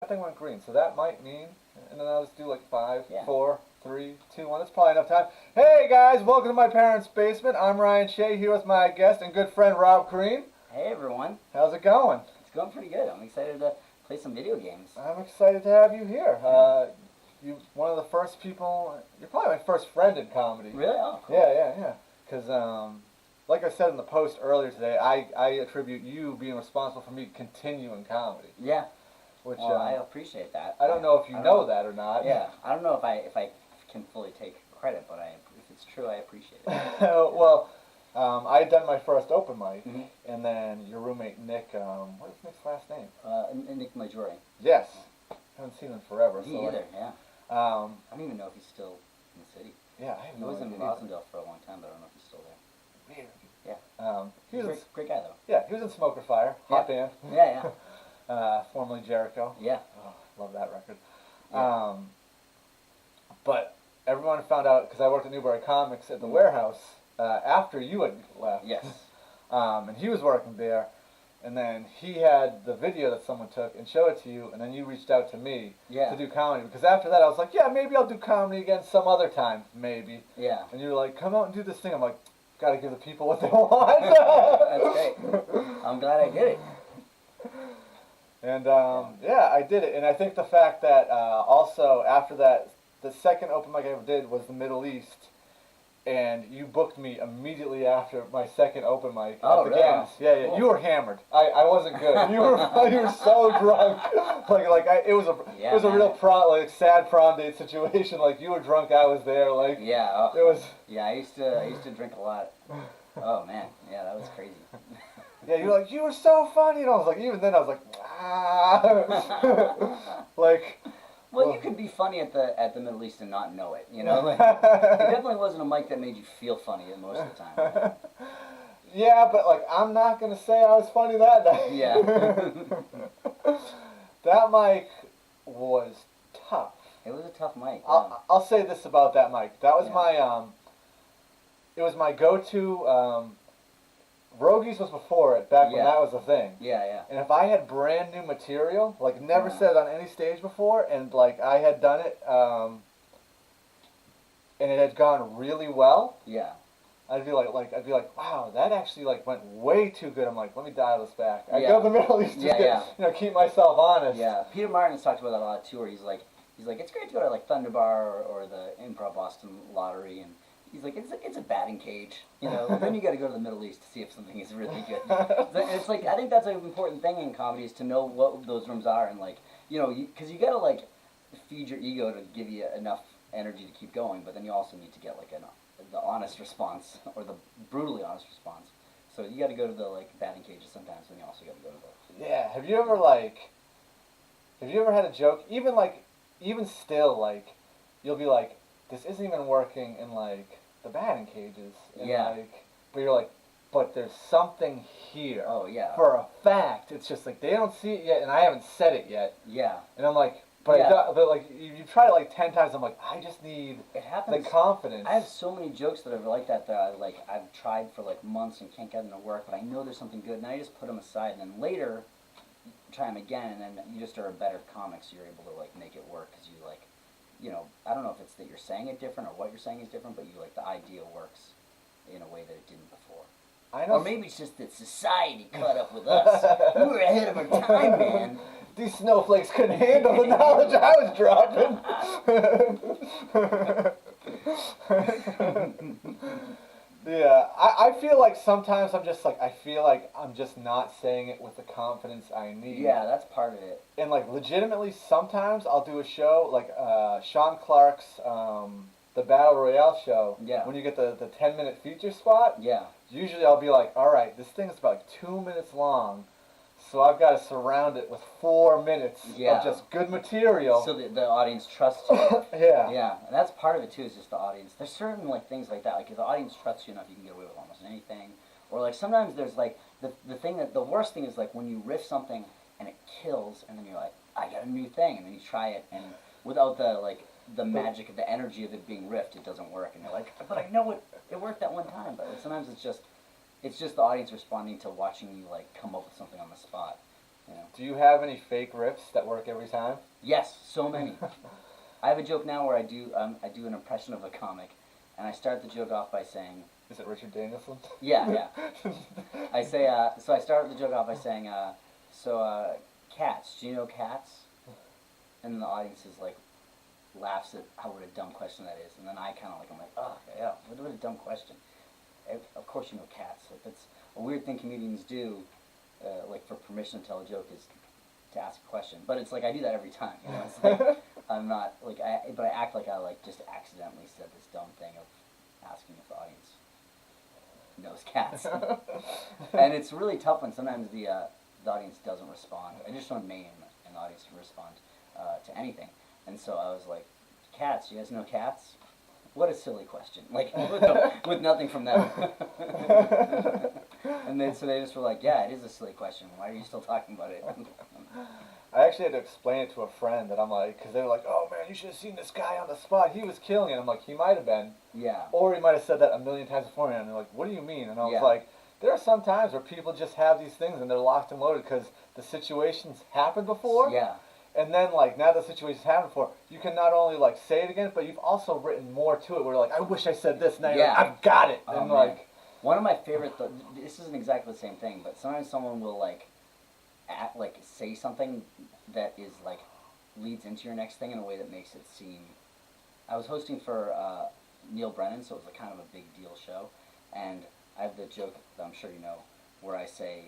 That thing went green, so that might mean, and then I'll just do like five, Yeah. 4, 3, 2, 1. That's probably enough time. Hey guys, welcome to my parents' basement. I'm Ryan Shea here with my guest and good friend Rob Crean. Hey everyone, How's it going? it's going pretty good. I'm excited to play some video games. I'm excited to have you here. You one of the first people. You're probably my first friend in comedy. Really? Oh, cool. Yeah. Because like I said in the post earlier today, I attribute you being responsible for me continuing comedy. Yeah. Which Well, I appreciate that. I don't know if you know that or not. Yeah, I don't know if I can fully take credit, but if it's true, I appreciate it. Well, I had done my first open mic, Mhm. and then your roommate Nick. What is Nick's last name? Nick Majori. Yes, haven't seen him forever. Me so either. Yeah. I don't even know if he's still in the city. Yeah, I have He no was in idea. Rosendale for a long time, but I don't know if he's still there. Weird. Yeah. He was Great guy though. yeah, he was in Smoker Fire, hot band. Yeah. Formerly Jericho. Yeah. Oh, love that record. Yeah. But everyone found out because I worked at Newbury Comics at the warehouse after you had left. Yes. And he was working there, and then he had the video that someone took and showed it to you, and then you reached out to me Yeah. to do comedy because after that I was like, yeah, maybe I'll do comedy again some other time, maybe. Yeah. And you were like, come out and do this thing. I'm like, gotta give the people what they want. That's great. I'm glad I did it. And yeah, I did it, and I think the fact that also after that, the second open mic I ever did was the Middle East, and you booked me immediately after my second open mic Oh, at the really? Gas. Yeah. Cool. You were hammered. I wasn't good. You were so drunk. It was a real sad prom date situation. Like you were drunk, I was there. Like Yeah. it was. Yeah, I used to drink a lot. Oh man, yeah, that was crazy. Yeah, you were like, you were so funny, and I was like, even then I was like, like. Well, you could be funny at the Middle East and not know it, you know. Like, it definitely wasn't a mic that made you feel funny most of the time. Yeah, but like I'm not gonna say I was funny that night. Yeah. That mic was tough. It was a tough mic. I'll say this about that mic. That was Yeah. my it was my go-to. Rogies was before it, back when Yeah. that was a thing. Yeah. And if I had brand new material, like never Yeah. said it on any stage before, and like I had done it, and it had gone really well, Yeah. I'd be like, wow, that actually like went way too good. I'm like, let me dial this back. I Yeah. go to the Middle East to Yeah. keep myself honest. Yeah. Peter Martin's talked about that a lot too, where he's like, it's great to go to like Thunder Bar or the Improv Boston Lottery, and he's like, it's a batting cage, you know. And then you got to go to the Middle East to see if something is really good. It's like I think that's an important thing in comedy is to know what those rooms are and like because you got to like feed your ego to give you enough energy to keep going, but then you also need to get like the honest response or the brutally honest response. So you got to go to the like batting cages sometimes, and you also got to go to the Yeah. Have you ever had a joke, even still, like, you'll be like, this isn't even working in like the batting cages. And Yeah. But you're like, but there's something here. Oh yeah. For a fact, it's just like they don't see it yet, and I haven't said it yet. Yeah. And I'm like, but Yeah. like you try it like 10 times. I'm like, I just need It happens. the confidence. I have so many jokes that are like that I've tried for like months and can't get them to work, but I know there's something good, and I just put them aside, and then later try them again, and then you just are a better comic, so you're able to like make it work because you like, I don't know if it's that you're saying it different or what you're saying is different, but you like the idea works in a way that it didn't before. I know. Or maybe it's just that society caught up with us. We were ahead of our time, man. These snowflakes couldn't handle the knowledge I was dropping. Yeah, I feel like sometimes I'm just like, I feel like I'm just not saying it with the confidence I need. Yeah, that's part of it. And like legitimately, sometimes I'll do a show like Sean Clark's the Battle Royale show. Yeah. When you get the 10-minute feature spot. Yeah. Usually I'll be like, all right, this thing's about like 2 minutes long, so I've got to surround it with 4 minutes of just good material. So the audience trusts you. Yeah. Yeah, and that's part of it too, is just the audience. There's certain like things like that. Like if the audience trusts you enough, you can get away with almost anything. Or like sometimes there's like the worst thing is like when you riff something and it kills, and then you're like, I got a new thing, and then you try it, and without the magic of the energy of it being riffed, it doesn't work, and you're like, but I know it worked that one time. But like, sometimes it's just the audience responding to watching you like come up with something on the spot. You know. Do you have any fake riffs that work every time? Yes, so many. I have a joke now where I do an impression of a comic, and I start the joke off by saying, Is it Richard Danielson? yeah. I say, so I start the joke off by saying, cats, do you know cats? And then the audience is like, laughs at what a dumb question that is, and then I kind of like, I'm like, oh, yeah, what a dumb question. Of course you know cats. Like, that's a weird thing comedians do, like for permission to tell a joke is to ask a question. But it's like I do that every time, you know. It's like I'm not like but I act like I like just accidentally said this dumb thing of asking if the audience knows cats, and it's really tough when sometimes the audience doesn't respond. I just don't name an audience to respond to anything, and so I was like, cats. You guys know cats? What a silly question. Like with nothing from them. And then so they just were like, yeah, it is a silly question. Why are you still talking about it? I actually had to explain it to a friend that I'm like, because they were like, oh man, you should have seen this guy on the spot. He was killing it. I'm like, he might have been. Yeah. Or he might have said that a million times before. And they're like, what do you mean? And I was Yeah. like, there are some times where people just have these things and they're locked and loaded because the situation's happened before. Yeah. And then, like, now the situation's happened before, you can not only, like, say it again, but you've also written more to it where, like, I wish I said this, now you're Yeah. like, I've got it. Oh, And, man. like... One of my favorite, this isn't exactly the same thing, but sometimes someone will, like, say something that is, like, leads into your next thing in a way that makes it seem... I was hosting for Neil Brennan, so it was, like, kind of a big deal show, and I have the joke that I'm sure you know, where I say,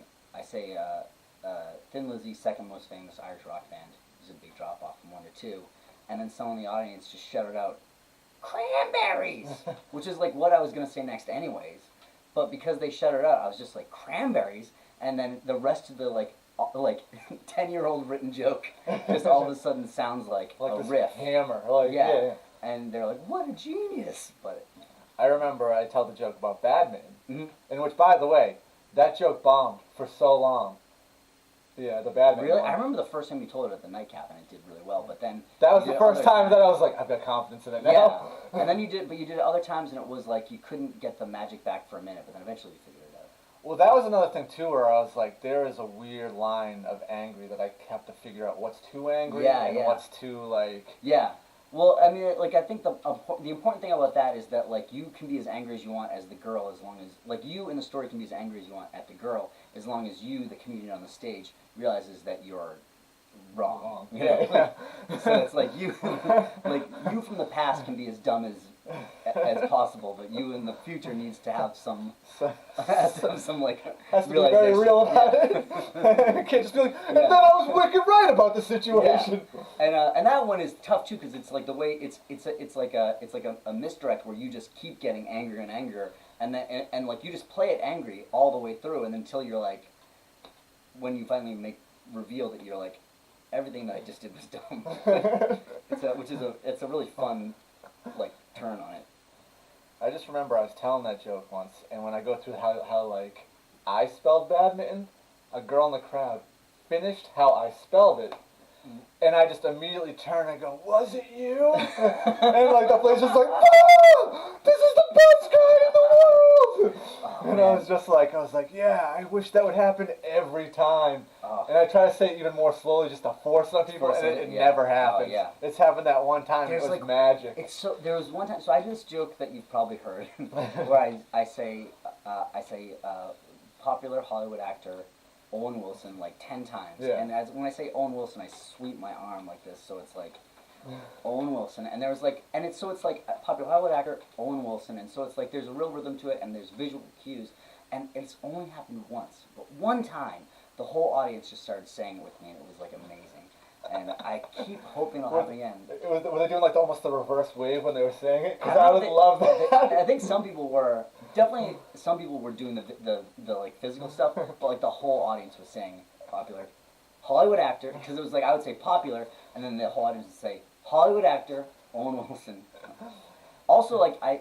Thin Lizzy's second most famous Irish rock band. It was a big drop off from 1 to 2, and then someone in the audience just shouted out, cranberries, which is like what I was gonna say next anyways, but because they shouted out, I was just like, cranberries, and then the rest of the like 10-year-old written joke just all of a sudden sounds like a this riff. hammer. Like, Yeah. And they're like, what a genius, but... I remember I tell the joke about badminton, Mm-hmm. in which, by the way, that joke bombed for so long. Yeah, the badminton Really? one. I remember the first time you told it at the nightcap, and it did really well. But then That was you the did first other time times. that I was like, I've got confidence in it now. Yeah, and then you did it other times, and it was like you couldn't get the magic back for a minute, but then eventually you figured it out. Well, that was another thing too, where I was like, there is a weird line of angry that I have to figure out what's too angry and what's too like. Yeah. Well, I mean, like I think the important thing about that is that like you can be as angry as you want as the girl, as long as like you in the story can be as angry as you want at the girl, as long as you, the comedian on the stage, realizes that you're wrong. You know? Yeah. So it's like you from the past can be as dumb as possible, but you in the future needs to have some like Has to be very real about it. You can't just be like, and then I was wicked right about the situation. Yeah. And that one is tough too because it's like the way it's like a misdirect where you just keep getting angrier and angrier, and then and like you just play it angry all the way through, and until you're like, when you finally reveal that you're like, everything that I just did was dumb. It's a really fun like turn on it. I just remember I was telling that joke once, and when I go through how like I spelled badminton, a girl in the crowd finished how I spelled it, and I just immediately turn and go, "Was it you?" And like the place was like, "Oh, this is the best guy in the world!" And I was like, "Yeah, I wish that would happen every time." And I try to say it even more slowly just to force it on people, and it never happens. Oh, yeah. It's happened that one time. It was like magic. There was one time. So I do this joke that you've probably heard, where I say popular Hollywood actor Owen Wilson like 10 times. Yeah. And when I say Owen Wilson, I sweep my arm like this, so it's like Owen Wilson. And there's like, it's like popular Hollywood actor Owen Wilson, and so it's like there's a real rhythm to it, and there's visual cues, and it's only happened once, but one time the whole audience just started saying it with me, and it was like amazing. And I keep hoping it'll happen again. Were they doing like almost the reverse wave when they were saying it? Because I would love that. I think some people were doing the like physical stuff, but like the whole audience was saying popular Hollywood actor, because it was like I would say popular, and then the whole audience would say Hollywood actor Owen Wilson. Also, like I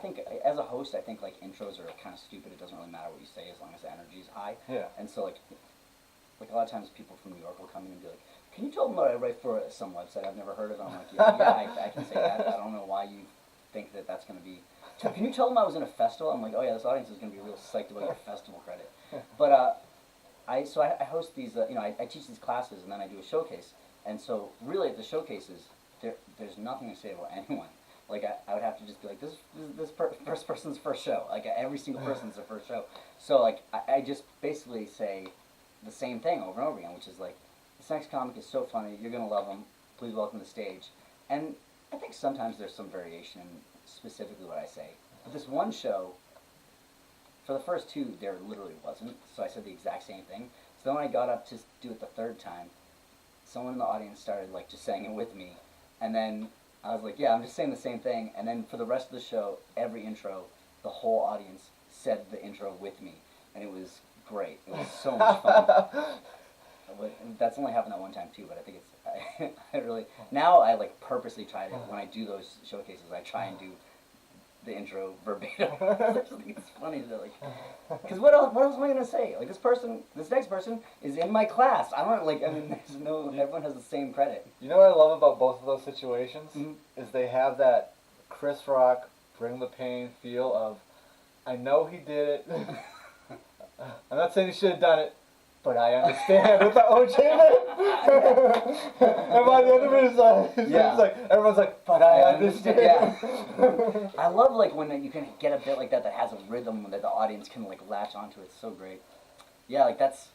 think as a host, I think like intros are kind of stupid. It doesn't really matter what you say as long as the energy is high. Yeah. And so like a lot of times people from New York will come in and be like, "Can you tell them what I write for some website I've never heard of?" And I'm like, yeah, I can say that. I don't know why you think that that's going to be... Can you tell them I was in a festival? I'm like, oh yeah, this audience is going to be real psyched about your festival credit. But I host these, I teach these classes and then I do a showcase. And so really at the showcases, there's nothing to say about anyone. Like I would have to just be like, first person's first show. Like every single person's their first show. So like I just basically say the same thing over and over again, which is like, this next comic is so funny, you're gonna love him. Please welcome to the stage. And I think sometimes there's some variation in specifically what I say. But this one show, for the first two, there literally wasn't. So I said the exact same thing. So then when I got up to do it the third time, someone in the audience started like just saying it with me, and then I was like, yeah, I'm just saying the same thing. And then for the rest of the show, every intro, the whole audience said the intro with me, and it was great. It was so much fun. But that's only happened that one time too. But I think it's I really now I like purposely try to when I do those showcases, I try and do the intro verbatim. I just think it's funny to like, because what else am I gonna say? Like this next person is in my class. I don't like. I mean, there's no. Everyone has the same credit. You know what I love about both of those situations Mm-hmm. is they have that Chris Rock Bring the Pain feel of, I know he did it. I'm not saying he should have done it, but I understand with the OJ and by the end of it, it's like everyone's like, but I understand. Yeah. I love like when you can get a bit like that has a rhythm that the audience can like latch onto. It's so great. Yeah, like that's.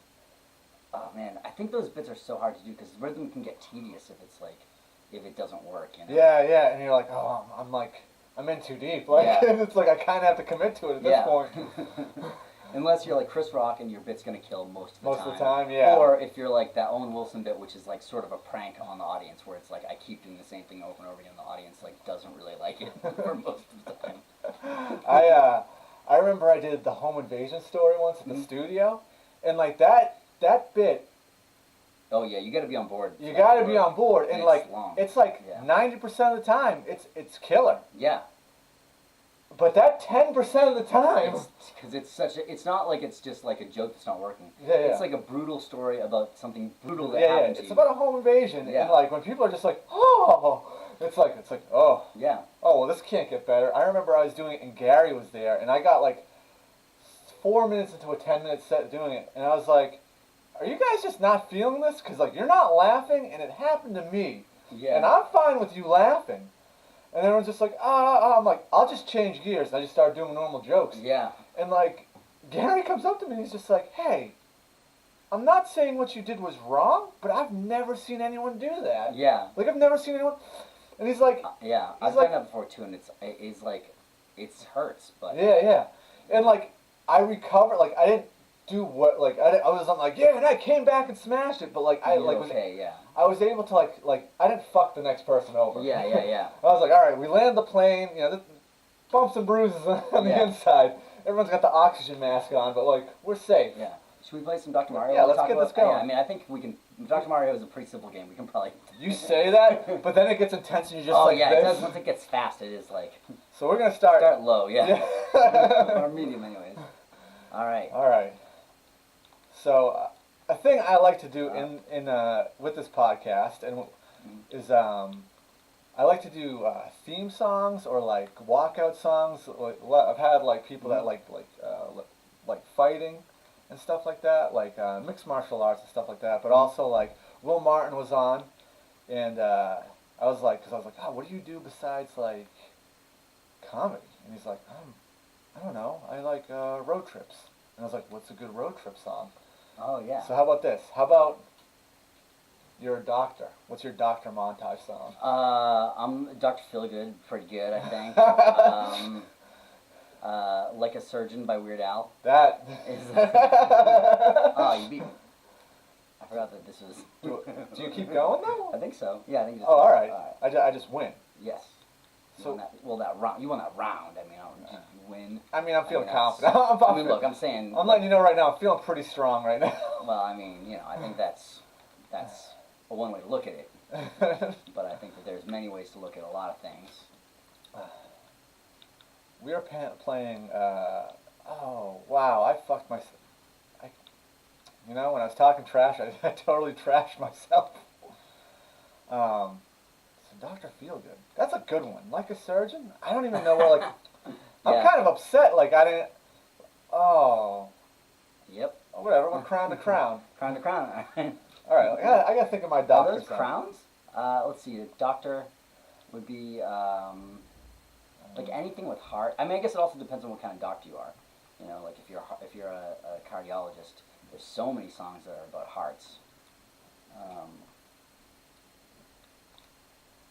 Oh man, I think those bits are so hard to do because rhythm can get tedious if it doesn't work. You know? Yeah, and you're like, oh, I'm in too deep. Like it's like I kind of have to commit to it at this point. Unless you're like Chris Rock and your bit's gonna kill most of the time. Most of the time, yeah. Or if you're like that Owen Wilson bit, which is like sort of a prank on the audience, where it's like I keep doing the same thing over and over again, and the audience like doesn't really like it for most of the time. I remember I did the home invasion story once at the studio, and like that bit. Oh yeah, you got to be on board. You got to be on board, and like long. it's like 90% of the time it's killer. Yeah. But that 10% of the time, because it's not like it's just like a joke that's not working. Yeah. It's like a brutal story about something brutal that happened to you. It's about a home invasion, and like when people are just like, oh, it's like oh, yeah, oh well, this can't get better. I remember I was doing it, and Gary was there, and I got like 4 minutes into a 10-minute set doing it, and I was like, are you guys just not feeling this? Because like you're not laughing, and it happened to me, and I'm fine with you laughing. And everyone's just like, I'm like, I'll just change gears. And I just started doing normal jokes. Yeah. And like, Gary comes up to me and he's just like, hey, I'm not saying what you did was wrong, but I've never seen anyone do that. Yeah. Like, I've never seen anyone. And he's like, I've done that before too, and it's like, it hurts, but. Yeah. And like, I recovered, like, I didn't do what, like, I was like, yeah, and I came back and smashed it, but like, I was able to like, I didn't fuck the next person over. Yeah. I was like, all right, we landed the plane, you know, bumps and bruises on the inside. Everyone's got the oxygen mask on, but like, we're safe. Yeah. Should we play some Dr. Mario? Yeah, let's get this going. I mean, I think we can. Dr. Mario is a pretty simple game. We can probably. You say that, but then it gets intense and you're just like this. It does. Once it gets fast, it is like. So we're gonna start low, or medium, anyways. All right. So, a thing I like to do in with this podcast is I like to do theme songs or like walkout songs. I've had like people that like fighting and stuff like that, like mixed martial arts and stuff like that. But also like Will Martin was on, and I was like, oh, what do you do besides like comedy? And he's like, I don't know, I like road trips. And I was like, what's a good road trip song? Oh, yeah. So how about this? How about you're a doctor? What's your doctor montage song? I'm Dr. Feelgood, pretty good, I think. Like a Surgeon by Weird Al. That. Oh, you beat me. I forgot that this was... Do you keep going, though? I think so. Yeah, I think you just... Oh, all right. I just win. Yes. So, that round. You won that round. I mean, you win. I mean, I'm feeling confident. Look, I'm saying. I'm letting you know right now. I'm feeling pretty strong right now. Well, I mean, I think that's one way to look at it. But I think that there's many ways to look at a lot of things. We are playing. Oh wow! I fucked myself. When I was talking trash, I totally trashed myself. Dr. Feelgood. That's a good one. Like a Surgeon? I don't even know where, like... I'm kind of upset, like, I didn't... Oh. Yep. Whatever, we're crown to crown. Crown to crown. All right, I gotta think of my Are doctor those song. crowns? Let's see. A doctor would be like anything with heart. I mean, I guess it also depends on what kind of doctor you are. You know, like if you're a cardiologist, there's so many songs that are about hearts.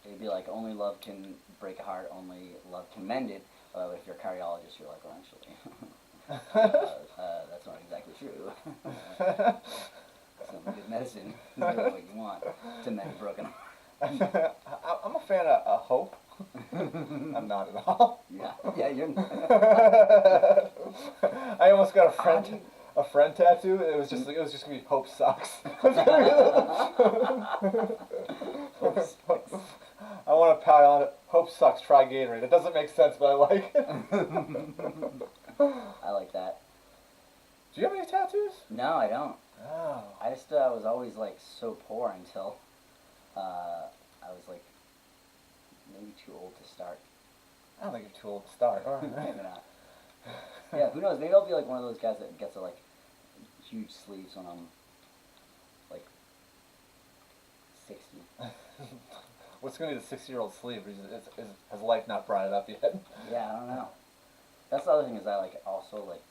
It'd be like only love can break a heart, only love can mend it. If you're a cardiologist, you're like, well, actually, that's not exactly true. Some good medicine is really what you want to mend a broken heart. I'm a fan of Hope. I'm not at all. Yeah, you're. I almost got a friend tattoo. It was just gonna be Hope sucks. I want to pile on it. Hope sucks. Try Gatorade. It doesn't make sense, but I like it. I like that. Do you have any tattoos? No, I don't. Oh. I just was always like so poor until I was like maybe too old to start. I don't think you're too old to start. Maybe not. Yeah, who knows? Maybe I'll be like one of those guys that gets like huge sleeves when I'm like 60. What's going to be the 60-year-old sleeve? Has life not brought it up yet? Yeah, I don't know. That's the other thing is I like also like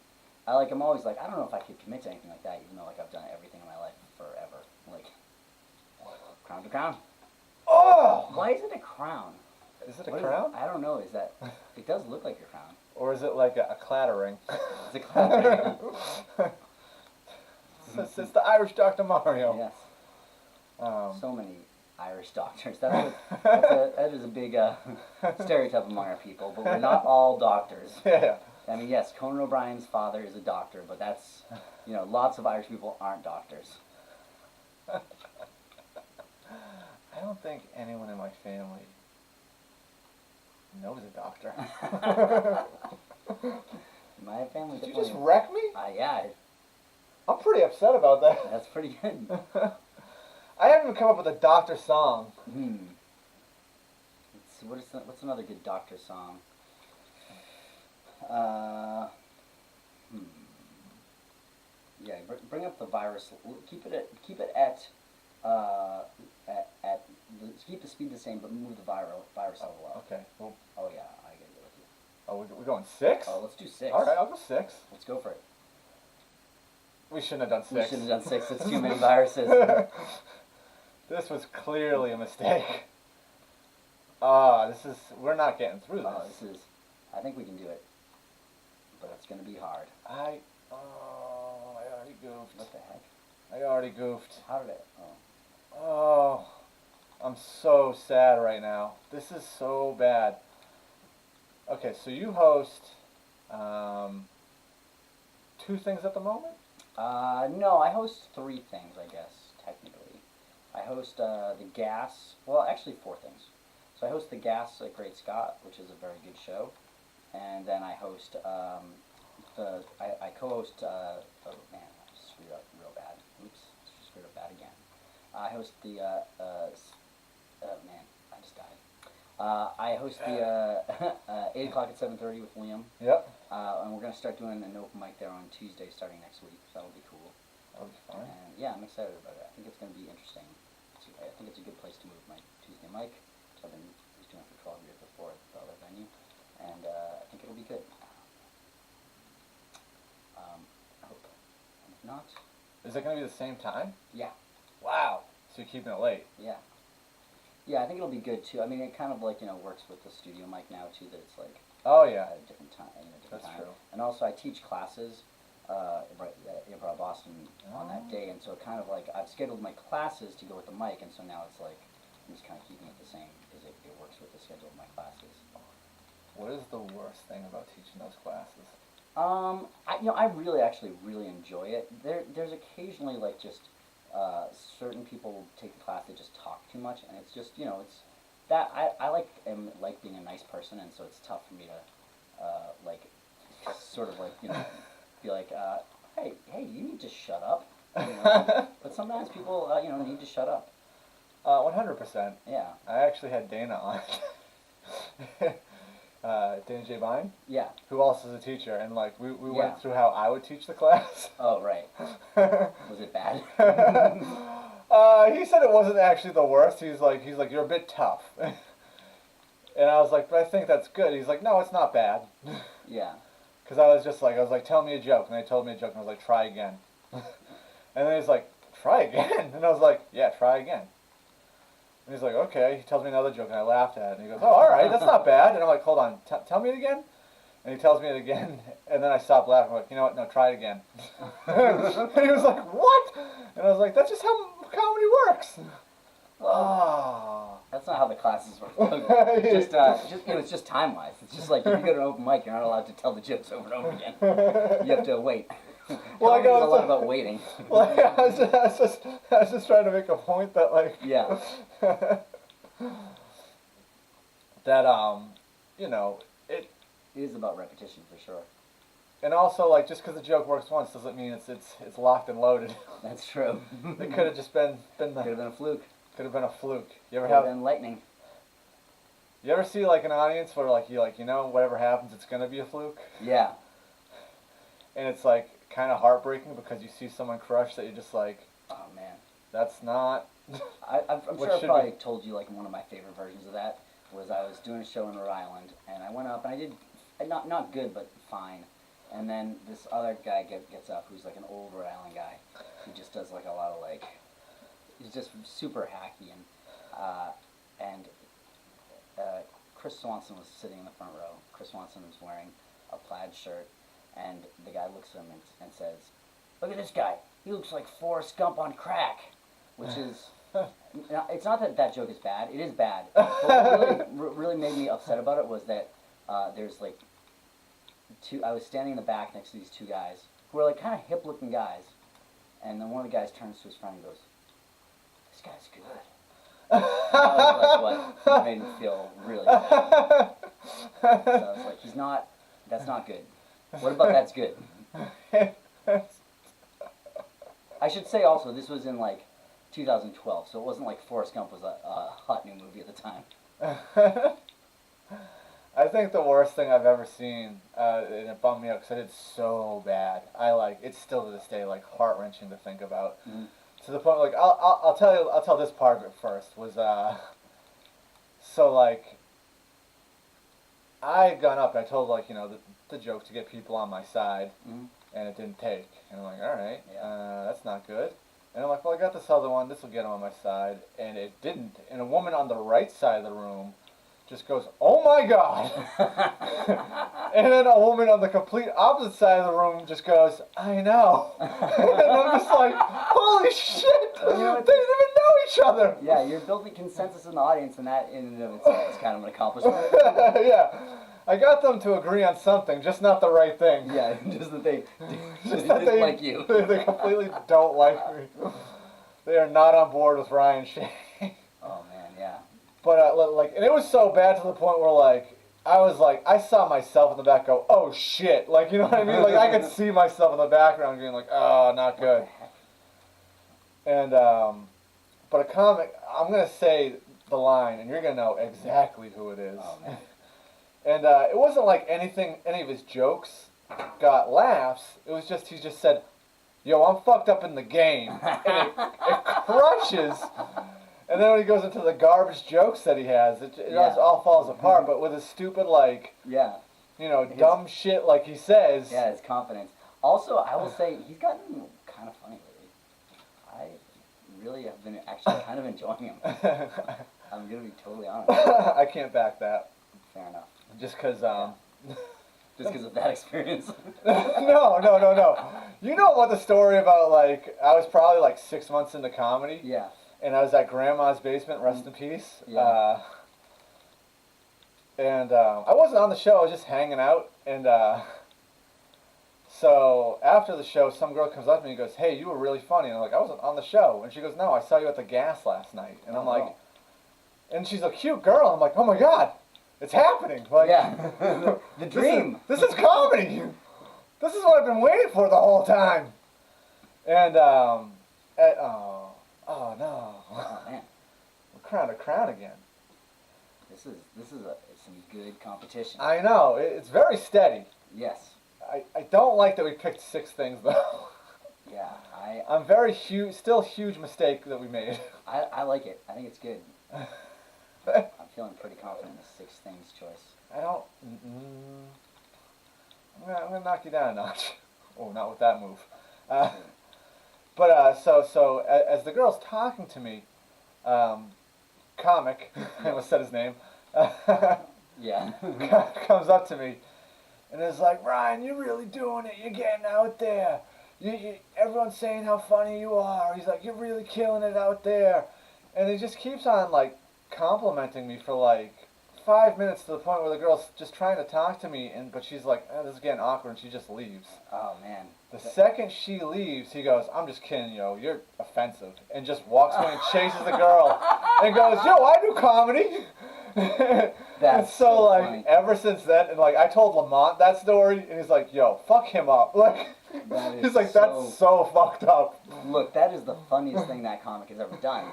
I'm always like I don't know if I could commit to anything like that even though like I've done everything in my life forever. Like crown to crown. Oh! Why is it a crown? Is it a crown? I don't know. Is that it does look like a crown. Or is it like a clattering? It's a crown. It's the Irish Dr. Mario. Yes. So many Irish doctors. That is a big stereotype among our people, but we're not all doctors. Yeah. I mean, yes, Conan O'Brien's father is a doctor, but that's, lots of Irish people aren't doctors. I don't think anyone in my family knows a doctor. My family. Did you just wreck me? Yeah. I'm pretty upset about that. That's pretty good. I haven't even come up with a doctor song. Let's see, what's another good doctor song? Yeah, bring up the virus. Keep it at keep the speed the same, but move the virus level up. Okay. Well, Oh yeah, I gotta go with you. oh, we're going 6? Oh, let's do 6. All right, I'll go 6. Let's go for it. We shouldn't have done 6. We shouldn't have done 6. It's too many viruses. This was clearly a mistake. We're not getting through this. I think we can do it, but it's gonna be hard. I already goofed. What the heck? I already goofed. How did it? Oh. Oh, I'm so sad right now. This is so bad. Okay, so you host 2 things at the moment? No, I host 3 things, I guess, technically. I host the Gas, well, actually 4 things. So I host the Gas at Great Scott, which is a very good show. And then I host, I co-host, oh man, I just screwed up real bad. Oops, screwed up bad again. I host the, oh man, I just died. I host the 8 o'clock at 7:30 with Liam. Yep. And we're going to start doing an open mic there on Tuesday starting next week, so that'll be cool. That'll be fun. And yeah, I'm excited about it. I think it's going to be interesting. I think it's a good place to move my Tuesday mic. So I've been doing it for 12 years before at the other venue. And I think it'll be good. I hope. And if not, Is it going to be the same time? yeah. Wow. So you're keeping it late. Yeah. Yeah, I think it'll be good too. I mean, it kind of like, works with the studio mic now too, that it's like Oh, yeah. at a different time. That's true. And also I teach classes right at Improv Boston on that day, and so it kind of like, I've scheduled my classes to go with the mic, and so now it's like, I'm just kind of keeping it the same because it works with the schedule of my classes. What is the worst thing about teaching those classes? I really actually really enjoy it. There's occasionally like just certain people will take the class, they just talk too much, and it's just it's that I like being a nice person, and so it's tough for me to like sort of like be like hey you need to shut up, but sometimes people need to shut up. 100%. Yeah. I actually had Dana on. Danny J. Vine, Yeah. who also is a teacher, and like we Yeah. went through how I would teach the class. Oh, right. Was it bad? He said it wasn't actually the worst. He's like you're a bit tough, and I was like, but I think that's good. He's like, no, it's not bad. Yeah. Because I was like, tell me a joke, and they told me a joke, and I was like, try again. And then he's like, try again, and I was like, yeah, try again. And he's like, okay. He tells me another joke, and I laughed at it. And he goes, oh, all right, that's not bad. And I'm like, hold on, tell me it again. And he tells me it again, and then I stopped laughing. I'm like, you know what? No, try it again. And he was like, what? And I was like, that's just how comedy works. That's not how the classes work. Just it's just time wise. It's just like if you go to an open mic, you're not allowed to tell the jokes over and over again. You have to wait. Well, Comedy's a lot about waiting. Well, yeah, I was just trying to make a point that like Yeah. that you know it. It is about repetition for sure. And also, like, just because the joke works once doesn't mean it's locked and loaded. That's true. It could have just been the. Could have been a fluke. Could have been a fluke. You ever Could have have? been lightning. You ever see like an audience where like you know whatever happens it's gonna be a fluke, Yeah. and it's like kind of heartbreaking because you see someone crush that you're just like, Oh man. that's not. I'm What sure I should probably be- told you like one of my favorite versions of that was I was doing a show in Rhode Island and I went up and I did not good but fine, and then this other guy gets up who's like an old Rhode Island guy who just does like a lot of like he's just super hacky and Chris Swanson was sitting in the front row. Chris Swanson was wearing a plaid shirt and the guy looks at him and says, "Look at this guy. He looks like Forrest Gump on crack," which is. It's not that that joke is bad. It is bad. But what really made me upset about it was that there's like I was standing in the back next to these two guys who were like kind of hip-looking guys, and then one of the guys turns to his friend and goes, "This guy's good." That was like what made me feel really bad. So I was like, that's not good. What about that's good? I should say also, this was in like 2012, so it wasn't like Forrest Gump was a hot new movie at the time. I think the worst thing I've ever seen, and it bummed me out because I did so bad. It's still to this day like heart wrenching to think about. Mm-hmm. To the point, like I'll tell this part of it first. Was so like I had gone up and I told like the joke to get people on my side, Mm-hmm. and it didn't take. And I'm like, all right, Yeah. that's not good. And I'm like, well, I got this other one. This will get them on my side, and it didn't. And a woman on the right side of the room just goes, "Oh my God!" And then a woman on the complete opposite side of the room just goes, "I know." And I'm just like, "Holy shit!" Well, you know, They didn't even know each other. Yeah, you're building consensus in the audience, and that in and of itself is kind of an accomplishment. Yeah. I got them to agree on something, just not the right thing. Yeah, just that they Just didn't like you. They completely don't like me. They are not on board with Ryan Shea. Oh man, yeah. But and it was so bad to the point where I saw myself in the back go, "Oh shit!" Like, you know what I mean? Like I could see myself in the background going like, "Oh, not good." And but a comic, I'm gonna say the line, and you're gonna know exactly who it is. Oh man. And it wasn't like any of his jokes got laughs. It was just, he just said, "Yo, I'm fucked up in the game." And it crushes. And then when he goes into the garbage jokes that he has, it Yeah. all falls apart. But with his stupid, like, Yeah. dumb shit like he says. Yeah, his confidence. Also, I will say he's gotten kind of funny lately. I really have been actually kind of enjoying him. I'm gonna be totally honest. I can't back that. Fair enough. Just because, Just because of that experience. No. You know about the story about, like, I was probably, like, 6 months into comedy. Yeah. And I was at Grandma's basement, rest in peace. Yeah. And I wasn't on the show, I was just hanging out. And so after the show, some girl comes up to me and goes, "Hey, you were really funny." And I'm like, "I wasn't on the show." And she goes, "No, I saw you at the Gas last night." And I'm like, and she's a cute girl. I'm like, "Oh my God, it's happening." Like, Yeah. The dream. This is comedy. This is what I've been waiting for the whole time. And, oh no. Oh man. We're crowned a crown again. This is some good competition. I know, it's very steady. Yes. I don't like that we picked 6 things though. Yeah. I'm very still huge mistake that we made. I like it. I think it's good. I'm feeling pretty confident in the 6 things choice. I don't. I'm gonna knock you down a notch. Oh, not with that move. So as the girl's talking to me, comic, I almost said his name, Yeah. comes up to me, and is like, Ryan, you're really doing it. You're getting out there. Everyone's saying how funny you are. He's like, you're really killing it out there, and he just keeps on like complimenting me for like 5 minutes to the point where the girl's just trying to talk to me, but she's like, oh, this is getting awkward, and she just leaves. Oh man. The second she leaves, he goes, I'm just kidding, yo, you're offensive, and just walks away and chases the girl, and goes, yo, I do comedy. That's so like funny. ever since then, and like I told Lamont that story, and he's like, yo, fuck him up. Like he's like, that's so fucked up. Look, that is the funniest thing that comic has ever done.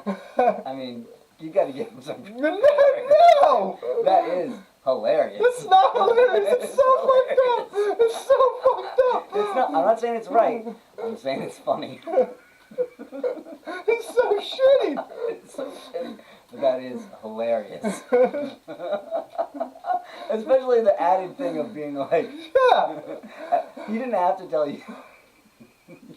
I mean, you got to give him some. No, that is hilarious. It's not hilarious. It's so fucked up. It's so fucked up. It's not. I'm not saying it's right. I'm saying it's funny. It's so shitty. It's so shitty. But that is hilarious. Especially the added thing of being like, yeah, he didn't have to tell you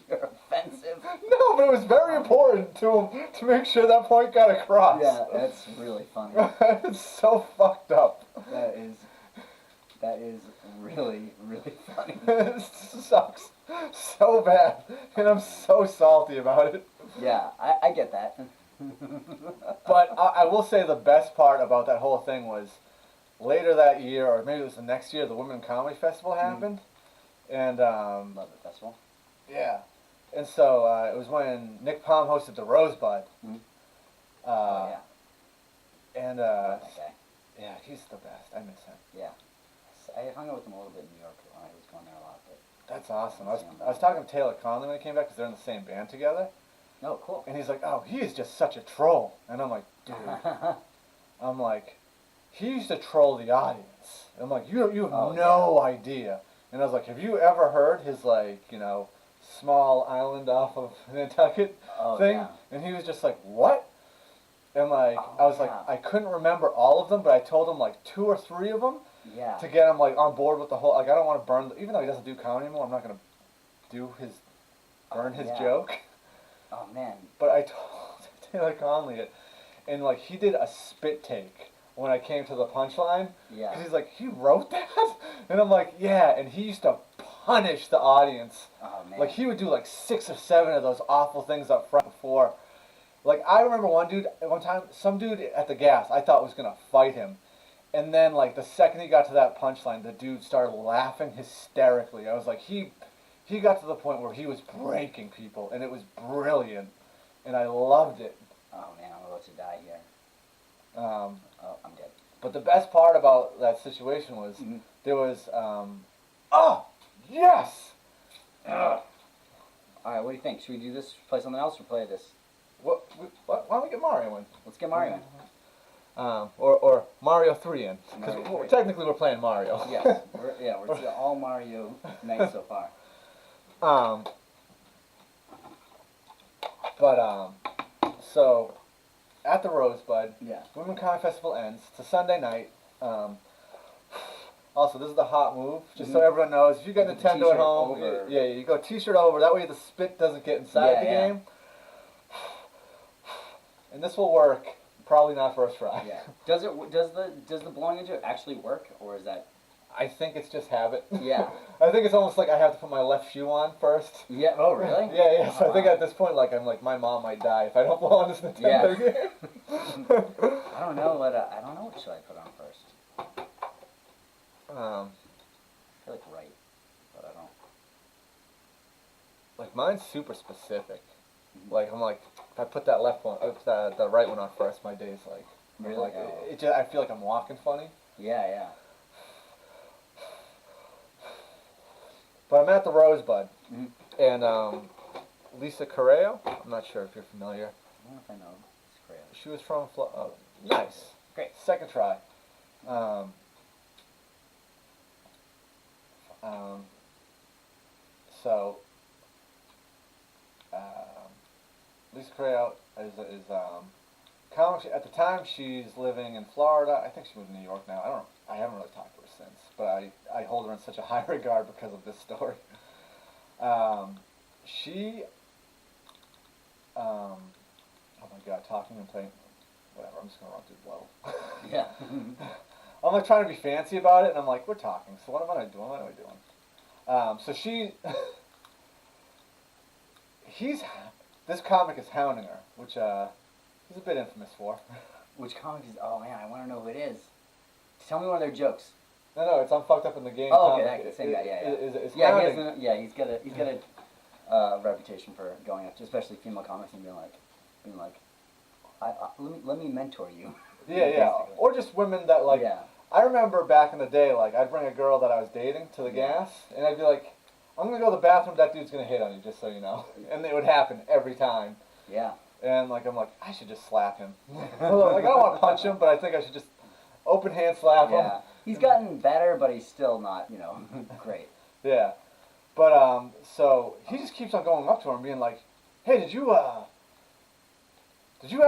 you're offensive. No, but it was very important to him to make sure that point got across. Yeah, that's really funny. It's so fucked up. That is really, really funny. It sucks so bad, and I'm so salty about it. Yeah, I get that. But I will say the best part about that whole thing was later that year, or maybe it was the next year, the Women Comedy Festival happened, and Love the festival. yeah, and so it was when Nick Palm hosted the Rosebud. Mm-hmm. Oh yeah. And That guy. yeah, he's the best. I miss him. Yeah. I hung out with him a little bit in New York when I was going there a lot. But That's awesome. I was talking to Taylor Conley when he came back because they're in the same band together. no, cool. And he's like, oh, he is just such a troll. And I'm like, dude. I'm like, he used to troll the audience. And I'm like, you have no idea. And I was like, have you ever heard his, like, small island off of Nantucket thing? Yeah. And he was just like, what? And like, I was like, I couldn't remember all of them, but I told him like 2 or 3 of them. Yeah. To get him like on board with the whole, like I don't want to burn, even though he doesn't do comedy anymore, I'm not gonna burn his joke. Oh man. But I told Taylor Conley it, and like he did a spit take when I came to the punchline. Yeah. Cause he's like, he wrote that, and I'm like, yeah, and he used to punish the audience. Oh man. Like he would do like 6 or 7 of those awful things up front before. Like I remember one time, some dude at the gas I thought was gonna fight him. And then, like, the second he got to that punchline, the dude started laughing hysterically. I was like, he got to the point where he was breaking people, and it was brilliant. And I loved it. Oh, man, I'm about to die here. Oh, I'm dead. But the best part about that situation was, there was, oh, yes! All right, what do you think? Should we do this, play something else, or play this? Why don't we get Mario in? Let's get Mario in. Or Mario 3 in. Because technically we're playing Mario. Yes, we're all Mario night so far. So, at the Rosebud, Yeah. Women Comedy Festival ends. It's a Sunday night. Also, this is the hot move, just so everyone knows. If you got Nintendo at home, you go T-shirt over. That way the spit doesn't get inside the game. And this will work. Probably not first try. Yeah. Does the blowing into it actually work, or is that? I think it's just habit. Yeah. I think it's almost like I have to put my left shoe on first. Yeah. Oh, really? Yeah. So I think at this point, like I'm like my mom might die if I don't blow on this Nintendo game. I don't know what should I put on first. I feel like right, but I don't. Like mine's super specific. Like I'm like, if I put that left one, the right one on first, my day's like, Really? like I feel like I'm walking funny. Yeah. But I'm at the Rosebud, and Lisa Carreo, I'm not sure if you're familiar. I don't know if I know. It's great. She was from nice. Great. Second try. Um, um, so, Lisa Crean is comic. At the time, she's living in Florida. I think she moved to New York now. I don't. I haven't really talked to her since, but I hold her in such a high regard because of this story. She oh my god, talking and playing. Whatever. I'm just gonna run through the level. Yeah. I'm like trying to be fancy about it, and I'm like, we're talking. So what am I doing? What am I doing? So he's this comic is hounding her, which he's a bit infamous for. Which comic is? Oh man, I want to know who it is. Tell me one of their jokes. No, it's on Fucked Up in the Game. Oh, okay, comic. that same guy. Yeah, Yeah, he's got a reputation for going up to especially female comics and being like, let me mentor you. Yeah. Or just women that like. Yeah. I remember back in the day, like I'd bring a girl that I was dating to the gas, and I'd be like, "I'm gonna go to the bathroom. That dude's gonna hit on you, just so you know." And it would happen every time. Yeah. And like I'm like, I should just slap him. Like I don't want to punch him, but I think I should just open hand slap him. Yeah. He's gotten better, but he's still not, great. Yeah. But so he just keeps on going up to her and being like, "Hey, did you add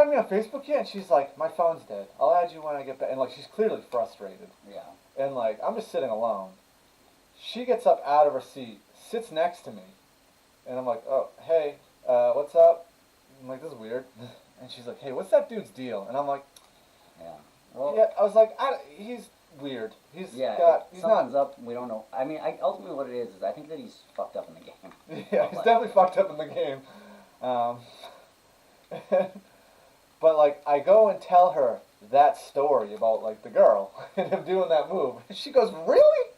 me on Facebook yet?" And she's like, "My phone's dead. I'll add you when I get back." And like she's clearly frustrated. Yeah. And like I'm just sitting alone. She gets up out of her seat, sits next to me, and I'm like, "Oh, hey, what's up?" I'm like, "This is weird." And she's like, "Hey, what's that dude's deal?" And I'm like, Yeah. Well. "Yeah." I was like, "He's weird. He's Something's not." up. We don't know. I mean, ultimately what it is I think that he's fucked up in the game. Yeah, he's definitely fucked up in the game. But like I go and tell her that story about like the girl and him doing that move, and she goes, "Really?"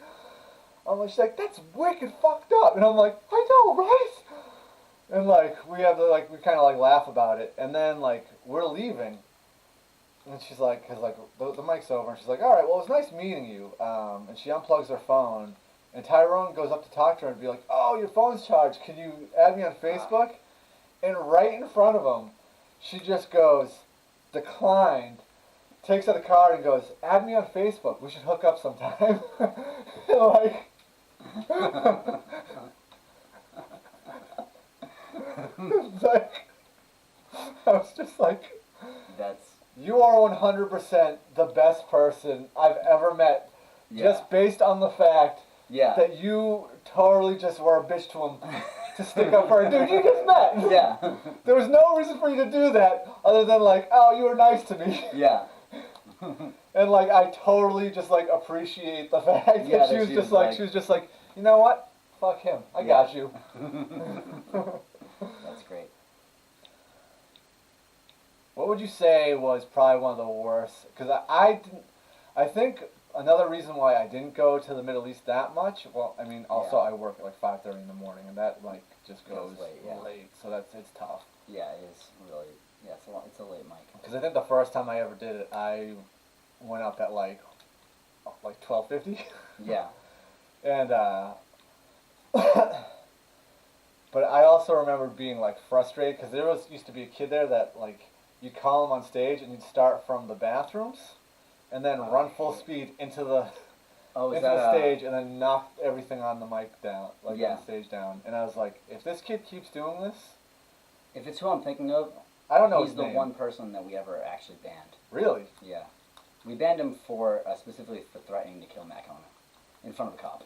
She's like, "That's wicked fucked up," and I'm like, "I know, right?" And like we kind of like laugh about it, and then like we're leaving, and she's like, "Cause like the mic's over," and she's like, "All right, well it was nice meeting you," and she unplugs her phone, and Tyrone goes up to talk to her and be like, "Oh, your phone's charged. Can you add me on Facebook?" And right in front of him, she just goes, "Declined," takes out a card and goes, "Add me on Facebook. We should hook up sometime." Like, like, I was just like, That's "You are 100% the best person I've ever met," just based on the fact that you totally just were a bitch to him to stick up for a dude you just met. Yeah. There was no reason for you to do that other than like, "Oh, you were nice to me." Yeah. And like I totally just like appreciate the fact that she was just like, "You know what? Fuck him. I got you." That's great. What would you say was probably one of the worst? Because I think another reason why I didn't go to the Middle East that much. Well, I mean, also I work at like 5:30 in the morning, and that like just goes late. So it's tough. Yeah, it is really. Yeah, it's a late mic. Because I think the first time I ever did it, I went up at like 12:50. Yeah. And but I also remember being like frustrated because there used to be a kid there that like you'd call him on stage and you'd start from the bathrooms and then run full speed into the stage and then knock everything on the mic down, on the stage down. And I was like, if this kid keeps doing this, if it's who I'm thinking of, I don't know. He's the one person that we ever actually banned. Really? Yeah, we banned him for specifically for threatening to kill Matt Kona in front of a cop.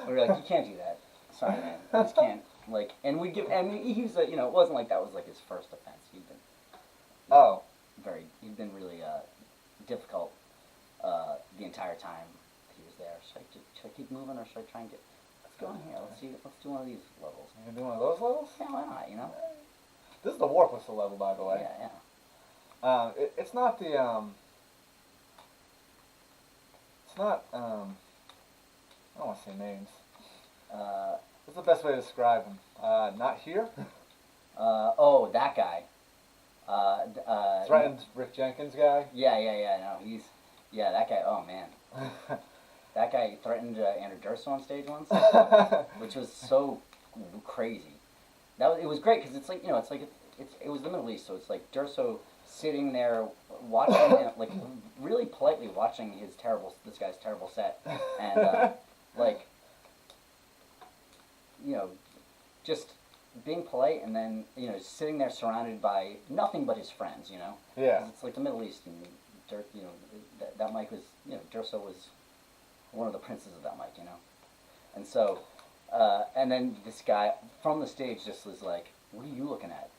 We were like, "You can't do that. Sorry, man. You just can't." Like, and we give. I mean, he was it wasn't like that was like his first offense. He'd been he'd been really difficult the entire time he was there. Should I keep moving or should I try and let's go in here. Let's do one of these levels. You can do one of those levels? Yeah, why not? This is the Warp Whistle level, by the way. Yeah. It's not the it's not I don't want to say names. What's the best way to describe him? Not here. That guy. Threatened Rick Jenkins guy. Yeah. No, that guy. Oh man. That guy threatened Andrew Durso on stage once, which was so crazy. It was great because it's like it was the Middle East, so it's like Durso sitting there watching him, like really politely watching this guy's terrible set, and like, you know, just being polite, and then sitting there surrounded by nothing but his friends, 'Cause it's like the Middle East, and that Mike was, Durso was one of the princes of that Mike, and so, and then this guy from the stage just was like, "What are you looking at?"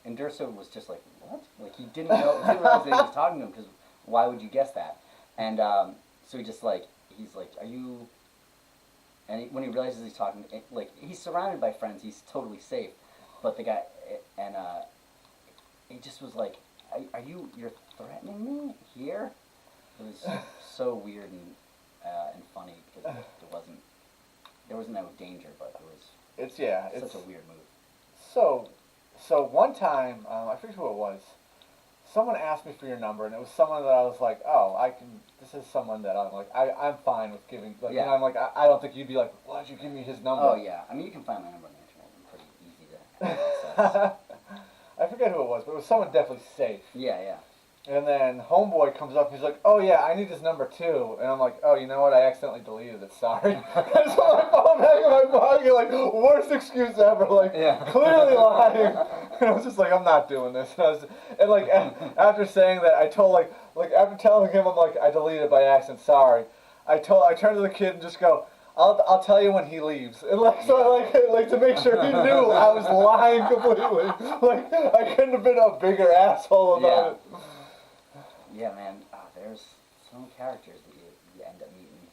And Durso was just like, "What?" Like he didn't realize that he was talking to him, because why would you guess that? And so he's like, "Are you?" And when he realizes he's talking, like he's surrounded by friends, he's totally safe. But the guy, and he just was like, "You're threatening me here?" It was so weird and funny, because there was no danger, but it was such a weird move. So one time, I forget who it was. Someone asked me for your number, and it was someone that I was like, "Oh, I can." This is someone that I'm like, I'm fine with giving. Like, Yeah. I'm like, I don't think you'd be like, "Why'd you give me his number?" Oh yeah, I mean you can find my number on the internet. I'm pretty easy to access. I forget who it was, but it was someone definitely safe. Yeah. And then homeboy comes up, he's like, "Oh yeah, I need his number too." And I'm like, "Oh, you know what? I accidentally deleted it. Sorry." So I fall back in my pocket, like worst excuse ever, like clearly lying. And I was just like, "I'm not doing this." And like after saying that, I told like after telling him, I'm like, "I deleted it by accident. Sorry." I turned to the kid and just go, I'll tell you when he leaves." And like to make sure he knew I was lying completely. Like I couldn't have been a bigger asshole about it. Yeah, man. There's some characters that you end up meeting.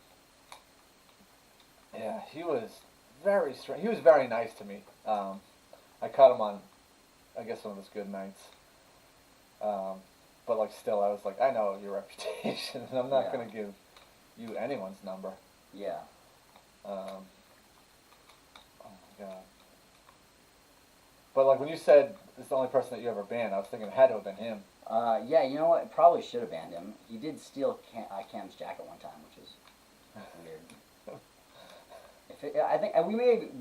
Yeah, he was very strange. He was very nice to me. I caught him on, I guess, one of his good nights. But like, still, I was like, I know your reputation, and I'm not gonna give you anyone's number. Yeah. Oh my god. But like when you said it's the only person that you ever banned, I was thinking it had to have been him. Yeah, you know what? I probably should have banned him. He did steal Cam's jacket one time, which is weird. I think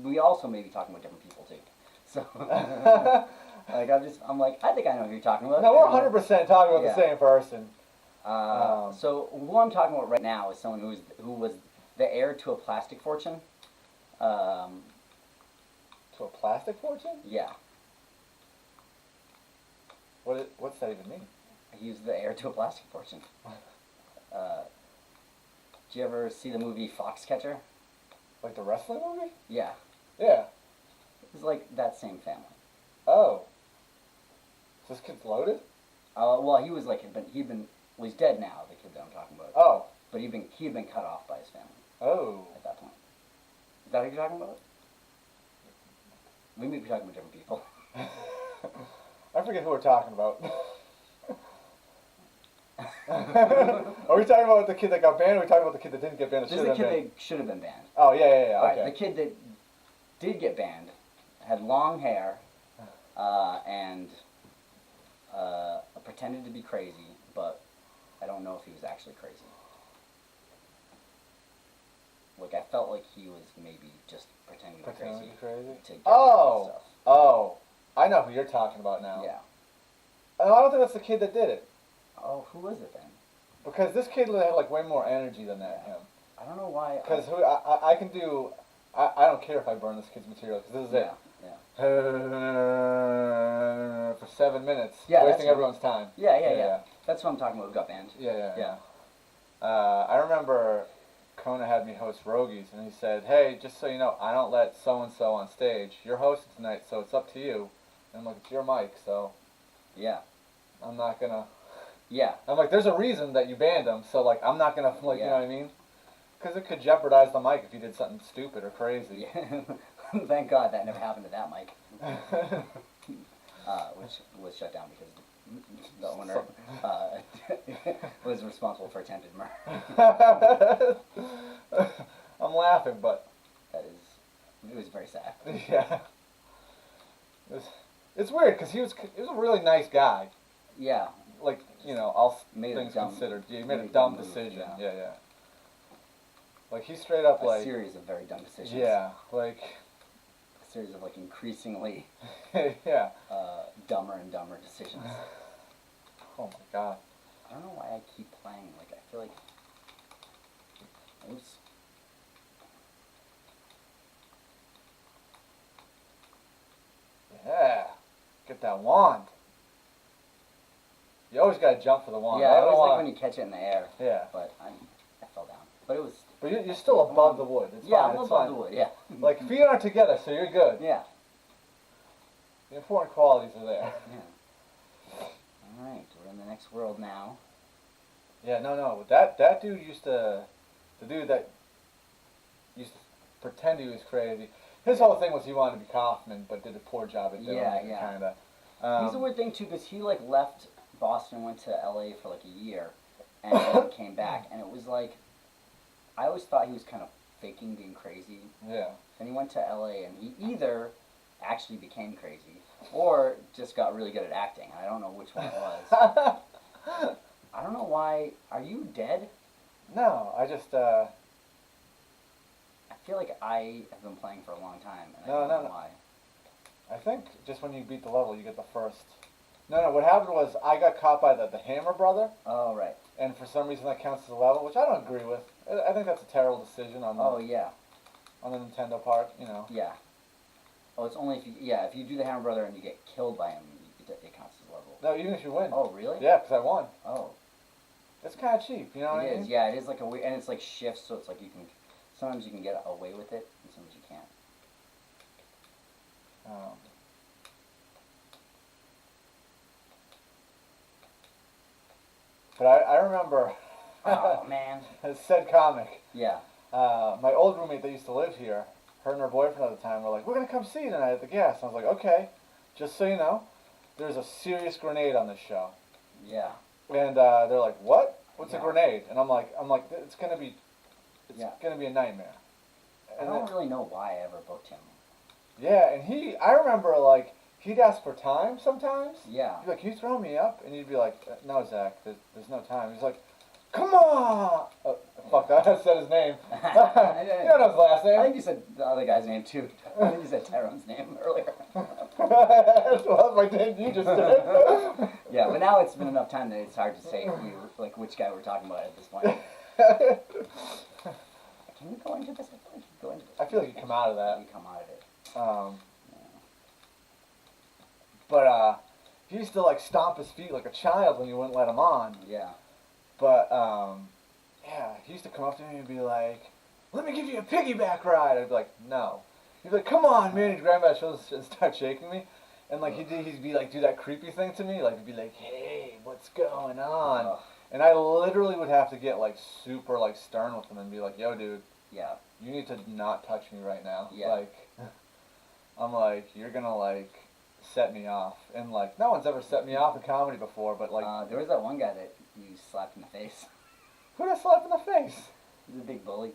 we also may be talking about different people too. So, like I'm like, I think I know who you're talking about. No, we're 100% talking about the same person. So who I'm talking about right now is someone who was the heir to a plastic fortune. To a plastic fortune? Yeah. What's that even mean? He was the heir to a plastic fortune. Did you ever see the movie Foxcatcher? Like the wrestling movie? Yeah. Yeah. It's like that same family. Oh. So this kid's loaded? Well, he was like he's dead now. The kid that I'm talking about. Oh. But he'd been cut off by his family. Oh. At that point. Is that who you're talking about? We may be talking about different people. I forget who we're talking about. Are we talking about the kid that got banned, or are we talking about the kid that didn't get banned? This is the kid that should have been banned. Oh, yeah, okay. Right, the kid that did get banned had long hair and pretended to be crazy, but I don't know if he was actually crazy. Like, I felt like he was maybe just pretending to be crazy. To get stuff. Oh, I know who you're talking about now. Yeah. I don't think that's the kid that did it. Oh, who was it then? Because this kid had like way more energy than that. Him. I don't know why. Because I can do. I don't care if I burn this kid's material, because this is it. Yeah. For 7 minutes, Yeah, wasting everyone's time. Yeah. That's what I'm talking about. Who got banned? Yeah. I remember Kona had me host Rogies, and he said, "Hey, just so you know, I don't let so and so on stage. You're hosting tonight, so it's up to you." And I'm like, "It's your mic, so." Yeah. I'm not gonna. Yeah. I'm like, there's a reason that you banned him, so like, I'm not gonna you know what I mean? Because it could jeopardize the mic if you did something stupid or crazy. Yeah. Thank God that never happened to that mic. Which was shut down because the owner was responsible for attempted murder. I'm laughing, but it was very sad. Yeah. It's weird because he was a really nice guy. Yeah. Like, you know, all made things dumb, considered. Yeah, he made a dumb decision. Move, yeah. Like, he straight up, a series of very dumb decisions. Yeah, like... A series of, like, increasingly... yeah. dumber and dumber decisions. Oh my god. I don't know why I keep playing. Like, I feel like... Oops. Yeah. Get that wand. You always gotta jump for the wand. Yeah, I don't always know like why. when you catch it in the air. Yeah. But I fell down. But it was... But you're still above the wood. It's yeah, fine. I'm It's above fine. the wood, yeah. Like, feet aren't together, so you're good. Yeah. The important qualities are there. Yeah. Alright, we're in the next world now. Yeah, no. That dude used to... The dude that used to pretend he was crazy. His whole thing was he wanted to be Kaufman, but did a poor job at doing it, Yeah. kinda. He's a weird thing, too, because he, like, left Boston and went to LA for, like, a year, and then came back, and it was, like, I always thought he was kind of faking being crazy. Yeah. And he went to LA, and he either actually became crazy, or just got really good at acting. I don't know which one it was. I don't know why. Are you dead? No, I just, I feel like I have been playing for a long time, and I don't know why. I think just when you beat the level, you get the first. No, what happened was I got caught by the Hammer brother, Oh, right. and for some reason that counts as a level, which I don't agree with. I think that's a terrible decision on the, Oh, yeah. on the Nintendo part, you know. Yeah. Oh, it's only if you, yeah, if you do the Hammer Brother and you get killed by him, it counts as a level. No, even if you win. Oh, really? Yeah, because I won. Oh. It's kind of cheap, you know what I It mean? is, yeah, it is like a weird, and it's like shifts, so it's like you can, sometimes you can get away with it, and sometimes you can't. But I remember Oh, man. said comic. Yeah. My old roommate that used to live here, her and her boyfriend at the time were like, we're going to come see you tonight at the gas. And I was like, okay, just so you know, there's a serious grenade on this show. Yeah. And they're like, what? What's a Yeah. grenade? And I'm like, it's going to be Yeah. gonna be a nightmare. I And don't really know why I ever booked him. yeah, and I remember like, he'd ask for time sometimes. Yeah. He'd be like, can you throw me up? And you'd be like, no, Zach, there's no time. He's like, come on! Oh, fuck, I said his name. You don't know his last I name. think you said the other guy's name too. I think you said Tyrone's name earlier. Well, that's my name, you just did. Yeah, but now it's been enough time that it's hard to say like which guy we're talking about at this point. Can we go into this? I feel like you go into this. I feel like you come out of that. You come out of it. But he used to like stomp his feet like a child when you wouldn't let him on. Yeah. But yeah, he used to come up to me and be like, "Let me give you a piggyback ride." I'd be like, "No." He'd be like, "Come on, man!" He'd grab my shoulders and start shaking me, and like he'd be like do that creepy thing to me, like he'd be like, "Hey, what's going on?" Ugh. And I literally would have to get like super like stern with him and be like, "Yo, dude, Yeah. you need to not touch me right now." Yeah. Like, I'm like, you're gonna like set me off, and like no one's ever set me off in comedy before, but like, There was that one guy that you slapped in the face. who did I slap in the face? He's a big bully.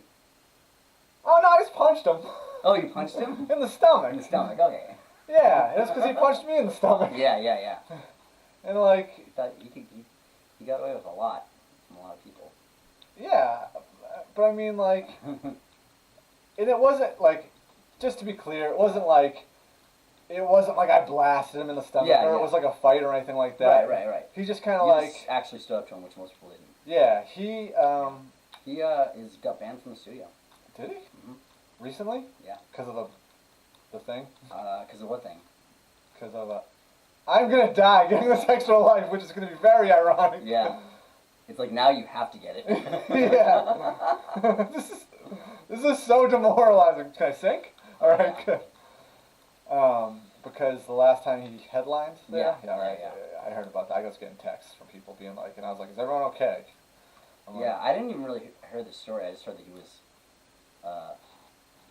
Oh no, I just punched him. Oh, you punched him? In the stomach. In the stomach, okay. Yeah, and it's because he punched me in the stomach. Yeah. And like, He thought he got away with a lot from a lot of people. yeah, but I mean like, and it wasn't like, just to be clear, it wasn't like I blasted him in the stomach, Yeah, or yeah. it was like a fight or anything like that. Right. He just kind of You like, just actually stood up to him, which most people didn't. yeah, he He got banned from the studio. did he? Mhm. Recently? Yeah. Because of the thing? Because of what thing? Because of I'm gonna die getting this extra life, which is gonna be very ironic. Yeah. It's like now you have to get it. Yeah. This is so demoralizing. Can I sink? All right, Yeah. good. Because the last time he headlined there, Yeah, right. yeah. I heard about that. I was getting texts from people being like, and I was like, "Is everyone okay?" I'm like, Yeah, I didn't even really hear the story. I just heard that he was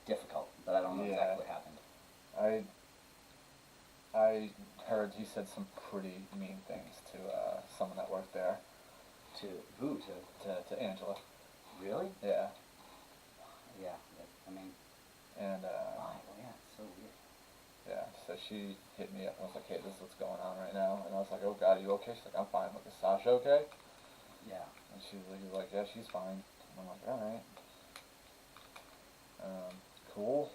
difficult, but I don't know Yeah. exactly what happened. I heard he said some pretty mean things to someone that worked there. To who? To Angela. Really? Yeah. Yeah. I mean, And why? Oh yeah, it's so weird. yeah, so she hit me up and was like, "Hey, this is what's going on right now." And I was like, "Oh God, are you okay?" She's like, "I'm fine." I'm like, "Is Sasha okay?" Yeah. And she was like, "Yeah, she's fine." And I'm like, "All right, cool."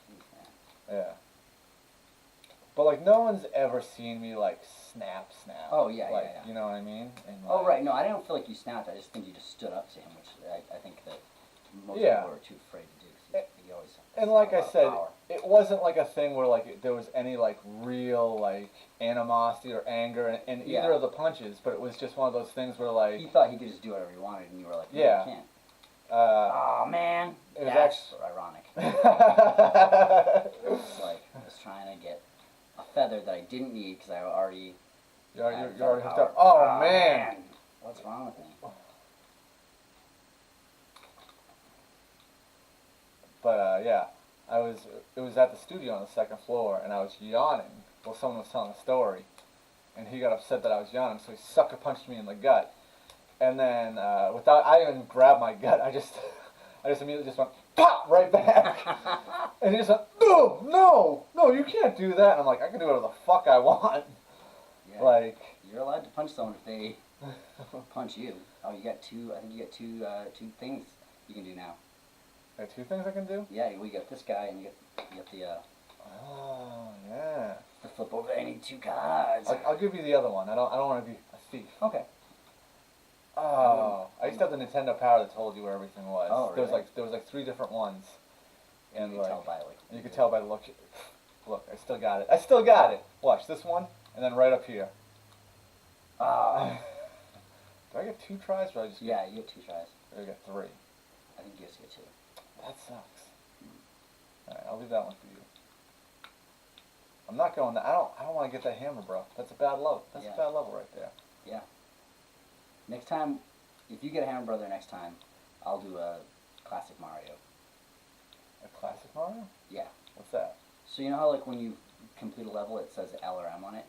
Jeez, man. Yeah. But like no one's ever seen me like snap. Oh, yeah, like, yeah. You know what I mean? And, Oh, like, right. No, I don't feel like you snapped. I just think you just stood up to him, which I think that most Yeah. people are too afraid to do. Cause he always And has like a I lot of said, power. it wasn't like a thing where like there was any like real like animosity or anger in either Yeah. of the punches, but it was just one of those things where like He thought he could just do whatever he wanted, and you were like, no, Yeah. you can't. uh, Oh man, it was that's ironic. It's like I was trying to get a feather that I didn't need because I already. you're had already feather hooked power. up. Oh man. What's wrong with me? But yeah, it was at the studio on the second floor, and I was yawning while someone was telling a story, and he got upset that I was yawning, so he sucker punched me in the gut, and then I didn't even grab my gut, I just immediately just went pop right back, and he just went no, you can't do that, and I'm like, I can do whatever the fuck I want, Yeah, like you're allowed to punch someone if they punch you. Oh, you got two. I think you got two things you can do now. there are two things I can do. Yeah, we got this guy, and you got the Oh yeah. the flip over. I need two cards. I'll give you the other one. I don't want to be a thief. Okay. Oh, I used to have the Nintendo Power that told you where everything was. Oh, really? There was like three different ones, And you like, can tell by like. you could tell by the look. Look, I still got it. I still got it. Watch this one, and then right up here. Ah. Do I get 2 tries, or I just Yeah, you get 2 tries. I get 3? I think you just get 2. That sucks. All right, I'll leave that one for you. I'm not going. I don't want to get that hammer, bro. That's a bad level. That's Yeah. a bad level right there. Yeah. Next time, if you get a Hammer Brother next time, I'll do a classic Mario. A classic Mario? Yeah. What's that? So you know how like when you complete a level it says L or M on it?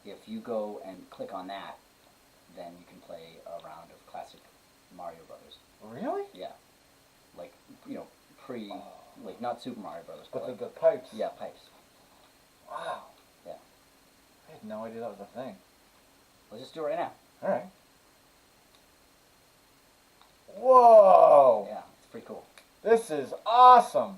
If you go and click on that, then you can play a round of classic Mario Brothers. Really? Yeah. Like, Oh. like not Super Mario Brothers, But like, the pipes. yeah, pipes. Wow. Yeah. I had no idea that was a thing. Let's just do it right now. All right. Whoa! Yeah, it's pretty cool. This is awesome.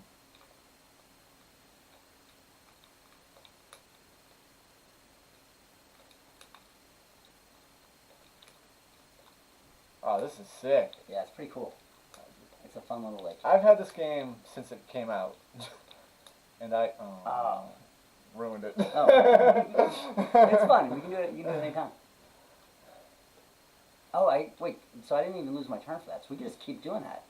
Oh, this is sick. Yeah, it's pretty cool. It's a fun little like. I've had this game since it came out, and I Oh. ruined it. Oh. It's fun. We can do it. You can do it anytime. Oh, wait. So I didn't even lose my turn for that. So we can just keep doing that.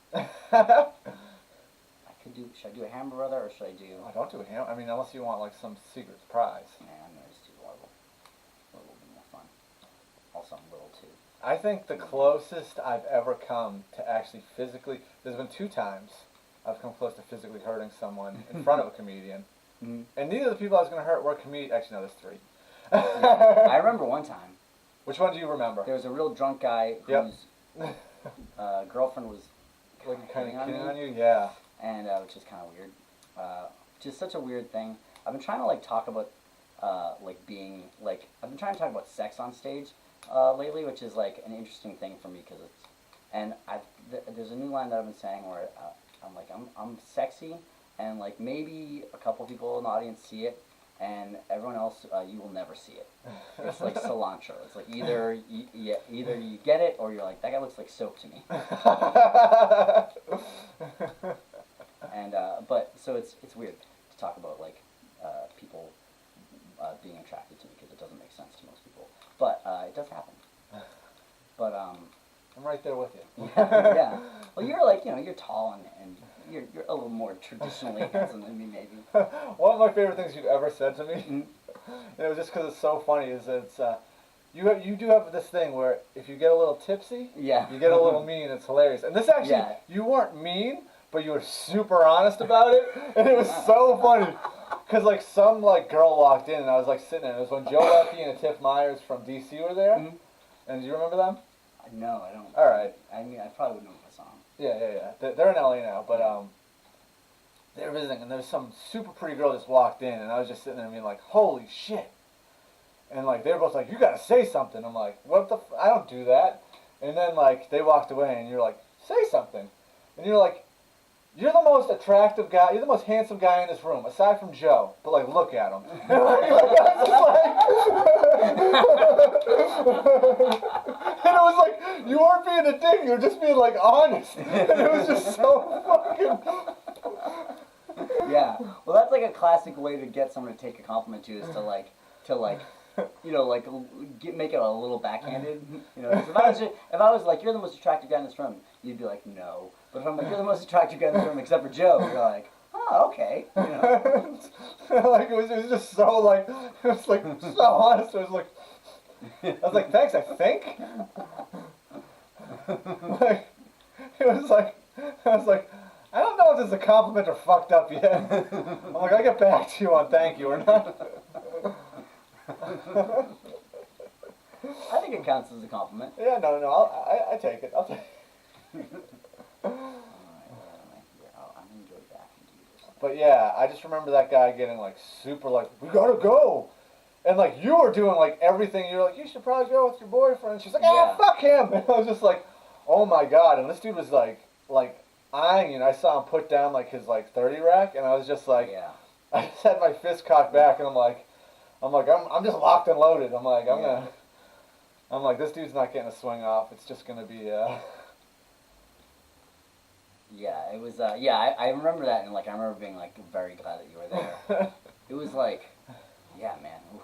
Should I do a Hammer Brother or should I do? Oh, don't do a ham. I mean, unless you want like some secret prize. Yeah, I'm gonna just do Warble. A little bit more fun. Also, I'm little too. I think the closest I've ever come to actually physically. There's been 2 times I've come close to physically hurting someone in front of a comedian. Mm-hmm. And neither of the people I was going to hurt were comedians. Actually, no, there's 3. I remember one time. Which one do you remember? There was a real drunk guy whose girlfriend was Like kind of hitting kidding on you? Yeah. and which is kind of weird. Just such a weird thing. I've been trying to like talk about like being like I've been trying to talk about sex on stage lately, which is like an interesting thing for me because it's and there's a new line that I've been saying where I'm like I'm sexy and like maybe a couple people in the audience see it and everyone else you will never see it. It's like cilantro. It's like either you get it or you're like that guy looks like soap to me. And but so it's weird to talk about like people being attracted to me because it doesn't make sense to most people, but it does happen. But I'm right there with you. yeah. Well, you're like you're tall and you're a little more traditionally handsome than me maybe. One of my favorite things you've ever said to me, Mm-hmm. and it was just because it's so funny, is that it's you do have this thing where if you get a little tipsy, Yeah. you get a little mean. It's hilarious. And this actually, Yeah. you weren't mean, but you were super honest about it, and it was so funny. Cause like some like girl walked in and I was like sitting there. It was when Joe Lucky and Tiff Myers from DC were there. Mhm. And do you remember them? No, I don't. All right. I mean, I probably wouldn't know if I saw him. Yeah. They're in LA now, but they were visiting, and there was some super pretty girl just walked in, and I was just sitting there being like, "Holy shit!" And like they were both like, "You gotta say something." I'm like, "What the? I don't do that." And then like they walked away, and you're like, "Say something," and you're like, you're the most attractive guy, you're the most handsome guy in this room, aside from Joe. But like, look at him. And it was like, you weren't being a dick, you were just being like honest. And it was just so fucking. Yeah. Well, that's like a classic way to get someone to take a compliment to you is to like, you know, like make it a little backhanded. You know, 'cause if I was like, you're the most attractive guy in this room, you'd be like, no. But if I'm like, you're the most attractive guy in this room except for Joe, you're like, oh, okay. You know? Like it was just so like, it was like so honest. It was like, I was like, thanks. I think. Like, it was like, I was like, I don't know if this is a compliment or fucked up yet. I'm like, I'll get back to you on thank you or not. I think it counts as a compliment. Yeah, no, I take it. I'll take it. I'm gonna go back and do this. But yeah, I just remember that guy getting like super like, we gotta go. And like you were doing like everything, you were like, you should probably go with your boyfriend. She's like, ah, Yeah. fuck him. And I was just like, oh my god. And this dude was like eyeing, and I saw him put down like his like 30 rack, and I was just like, Yeah. I just had my fist cocked back, and I'm just locked and loaded. I'm like, this dude's not getting a swing off. It's just gonna be Yeah, it was. Yeah, I remember that, and like I remember being like very glad that you were there. It was like, yeah, man, oof,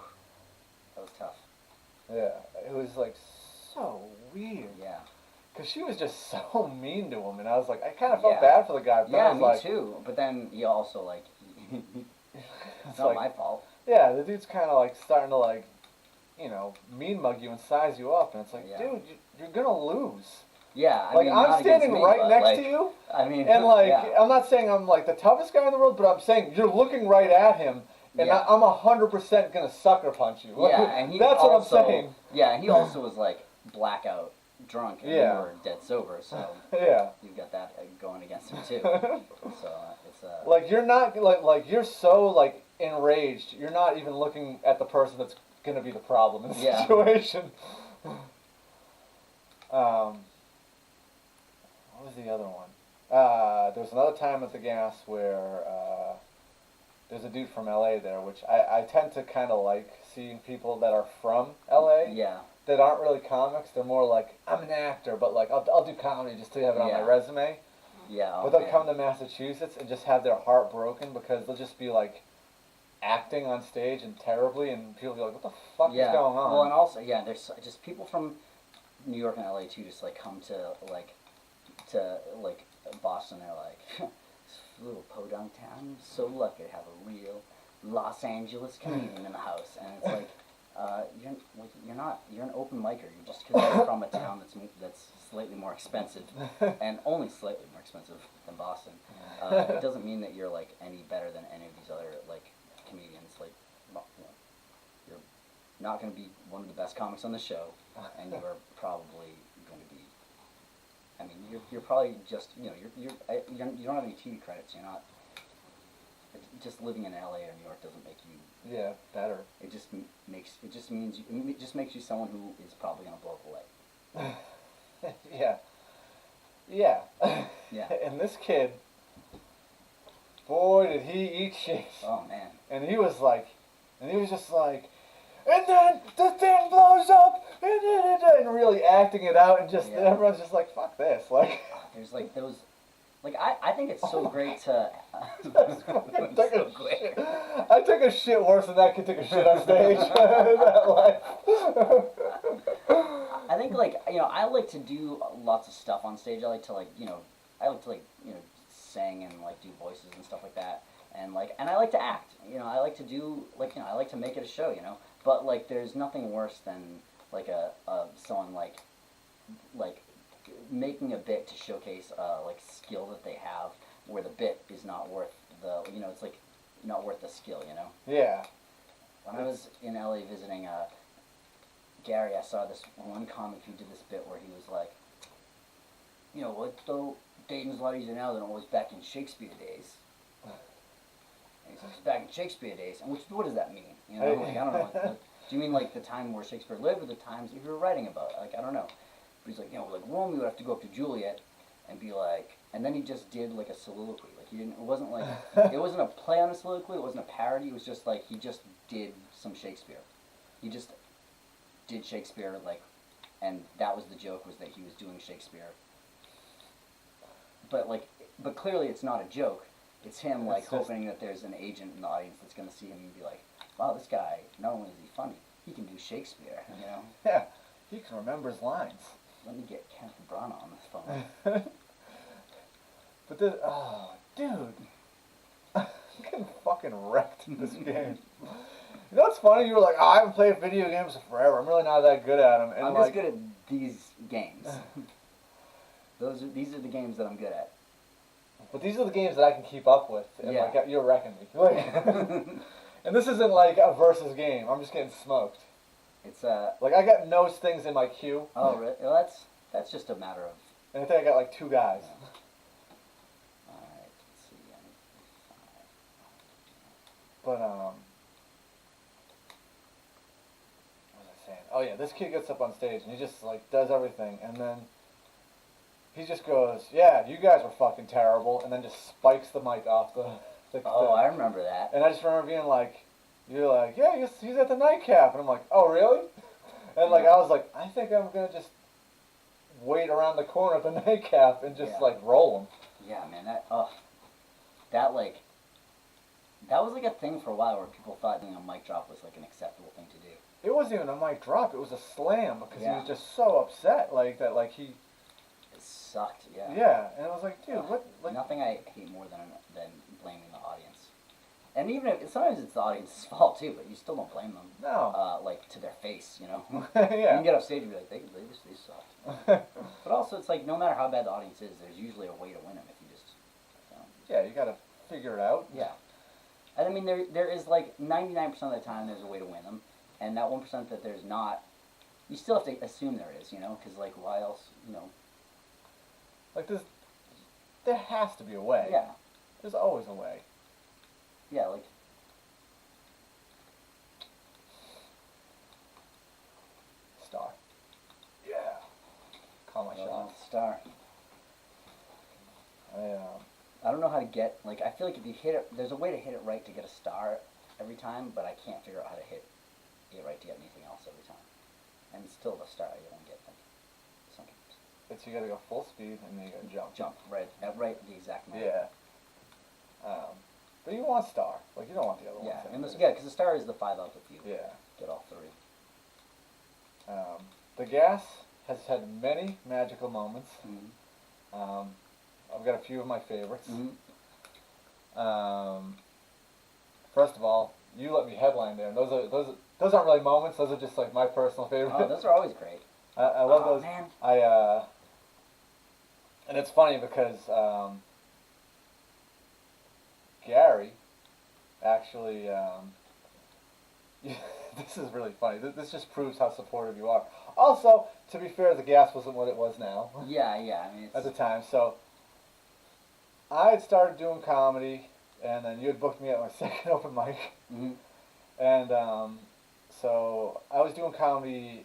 that was tough. Yeah, it was like so weird. Yeah. Cause she was just so mean to him, and I was like, I kind of felt Yeah. bad for the guy. But then I Yeah, was me like, too. But then he also like, it's it's not like, my fault. yeah, the dude's kind of like starting to like, you know, mean mug you and size you up, and it's like, Yeah. dude, you're gonna lose. Yeah, I Like mean, I'm not standing against me, right but, next like, to you, I mean, and like yeah. I'm not saying I'm like the toughest guy in the world, but I'm saying you're looking right at him, and Yeah. I'm 100% gonna sucker punch you. Yeah, and he that's also, what I'm saying. Yeah, and he also was like blackout drunk, and Yeah. you were dead sober, so Yeah. you've got that going against him too. So it's Like you're not like you're so like enraged. You're not even looking at the person that's gonna be the problem in the Yeah. situation. What was the other one? There was another time at the gas where there's a dude from LA there, which I tend to kind of like seeing people that are from LA yeah, that aren't really comics. They're more like, I'm an actor, but like I'll do comedy just to have it on my Yeah. resume. yeah. But they'll come to Massachusetts and just have their heart broken because they'll just be like acting on stage and terribly, and people be like, what the fuck is going on? Well, and also, yeah, there's just people from New York and LA too. Just like come to Boston. They're like, this little podunk town. I'm so lucky to have a real Los Angeles comedian in the house. And it's like, you're an open micer. You're just because you're from a town that's slightly more expensive, and only slightly more expensive than Boston. It doesn't mean that you're like any better than any of these other like comedians. Like, you know, you're not going to be one of the best comics on the show, and you are probably going to be. I mean, you're probably just, you know, you don't have any TV credits. You're not. Just living in LA or New York doesn't make you. Yeah, better. It just makes you someone who is probably going to blow up away. Yeah. Yeah. Yeah. And this kid, boy, did he eat shit. Oh man. And he was just like, and then the thing blows up, and really acting it out, and just Yeah. everyone's just like, fuck this, like. There's like those, like I think it's so great to. I took a shit worse than that kid took a shit on stage. That life. I think like, you know, I like to do lots of stuff on stage. I like to sing and like do voices and stuff like that. And I like to act. You know, I like to do I like to make it a show. You know, but like there's nothing worse than like someone like making a bit to showcase like skill that they have, where the bit is not worth it's like not worth the skill. You know. Yeah. When I was in LA visiting Gary, I saw this one comic who did this bit where he was like, you know, what though dating's a lot easier now than it was back in Shakespeare days. And he says, back in Shakespeare days, and what does that mean? You know, like I don't know. Do you mean like the time where Shakespeare lived, or the times that you were writing about? Like I don't know. But he's like, you know, like Romeo would have to go up to Juliet, and be like, and then he just did like a soliloquy. Like he didn't. It wasn't like it wasn't a play on a soliloquy. It wasn't a parody. It was just like he just did some Shakespeare. He just did Shakespeare like, and that was the joke, was that he was doing Shakespeare. But clearly it's not a joke. It's him like hoping that there's an agent in the audience that's going to see him and be like, wow, this guy, not only is he funny, he can do Shakespeare, you know? Yeah, he can remember his lines. Let me get Kenneth Branagh on this phone. But this, oh, dude. I'm getting fucking wrecked in this game. You know what's funny? You were like, oh, I haven't played video games in forever. I'm really not that good at them. And I'm like, just good at these games. These are the games that I'm good at. But these are the games that I can keep up with. And Yeah. like, you're wrecking me. And this isn't like a versus game. I'm just getting smoked. It's Like, I got no things in my queue. oh, really? Well, that's just a matter of. And I think I got like 2 guys. All right, let's see. I need 5. But, what was I saying? Oh yeah, this kid gets up on stage and he just like does everything, and then he just goes, yeah, you guys were fucking terrible, and then just spikes the mic off the Oh, I remember that. And I just remember being like, you're like, yeah, he's at the nightcap, and I'm like, oh really? And like, I was like, I think I'm gonna just wait around the corner at the nightcap and just like roll him. Yeah, man, that was like a thing for a while where people thought doing a mic drop was like an acceptable thing to do. It wasn't even a mic drop, it was a slam, because he Yeah. was just so upset, like that, like he. It sucked, yeah. Yeah, and I was like, dude, what? Like, Nothing I hate more than blaming the audience. And even if sometimes it's the audience's fault too, but you still don't blame them. No. Like to their face, you know. Yeah. You can get off stage and be like, they sucked. But also, it's like no matter how bad the audience is, there's usually a way to win them if you just. You know. Yeah, you gotta figure it out. Yeah. And I mean, there is like 99% of the time there's a way to win them, and that 1% that there's not, you still have to assume there is, you know, because like why else, you know. Like there has to be a way. Yeah. There's always a way. Yeah, like. Star. Yeah. Call my shot. Star. I don't know how to get, like, I feel like if you hit it, there's a way to hit it right to get a star every time, but I can't figure out how to hit it right to get anything else every time. And still the star you don't get them sometimes. It's you gotta go full speed and then you gotta jump. Jump, right, at the exact moment. Yeah. But you want star. Like, you don't want the other Yeah, ones. and because the star is the 5 out if you Yeah. get all 3. The gas has had many magical moments. Mm-hmm. I've got a few of my favorites. Mm-hmm. First of all, you let me headline there. And those aren't really moments. Those are just like my personal favorite. Oh, those are always great. I love those. Man. And it's funny because Gary actually. This is really funny. This just proves how supportive you are. Also, to be fair, the gas wasn't what it was now. Yeah. I mean, At the time, so I had started doing comedy, and then you had booked me at my second open mic, mm-hmm. and so I was doing comedy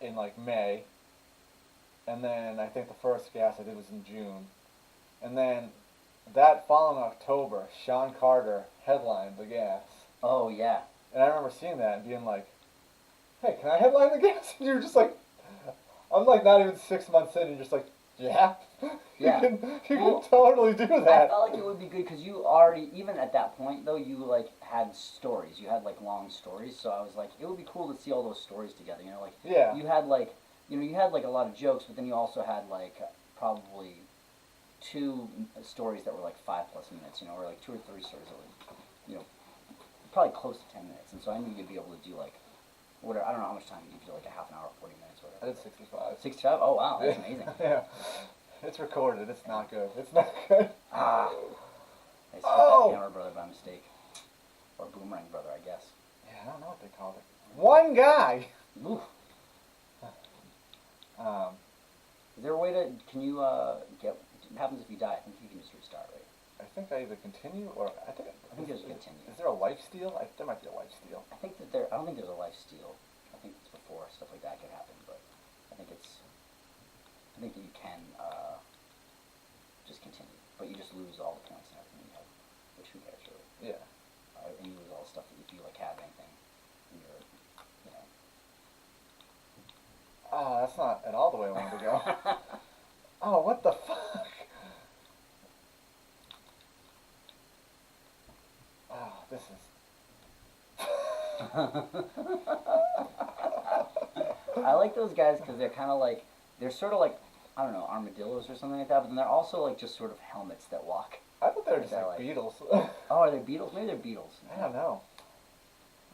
in like May, and then I think the first gas I did was in June, and then that following October, Sean Carter headlined the gas. Oh, yeah. And I remember seeing that and being like, hey, can I headline the gas? And you were just like, I'm like not even 6 months in, and you're just like, yeah. Yeah. You can totally do that. I felt like it would be good because you already, even at that point though, you like had stories. You had like long stories, so I was like, it would be cool to see all those stories together. You know, like Yeah. you had like, you know, you had like a lot of jokes, but then you also had like probably 2 stories that were like 5+ minutes. You know, or like 2 or 3 stories that were, you know, probably close to 10 minutes. And so I knew you'd be able to do like, whatever. I don't know how much time you do, like a half an hour, 40 minutes, whatever. I did 65. 65? Oh wow, that's amazing. Yeah. It's recorded. It's not good. It's not good. Ah. I skipped Oh! that Hammer Brother by mistake. Or Boomerang Brother, I guess. Yeah, I don't know what they called it. One guy. Oof. Um, Is there a way to, can you get, what happens if you die? I think you can just restart, right? I think I either continue or I think there's a continue. Is there a life steal? There might be a life steal. I think that I don't think there's a life steal. I think it's before stuff like that could happen, but I think that you can just continue. But you just lose all the points and everything you have, which who cares really? Yeah. And you lose all the stuff that if you like have anything, in your, you know. Oh, that's not at all the way I wanted to go. Oh, what the fuck? Oh, this is. I like those guys because they're kind of like, they're sort of like, I don't know, armadillos or something like that, but then they're also like just sort of helmets that walk. I thought they were Like just like that, beetles. Oh, are they beetles? Maybe they're beetles. I don't know.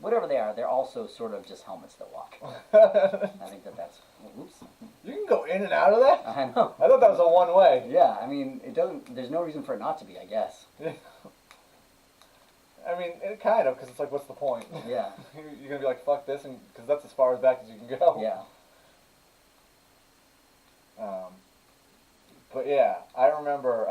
Whatever they are, they're also sort of just helmets that walk. I think that's. Oops. You can go in and out of that? I know. I thought that was a one way. Yeah, I mean, it doesn't. There's no reason for it not to be, I guess. I mean, it kind of, because it's like, what's the point? Yeah. You're going to be like, fuck this, and because that's as far as back as you can go. Yeah. But yeah, I remember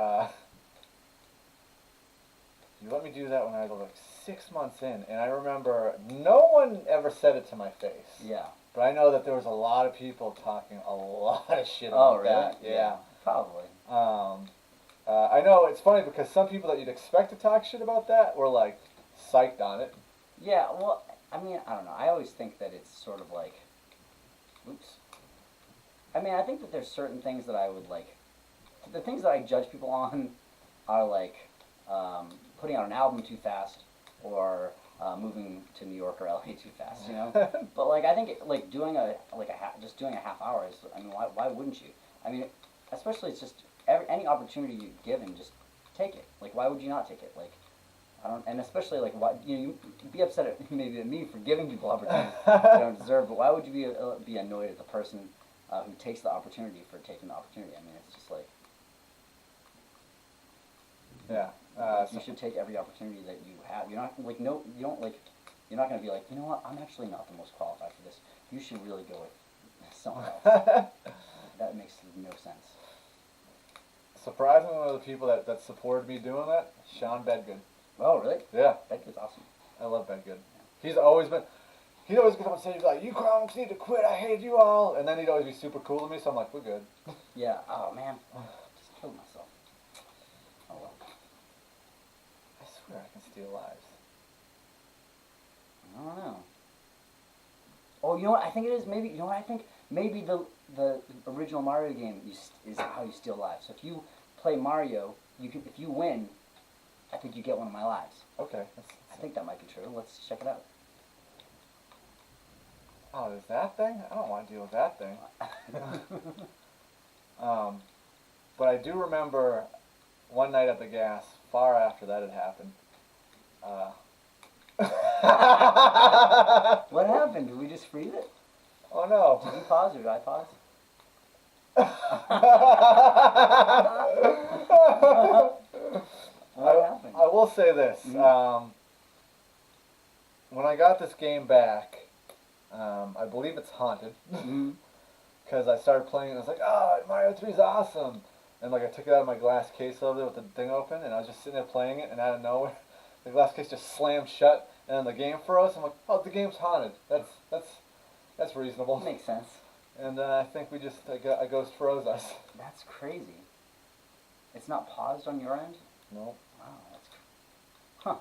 you let me do that when I was like 6 months in, and I remember no one ever said it to my face. Yeah. But I know that there was a lot of people talking a lot of shit Oh, about really? that. Yeah. Probably. I know it's funny because some people that you'd expect to talk shit about that were like psyched on it. Yeah. Well, I mean, I don't know. I always think that it's sort of like. Oops. I mean, I think that there's certain things that I would like. The things that I judge people on are like putting out an album too fast or moving to New York or LA too fast, you know. But like I think like doing just doing a half hour is. I mean, why wouldn't you? I mean, especially it's just any opportunity you're given, just take it. Like why would you not take it? Like I don't, and especially like why you be upset at maybe at me for giving people opportunities they don't deserve, but why would you be annoyed at the person who takes the opportunity for taking the opportunity? I mean, it's just like. Yeah. You should take every opportunity that you have. You're not like no, you don't like. You're not going to be like, you know what? I'm actually not the most qualified for this. You should really go with someone else. That makes no sense. Surprisingly, one of the people that supported me doing that, Sean Bedgood. Oh, really? Yeah. That kid's awesome. I love Bedgood. He'd always come up and say, he'd be like, you clowns need to quit, I hate you all. And then he'd always be super cool to me, so I'm like, we're good. Yeah. Oh, man. Just killed myself. Oh, well. I swear I can steal lives. I don't know. Oh, you know what? I think it is maybe. You know what I think? Maybe the original Mario game is how you steal lives. So if you play Mario, if you win, I think you get one of my lives. Okay. I think that might be true. Let's check it out. Oh, there's that thing? I don't want to deal with that thing. But I do remember one night at the gas, far after that had happened. What happened? Did we just freeze it? Oh no. Did you pause or did I pause? What happened? I will say this. Mm-hmm. When I got this game back, I believe it's haunted. Mm-hmm. Because I started playing and I was like, oh, Mario 3 is awesome. And like I took it out of my glass case over there with the thing open and I was just sitting there playing it and out of nowhere, the glass case just slammed shut and then the game froze. I'm like, oh, the game's haunted. That's reasonable. Makes sense. And I think a ghost froze us. That's crazy. It's not paused on your end? No. Wow, that's... Huh.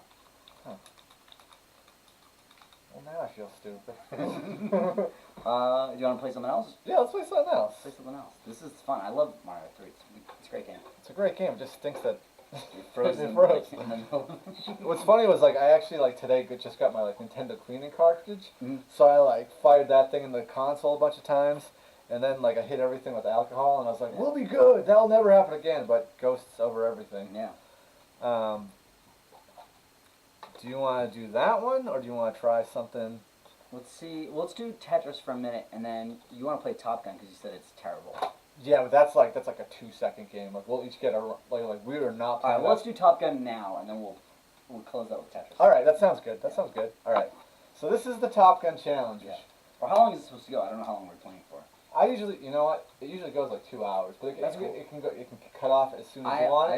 Well, now I feel stupid. Do you want to play something else? Yeah, let's play something else. Play something else. This is fun. I love Mario 3. It's a great game. It's a great game. It just stinks that It froze. it froze. In the middle. What's funny was like I actually like today just got my like Nintendo cleaning cartridge, Mm-hmm. so I like fired that thing in the console a bunch of times, and then like I hit everything with alcohol, and I was like, we'll be good. That'll never happen again. But ghosts over everything. Yeah. Do you want to do that one, or do you want to try something? Let's see. Well, let's do Tetris for a minute, and then you want to play Top Gun because you said it's terrible. Yeah, but that's like a 2-second game. Like we'll each get a like we are not. All Playing right. Well, let's do Top Gun now, and then we'll close out with Tetris. All right, that sounds good. That sounds good. All right. So this is the Top Gun challenge. Yeah. Or how long is it supposed to go? I don't know how long we're playing for. I usually, you know what? It usually goes like 2 hours, but it can cut off as soon as you want. I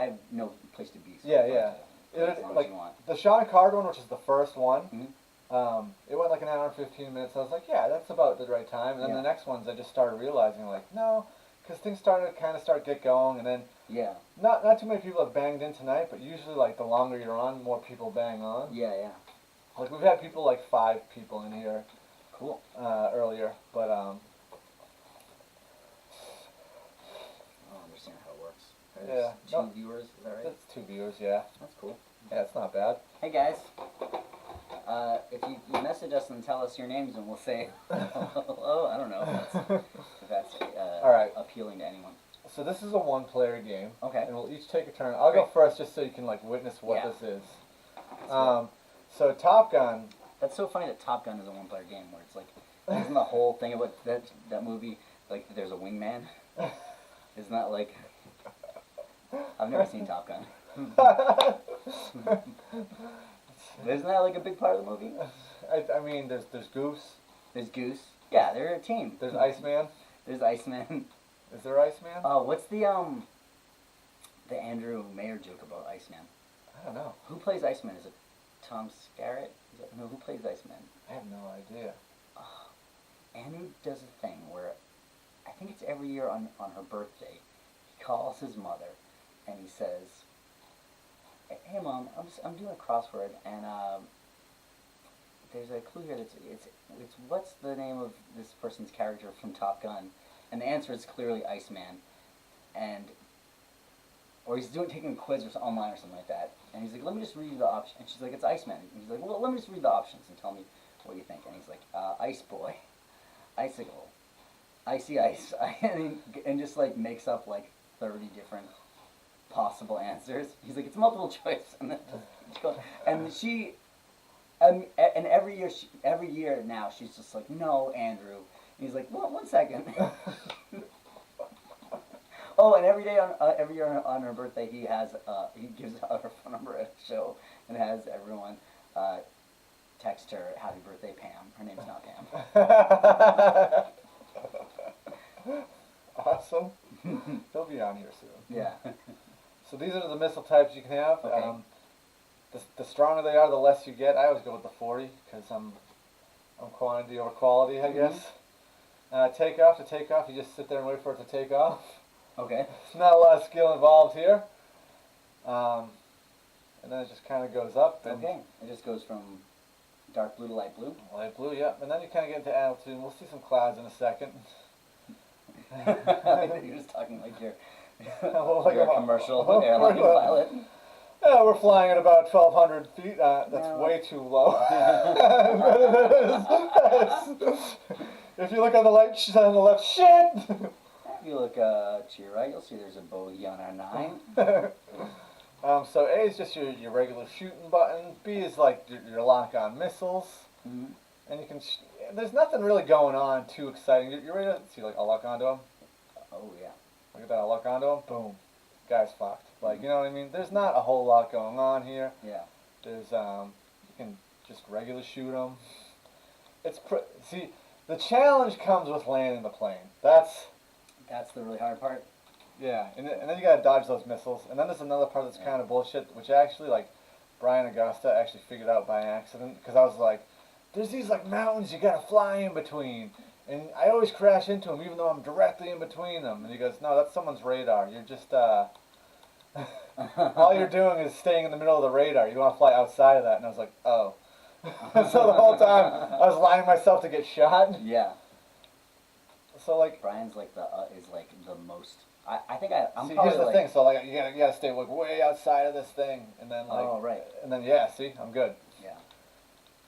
have no place to be. So Yeah, it's yeah. play as long as Like you want. the Sean Card one, which is the first one, Mhm. it went like an hour and 15 minutes. I was like, yeah, that's about the right time. And then Yeah. the next ones, I just started realizing like, no, because things started to get going, and then Yeah. Not too many people have banged in tonight, but usually like the longer you're on, more people bang on. Yeah, yeah. Like we've had people like 5 people in here Cool. earlier, but I don't understand how it works. There's yeah, two viewers, is that right? that's 2 viewers. Yeah, That's cool. yeah, it's not bad. Hey guys, if you message us and tell us your names and we'll say hello. I don't know if that's All right. appealing to anyone. So this is a 1-player game. Okay. And we'll each take a turn. I'll go first just so you can like witness what this is. So Top Gun. That's so funny that Top Gun is a 1-player game where it's like, isn't the whole thing about that movie like there's a wingman? Isn't that like? I've never seen Top Gun. Isn't that like a big part of the movie? I mean, there's Goose. There's Goose. Yeah, they're a team. There's Iceman. There's Iceman. Is there Iceman? Oh, what's the Andrew Mayer joke about Iceman? I don't know. Who plays Iceman? Is it Tom Skerritt? No, who plays Iceman? I have no idea. Andrew does a thing where I think it's every year on her birthday. He calls his mother and he says, "Hey mom, I'm doing a crossword and there's a clue here that's it's what's the name of this person's character from Top Gun?" And the answer is clearly Iceman, or he's taking a quiz or online or something like that. And he's like, "Let me just read you the option." And she's like, "It's Iceman." And he's like, "Well, let me just read the options and tell me what you think." And he's like, "Ice boy, icicle, icy ice," and just like makes up like 30 different possible answers. He's like, "It's multiple choice," and then just go. And she, and every year now she's just like, "No, Andrew." And he's like, "Well, one second." Oh, and every year on her birthday, he gives out her phone number at a show and has everyone text her "Happy Birthday, Pam." Her name's not Pam. Awesome. He'll be on here soon. Yeah. So these are the missile types you can have. Okay. The stronger they are, the less you get. I always go with the 40 because I'm quantity over quality, I guess. Takeoff. To take off, you just sit there and wait for it to take off. Okay. There's not a lot of skill involved here. And then it just kind of goes up. And Okay. It just goes from dark blue to light blue. light blue, yep. And then you kind of get into altitude. And we'll see some clouds in a second. I think that you're just talking like you're a commercial airline pilot. Yeah, we're flying at about 1,200 feet. That's No. way too low. If you look on the left, shit! If you look to your right, you'll see there's a bogey on our 9. So A is just your regular shooting button. B is like your lock-on missiles. Mm-hmm. And you can, there's nothing really going on too exciting. You ready to see, like, I'll lock onto him? Oh, yeah. Look at that, I'll lock onto him, boom. Guy's fucked. Like, you know what I mean? There's not a whole lot going on here. Yeah. There's, you can just regular shoot them. See, the challenge comes with landing the plane. That's the really hard part. Yeah, and then you gotta dodge those missiles. And then there's another part that's kind of bullshit, which actually, like, Brian Augusta actually figured out by accident. Because I was like, there's these, like, mountains you gotta fly in between. And I always crash into them, even though I'm directly in between them. And he goes, no, that's someone's radar. You're just, all you're doing is staying in the middle of the radar. You want to fly outside of that. And I was like, oh. So the whole time, I was lining myself to get shot. Yeah. So, like, Brian's like is like the most. I'm see, probably here's the like, thing. So, like, you gotta stay like way outside of this thing, and then like, oh right. and then yeah, see, I'm good. Yeah.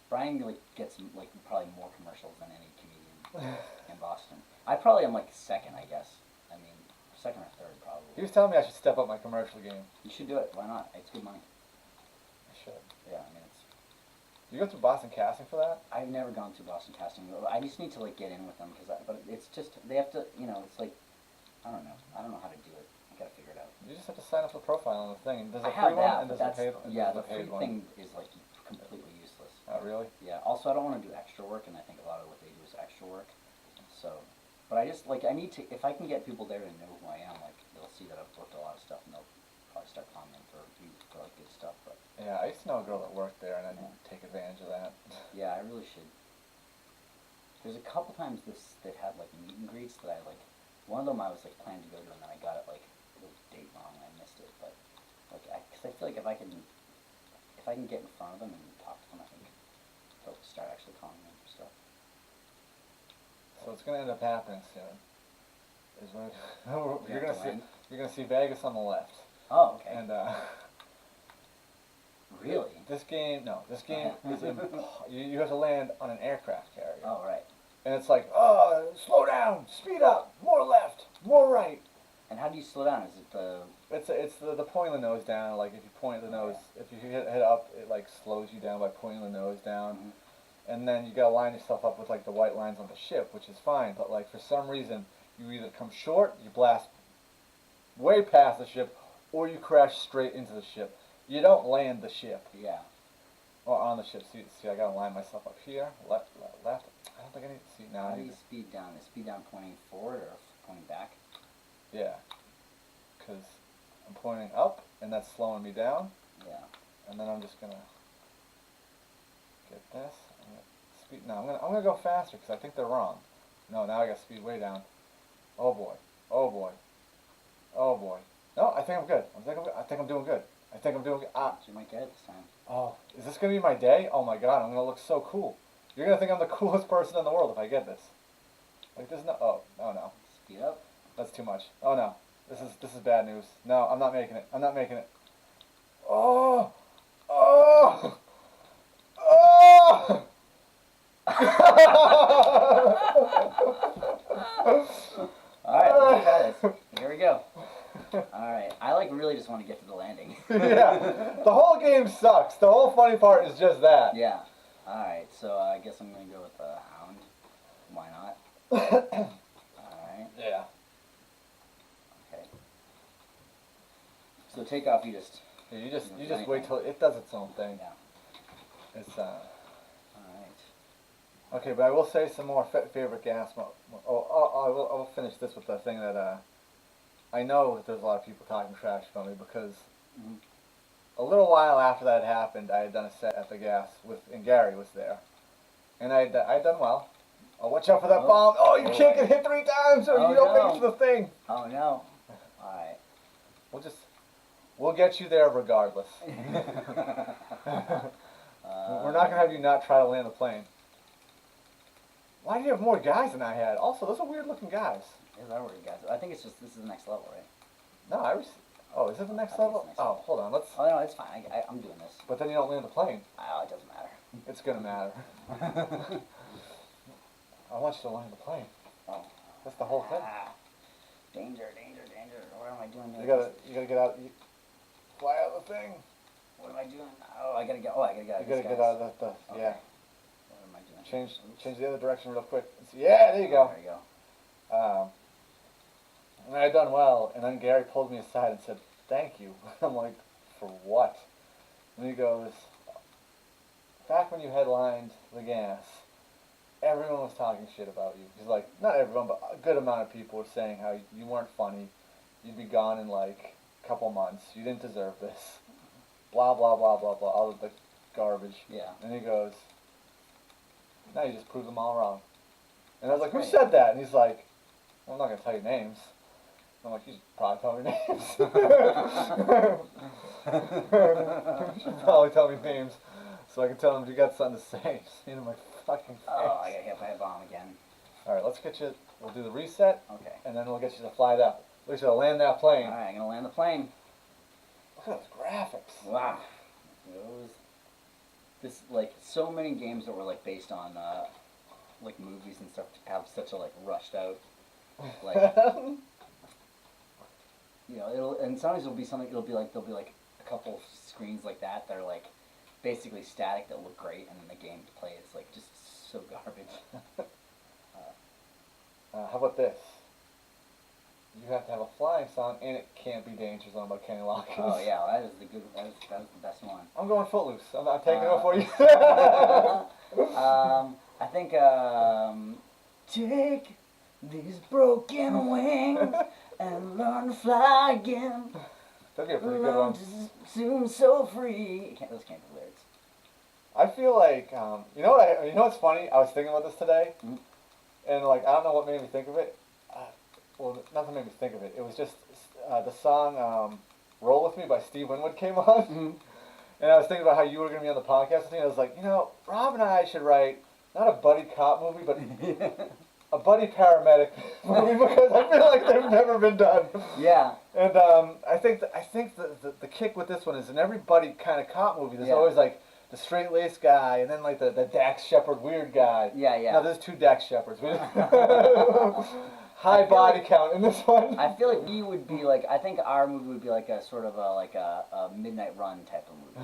Brian like gets like probably more commercials than any comedian in Boston. I probably am like second, I guess. I mean, second or third probably. He was telling me I should step up my commercial game. You should do it. Why not? It's good money. I should. Yeah, I mean it's. You go through Boston Casting for that? I've never gone through Boston Casting. I just need to like get in with them but it's just they have to, you know, it's like I don't know how to do it. I gotta figure it out. You just have to sign up for the profile on the thing. There's a I have free one that, and but there's a paid, the paid free one. thing is like completely useless. Oh, really? Yeah. Also, I don't want to do extra work, and I think a lot of what they do is extra work. So, but I just like I need to if I can get people there to know who I am, like they'll see that I've booked a lot of stuff, and they'll probably start calling me for like good stuff. But Yeah, I used to know a girl that worked there, and I didn't take advantage of that. yeah, I really should. There's a couple times they've had like meet and greets that I like. One of them I was like planning to go to, and then I got it like the date wrong and I missed it, but like, because I feel like if I can get in front of them and talk to them, I think they'll start actually calling me in for stuff. So what's gonna end up happening soon is You have to land? you're gonna see Vegas on the left, Oh, okay. and Really? this game is you have to land on an aircraft carrier. Oh, right. And it's like, oh, slow down, speed up, more left, more right. And how do you slow down? Is it the... It's the pointing the nose down. Like if you point the nose, if you hit up, it like slows you down by pointing the nose down. Mm-hmm. And then you gotta line yourself up with like the white lines on the ship, which is fine. But like for some reason, you either come short, you blast way past the ship, or you crash straight into the ship. You don't land the ship. Yeah. Or on the ship. See, I gotta line myself up here, left. I don't think I need to see now. How do you speed down? Is speed down pointing forward or pointing back? Yeah, because I'm pointing up, and that's slowing me down. Yeah. And then I'm just gonna get this. I'm gonna speed. No, I'm gonna go faster because I think they're wrong. No, now I got speed way down. Oh boy. Oh boy. Oh boy. No, I think I'm good. I think I'm doing good. I think I'm doing good. You might get it this time. Oh, is this gonna be my day? Oh my God, I'm gonna look so cool. You're gonna think I'm the coolest person in the world if I get this. Like there's no. Oh no. Speed up. That's too much. Oh no. This is bad news. No, I'm not making it. I'm not making it. Oh! Oh! Oh! Alright, let's try this. Here we go. Alright, I like really just want to get to the landing. Yeah. The whole game sucks. The whole funny part is just that. Yeah. Alright, so I guess I'm going to go with the hound. Why not? Alright. Yeah. Okay. So takeoff, you just... Yeah, you just wait till it does its own thing. Yeah. It's Alright. Okay, but I will say some more favorite gas. I will finish this with the thing that I know that there's a lot of people talking trash about me because a little while after that happened, I had done a set at the gas and Gary was there, and I'd done well. Oh, watch out for that bomb! Oh, you can't get hit 3 times, or you don't make it to the thing. Oh no! All right. We'll get you there regardless. We're not gonna have you not try to land the plane. Why do you have more guys than I had? Also, those are weird looking guys. Those are weird guys. I think it's just this is the next level, right? No, oh, is it the next level? Oh, hold on, let's... Oh, no, it's fine. I'm doing this. But then you don't land the plane. Oh, it doesn't matter. It's gonna matter. I want you to land the plane. Oh. That's the whole thing. Danger, danger, danger. What am I doing here? You gotta get out, fly out of the thing. What am I doing? Oh, I gotta get out You of gotta this, get guys. out of the, Okay. yeah. What am I doing? Change the other direction real quick. Yeah, there you go. There you go. And I had done well, and then Gary pulled me aside and said, "Thank you." I'm like, "For what?" And he goes, "Back when you headlined the gas, everyone was talking shit about you." He's like, not everyone, but a good amount of people were saying how you weren't funny, you'd be gone in like a couple months, you didn't deserve this, blah blah blah blah blah, all of the garbage. Yeah. And he goes, "Now you just proved them all wrong." And I was like, That's "Who great. said that?" And he's like, "Well, I'm not gonna tell you names." I'm like, "You should probably tell me names." You should probably tell me names so I can tell them you got something to say. Just into my fucking face. Oh, I got hit by a bomb again. Alright, let's get you, we'll do the reset, Okay. and then we'll get you to fly that, at least to land that plane. Alright, I'm gonna land the plane. Look at those graphics. Wow. This, like, so many games that were, like, based on, like, movies and stuff have such a, like, rushed out, like, you know, and sometimes there'll be there'll be like a couple screens like that that are, like, basically static that look great, and then the game to play is, like, just so garbage. How about this? You have to have a flying song, and it can't be Danger Zone by Kenny Loggins. Oh, yeah, that is the best one. I'm going Footloose. I'm taking it for you. I think, take these broken wings and learn to fly again. That'd be a pretty good Learn one. to soon so free. Those can't be lyrics. I feel like, you know what's funny? I was thinking about this today, and like I don't know what made me think of it. Well, nothing made me think of it. It was just the song "Roll with Me" by Steve Winwood came on, Mhm. and I was thinking about how you were going to be on the podcast with me. I was like, Rob and I should write not a buddy cop movie, but a buddy paramedic movie because I feel like they've never been done. Yeah. And I think the kick with this one is in every buddy kind of cop movie, there's Yeah. always like the straight laced guy, and then like the Dax Shepard weird guy. Yeah, yeah. Now there's 2 Dax Shepards. High body count in this one. I feel like we would be like, I think our movie would be like a sort of a Midnight Run type of movie,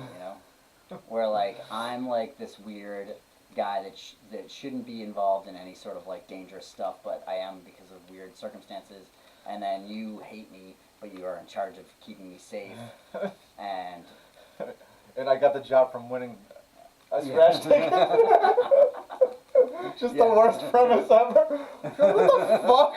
where like I'm like this weird guy that shouldn't be involved in any sort of like dangerous stuff, but I am because of weird circumstances, and then you hate me, but you are in charge of keeping me safe, and I got the job from winning a scratch ticket. Just the worst premise ever. What the fuck?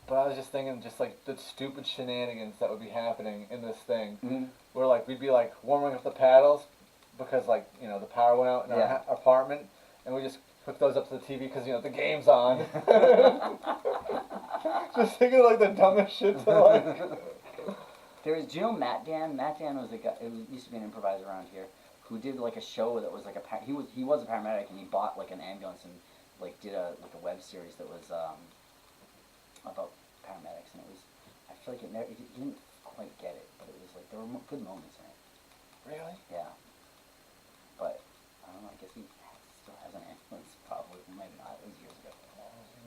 But I was just thinking, just like the stupid shenanigans that would be happening in this thing, where like we'd be like warming up the paddles because like the power went out in our apartment, and we just hook those up to the TV because the game's on. Just thinking like the dumbest shit to like. There was, do you know Matt Dan? Matt Dan was a guy. Used to be an improviser around here who did like a show that was like he was a paramedic, and he bought like an ambulance and like did a web series that was about paramedics, and it was, I feel like he didn't quite get it, but it was like there were good moments in it. Really? Yeah. But I don't know. I guess he still has an ambulance. Probably, maybe not. It was years ago.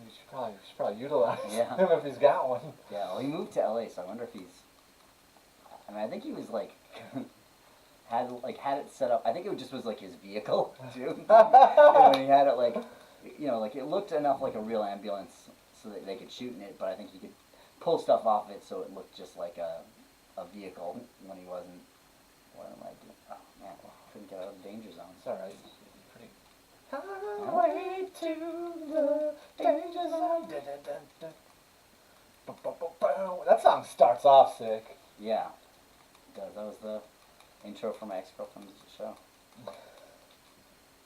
You should probably utilize Yeah. him if he's got one. Yeah. Well, he moved to LA, so I wonder if he's. I mean, I think he was like had it set up. I think it just was like his vehicle too. And when he had it like, like it looked enough like a real ambulance so that they could shoot in it, but I think he could pull stuff off it so it looked just like a vehicle when he wasn't. What am I doing? Oh man, couldn't get out of the danger zone. It's alright. Pretty. Highway to the danger zone. That song starts off sick. Yeah, it does. That was the intro for my ex-girlfriend's show.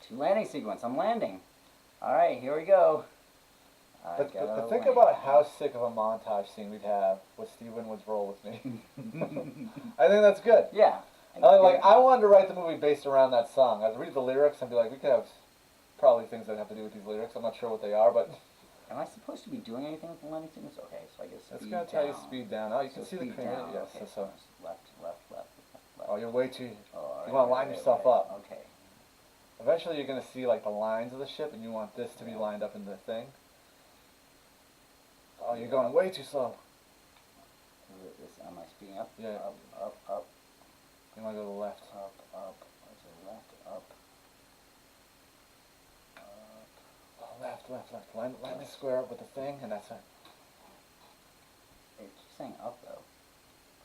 To landing sequence. I'm landing. All right, here we go. But think about how sick of a montage scene we'd have with Steve Winwood's Roll with Me. I think that's good. Yeah. I wanted to write the movie based around that song. I'd read the lyrics and be like, we could have probably things that have to do with these lyrics. I'm not sure what they are, but... Am I supposed to be doing anything with the landing sequence? Okay, so I guess speed it's going to tell you speed down. Oh, you so can see the Crean. Yes, okay, so. Left. Oh, you're way too... Oh, you want to line yourself up. Okay. Eventually you're going to see like the lines of the ship, and you want this to be lined up in the thing. Oh, you're going way too slow. Am I speeding up? Yeah. Up. You want to go to the left. Up. What's it? Left. Up. Oh, left. Line this square up with the thing, and that's it. It keeps saying up though.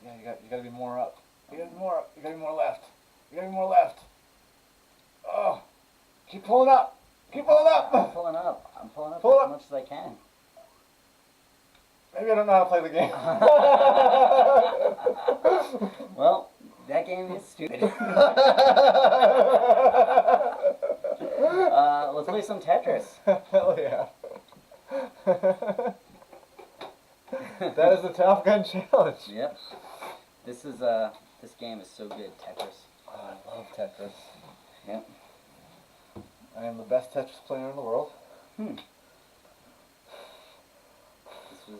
Yeah, you got to be more up. You got to be more up. You got to be more left. You got to be more left. Oh, keep pulling up. Keep pulling up. I'm pulling up Pull as up. much as I can. Maybe I don't know how to play the game. Well, that game is stupid. Let's play some Tetris. Hell yeah. That is the Top Gun challenge. Yep. This game is so good, Tetris. Oh, I love Tetris. Yep. I am the best Tetris player in the world. This was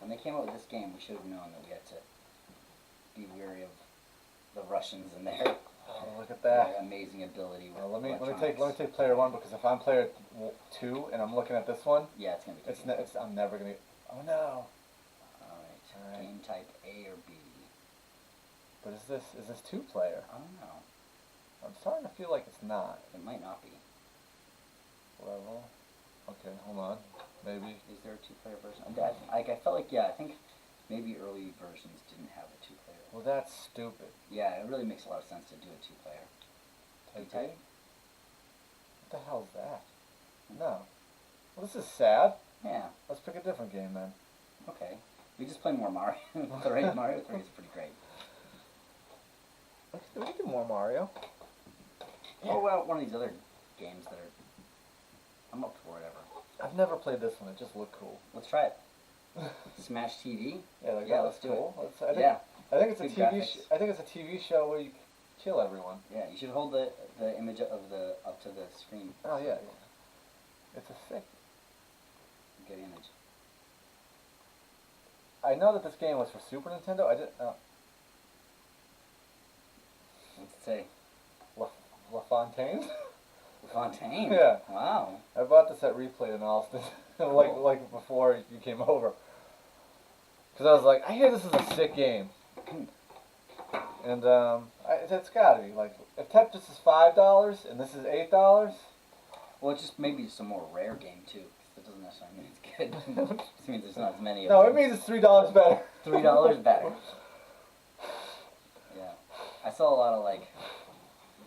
when they came out with this game, we should have known that we had to be wary of the Russians and their Oh, look at that. their amazing ability with Well, let me electronics. take player 1 because if I'm player 2 and I'm looking at this one, Yeah, it's gonna be. I'm never gonna. Oh no. Alright. Game type A or B. But is this 2-player? I don't know. I'm starting to feel like it's not. It might not be. Level. Okay, hold on. Maybe. Is there a 2-player version? I felt like I think maybe early versions didn't have a 2-player. Well, that's stupid. Yeah, it really makes a lot of sense to do a 2-player. Type Type? A? What the hell is that? No. Well, this is sad. Yeah. Let's pick a different game then. Okay. We just play more Mario. Mario 3 is pretty great. We can do more Mario. Yeah. Or well, one of these other games that are. I'm up for whatever. I've never played this one. It just looked cool. Let's try it. Smash TV. Yeah, like Yeah, that let's looks do cool. Yeah. I think it's a Good TV. graphics. I think it's a TV show where you kill everyone. Yeah, you should hold the image of the up to the screen. Oh yeah, yeah. It's a sick. Good image. I know that this game was for Super Nintendo. I didn't. What's it say? La Fontaine. Fontaine. Yeah. Wow. I bought this at Replay in Austin, Cool. like before you came over. Because I was like, I hear this is a sick game, and it's gotta be like if Tetris is $5 and this is $8. Well, it's just maybe just a more rare game too. 'Cause that doesn't necessarily mean it's good. It just means there's not as many of No, them. it means it's $3 better. $3 better. Yeah, I saw a lot of like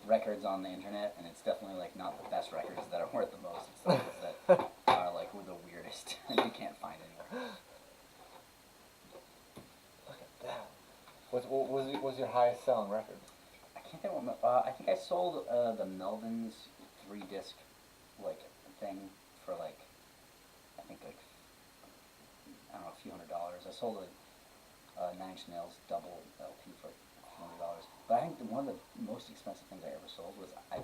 records on the internet, and it's definitely like not the best records that are worth the most. It's the ones that are like the weirdest and you can't find anywhere. Look at that. What was your highest selling record? I can't think what. I think I sold the Melvin's 3-disc like thing for like I think like I don't know a few $100s. I sold a Nine Inch Nails double LP for $100. But I think one of the most expensive things I ever sold was I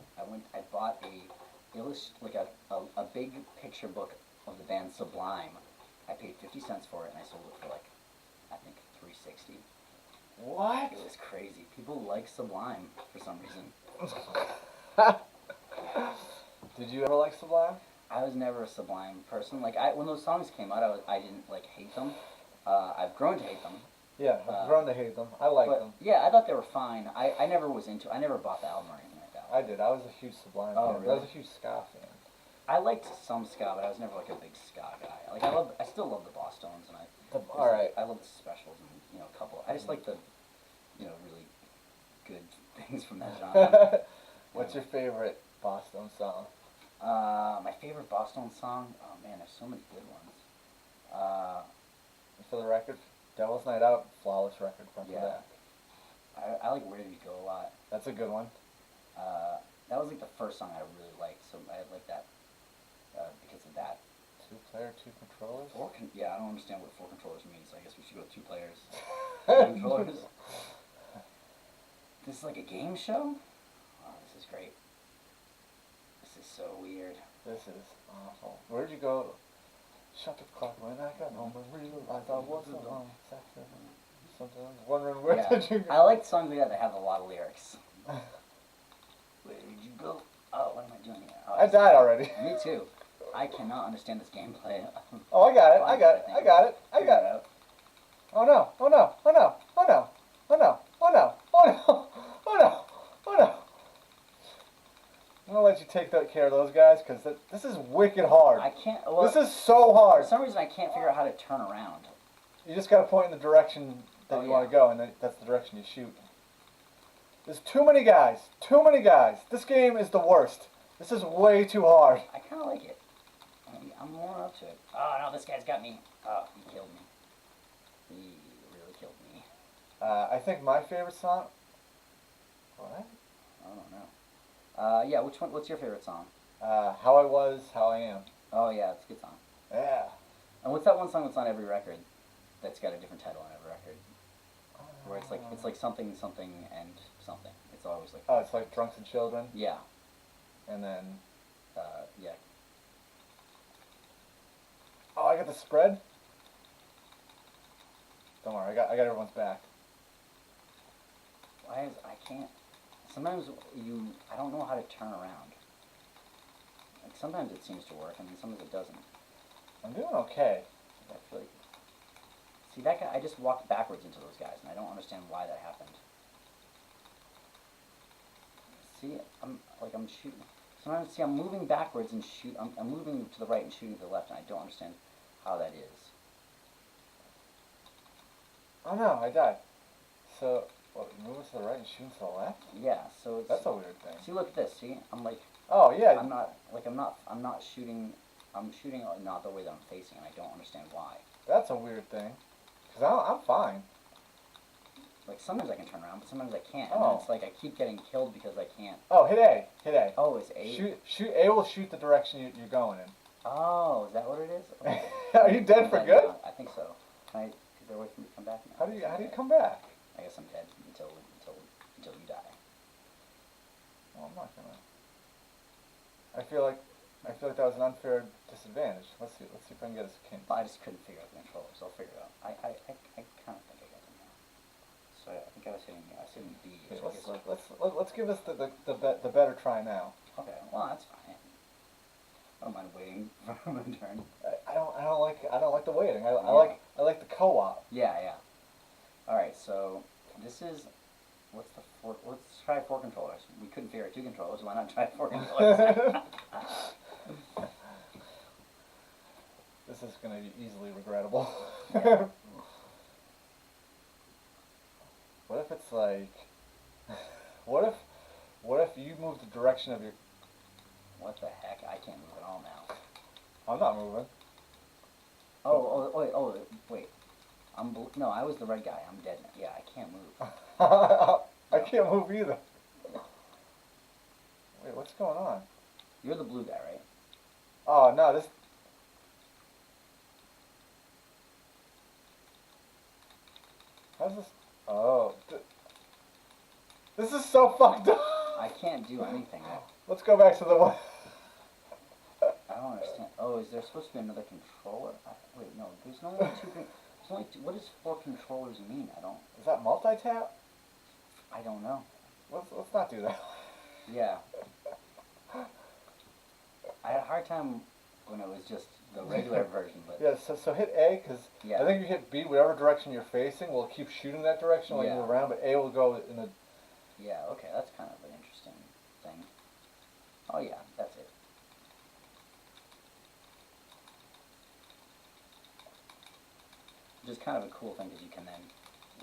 bought a big picture book of the band Sublime. I paid 50 cents for it and I sold it for like I think $3.60. What? It was crazy. People like Sublime for some reason. Did you ever like Sublime? I was never a Sublime person. Like when those songs came out, I didn't like hate them. I've grown to hate them. Yeah, I've grown to hate them. I like But them. yeah, I thought they were fine. I never was into. I never bought the album or anything like that. I did. I was a huge Sublime Oh, fan. really? I was a huge ska fan. I liked some ska, but I was never like a big ska guy. Like I still love the Boss Stones, and All right. I love the Specials, and a couple. I just like the, really good things from that genre. What's your favorite Boston song? My favorite Boss Stones song. Oh man, there's so many good ones. For the record, Devil's Night Out, flawless record front Yeah. to back. I like Where Did We Go a lot. That's a good one. That was like the first song I really liked, so I like that because of that. 2-player, 2 controllers. Yeah, I don't understand what 4 controllers means, so I guess we should go 2 players. 2 controllers. This is like a game show? Oh, this is great. This is so weird. This is awful. Where'd you go? Shut the clock when I got home and realized I was alone. Something. Wondering where Yeah. did you go? I like songs like that have a lot of lyrics. Where did you go? Oh, what am I doing here? Oh, I died already. Me too. I cannot understand this gameplay. Oh, I got it. I got it. I got it. I got it. Oh no. Oh no. Oh no. Oh no. Oh no. Oh no. Oh no. Oh no. Oh no. I'm gonna let you take care of those guys because this is wicked hard. I can't. Well, This is so for hard. some reason, I can't figure out how to turn around. You just gotta point in the direction that Oh, you yeah. want to go, and then that's the direction you shoot. There's too many guys. Too many guys. This game is the worst. This is way too hard. I kind of like it. I'm more up to it. Oh no, this guy's got me. Oh, he killed me. He really killed me. I think my favorite song. What? I don't know. Yeah, which one? What's your favorite song? How I Was, How I Am. Oh yeah, it's a good song. Yeah. And what's that one song that's on every record? That's got a different title on every record. Where it's like something something and something. It's always like. Oh, it's like Drunks and Children, Yeah. and then Yeah. oh, I got the spread. Don't worry, I got everyone's back. I can't. Sometimes I don't know how to turn around. Like sometimes it seems to work, and then sometimes it doesn't. I'm doing okay. I feel like. See that guy? I just walked backwards into those guys, and I don't understand why that happened. See, I'm shooting. Sometimes, I'm moving backwards and shoot. I'm moving to the right and shooting to the left, and I don't understand how that is. Oh no, I died. So, what? Moving to the right and shooting to the left? Yeah. So it's. That's a weird thing. See, look at this. See, I'm like. Oh yeah. I'm not shooting. I'm shooting not the way that I'm facing, and I don't understand why. That's a weird thing. Cause I'm fine. Like like sometimes I can turn around, but sometimes I can't. And Oh. then it's like I keep getting killed because I can't. Oh, hit A. Hit A. Oh, it's A. Shoot. A will shoot the direction you're going in. Oh, is that what it is? Okay. Are you dead for good? Now. I think so. Can I? Is there a way for me to come back now? How do you come back? I guess I'm dead until you die. Well, I'm not gonna. I feel like that was an unfair disadvantage. Let's see if I can get us king. Well, I just couldn't figure out the controllers. I'll figure it out. I kind of think I got them now. So I think I was hitting B. Okay, So I guess let's give us the better try now. okay, well that's fine. I don't mind waiting for my turn. I don't like the waiting. I like the co-op. Yeah, yeah. All right, so this is let's try 4 controllers. We couldn't figure out 2 controllers. Why not try 4 controllers? This is going to be easily regrettable. Yeah. What if it's like, what if you move the direction of your? What the heck? I can't move at all now. I'm not moving. Wait. No, I was the red guy. I'm dead now. Yeah, I can't move. I can't move either. Wait, what's going on? You're the blue guy, right? Oh no, this. How's this? Oh, this is so fucked up. I can't do anything. Let's go back to the one. I don't understand. Oh, is there supposed to be another controller? Wait, no. There's no only 2. There's only 2. What does 4 controllers mean? I don't. Is that multi-tap? I don't know. Let's not do that. Yeah. I had a hard time when it was just the regular version, but Yeah, so hit A, because yeah. I think you hit B, whatever direction you're facing, will keep shooting that direction while you Yeah. move around, but A will go in the... Yeah, okay, that's kind of an interesting thing. Oh yeah, that's it. Which is kind of a cool thing because you can then,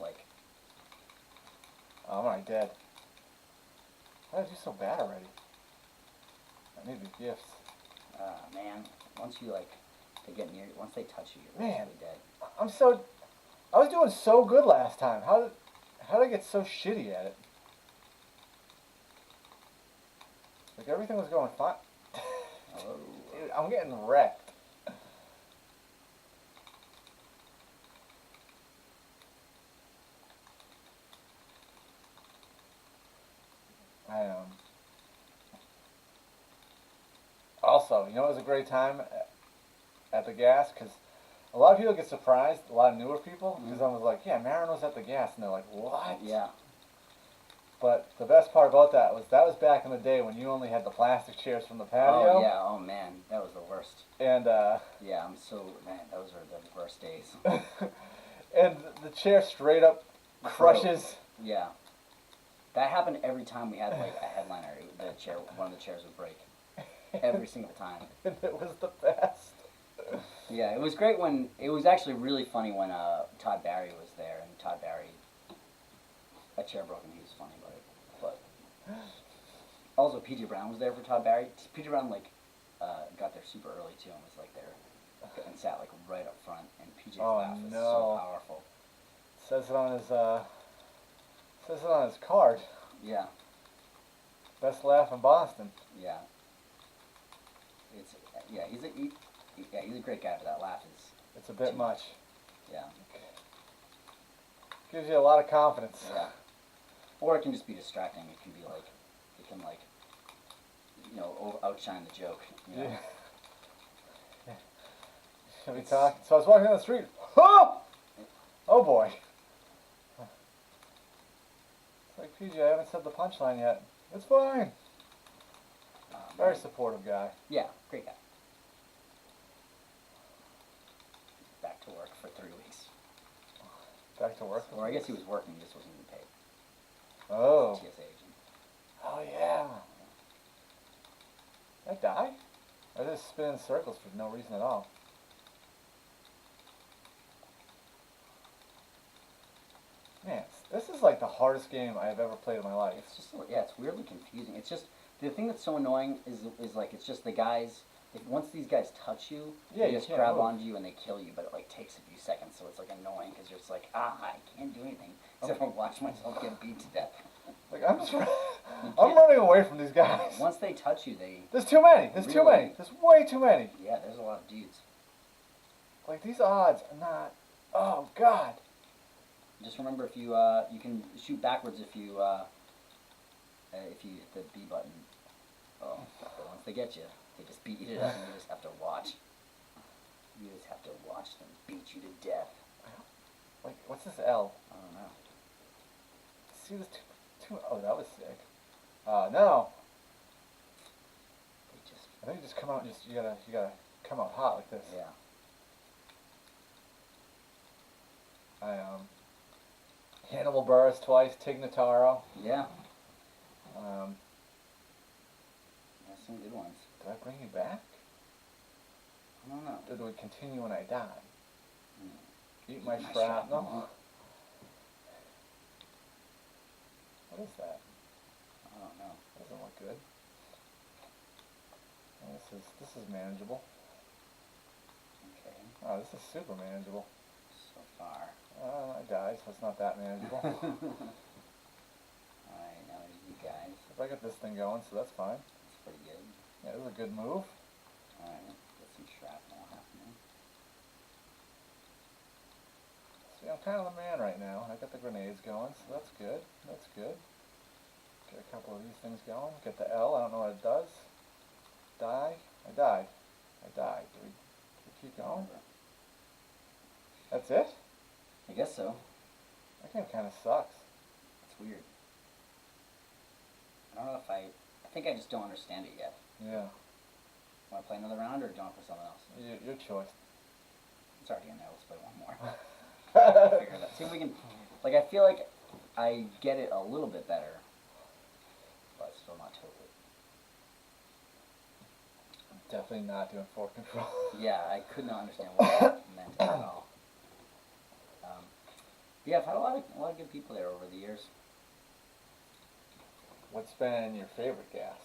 like... Oh, I'm already dead. How did I do so bad already? I need the gifts. Man, once you, like, they get near you, once they touch you, you're Man. basically dead. I was doing so good last time. How did I get so shitty at it? Like, everything was going fine. Oh. Dude, I'm getting wrecked. Also, you know, it was a great time at the gas, because a lot of people get surprised, a lot of newer people, because I was like, yeah, Marin was at the gas, and they're like, what? Yeah. But the best part about that was back in the day when you only had the plastic chairs from the patio. Oh yeah, oh man, that was the worst. And yeah, man, those are the worst days. and the chair straight up crushes. Yeah. That happened every time we had like a headliner. One of the chairs would break. Every single time. And it was the best. Yeah, it was great when, it was actually really funny when Todd Barry was there, and Todd Barry, a chair broke and he was funny about it. But also PJ Brown was there for Todd Barry. PJ Brown got there super early too and was like there and sat like right up front, and PJ's laugh was so powerful. Says it on his card. Yeah. Best laugh in Boston. Yeah. He's a great guy, but that laugh is... It's a bit much. Yeah. Gives you a lot of confidence. Yeah. Or it can just be distracting. It can be like, outshine the joke. You know? Yeah. Should we talk? So I was walking down the street. Oh! Oh boy. It's like, PJ, I haven't said the punchline yet. It's fine. Very supportive guy. Yeah, great guy. Back to work for 3 weeks. Back to work? Or I guess he was working, he just wasn't getting paid. Oh. TSA agent. Oh, yeah. Did I die? I just spin in circles for no reason at all. Man, this is like the hardest game I've ever played in my life. It's just, it's weirdly confusing. It's just, the thing that's so annoying is like, it's just the guys, once these guys touch you, Yeah, they you just can't grab move. onto you and they kill you, but it like takes a few seconds, so it's like annoying, because you're just like, I can't do anything. Except for watch myself get beat to death. Like I'm just, You I'm can't- running away from these guys. Once they touch you, they There's too many. There's too Really? many. There's way too many. yeah. There's a lot of dudes. Like these odds are not. Oh God. Just remember if you you can shoot backwards if you hit the B button. Oh, but once they get you, they just beat you to death, and you just have to watch. You just have to watch them beat you to death. Like what's this L? I don't know. See this too. Oh, that was sick. No. They just I think you just come out. And you gotta come out hot like this. yeah. Hannibal Buress twice. Tig Notaro. Yeah. Um, There's some good ones. do I bring you back? I don't know. Or do we continue when I die? Eat my My shrapnel. What is that? I don't know. Doesn't look good. Oh, this is manageable. Okay. Oh, this is super manageable. So far. I died, so it's not that manageable. Alright, now there's you guys. If I get this thing going, so that's fine. That's pretty good. Yeah, this is a good move. Alright, get some shrapnel happening. See, I'm kind of the man right now. I got the grenades going, so that's good. That's good. Get a couple of these things going. Get the L. I don't know what it does. Die. I died. I died. Do we keep going? That's it? I guess so. That game kind of sucks. It's weird. I don't know if I think I just don't understand it yet. Yeah. Want to play another round or do you want to play something else? Your choice. It's already in there. Let's play one more. Figure it out. See if we can. Like, I feel like I get it a little bit better, but still not totally. Definitely not doing fork control. Yeah, I could not understand what that meant at all. Yeah, I've had a lot of good people there over the years. What's been your favorite gas?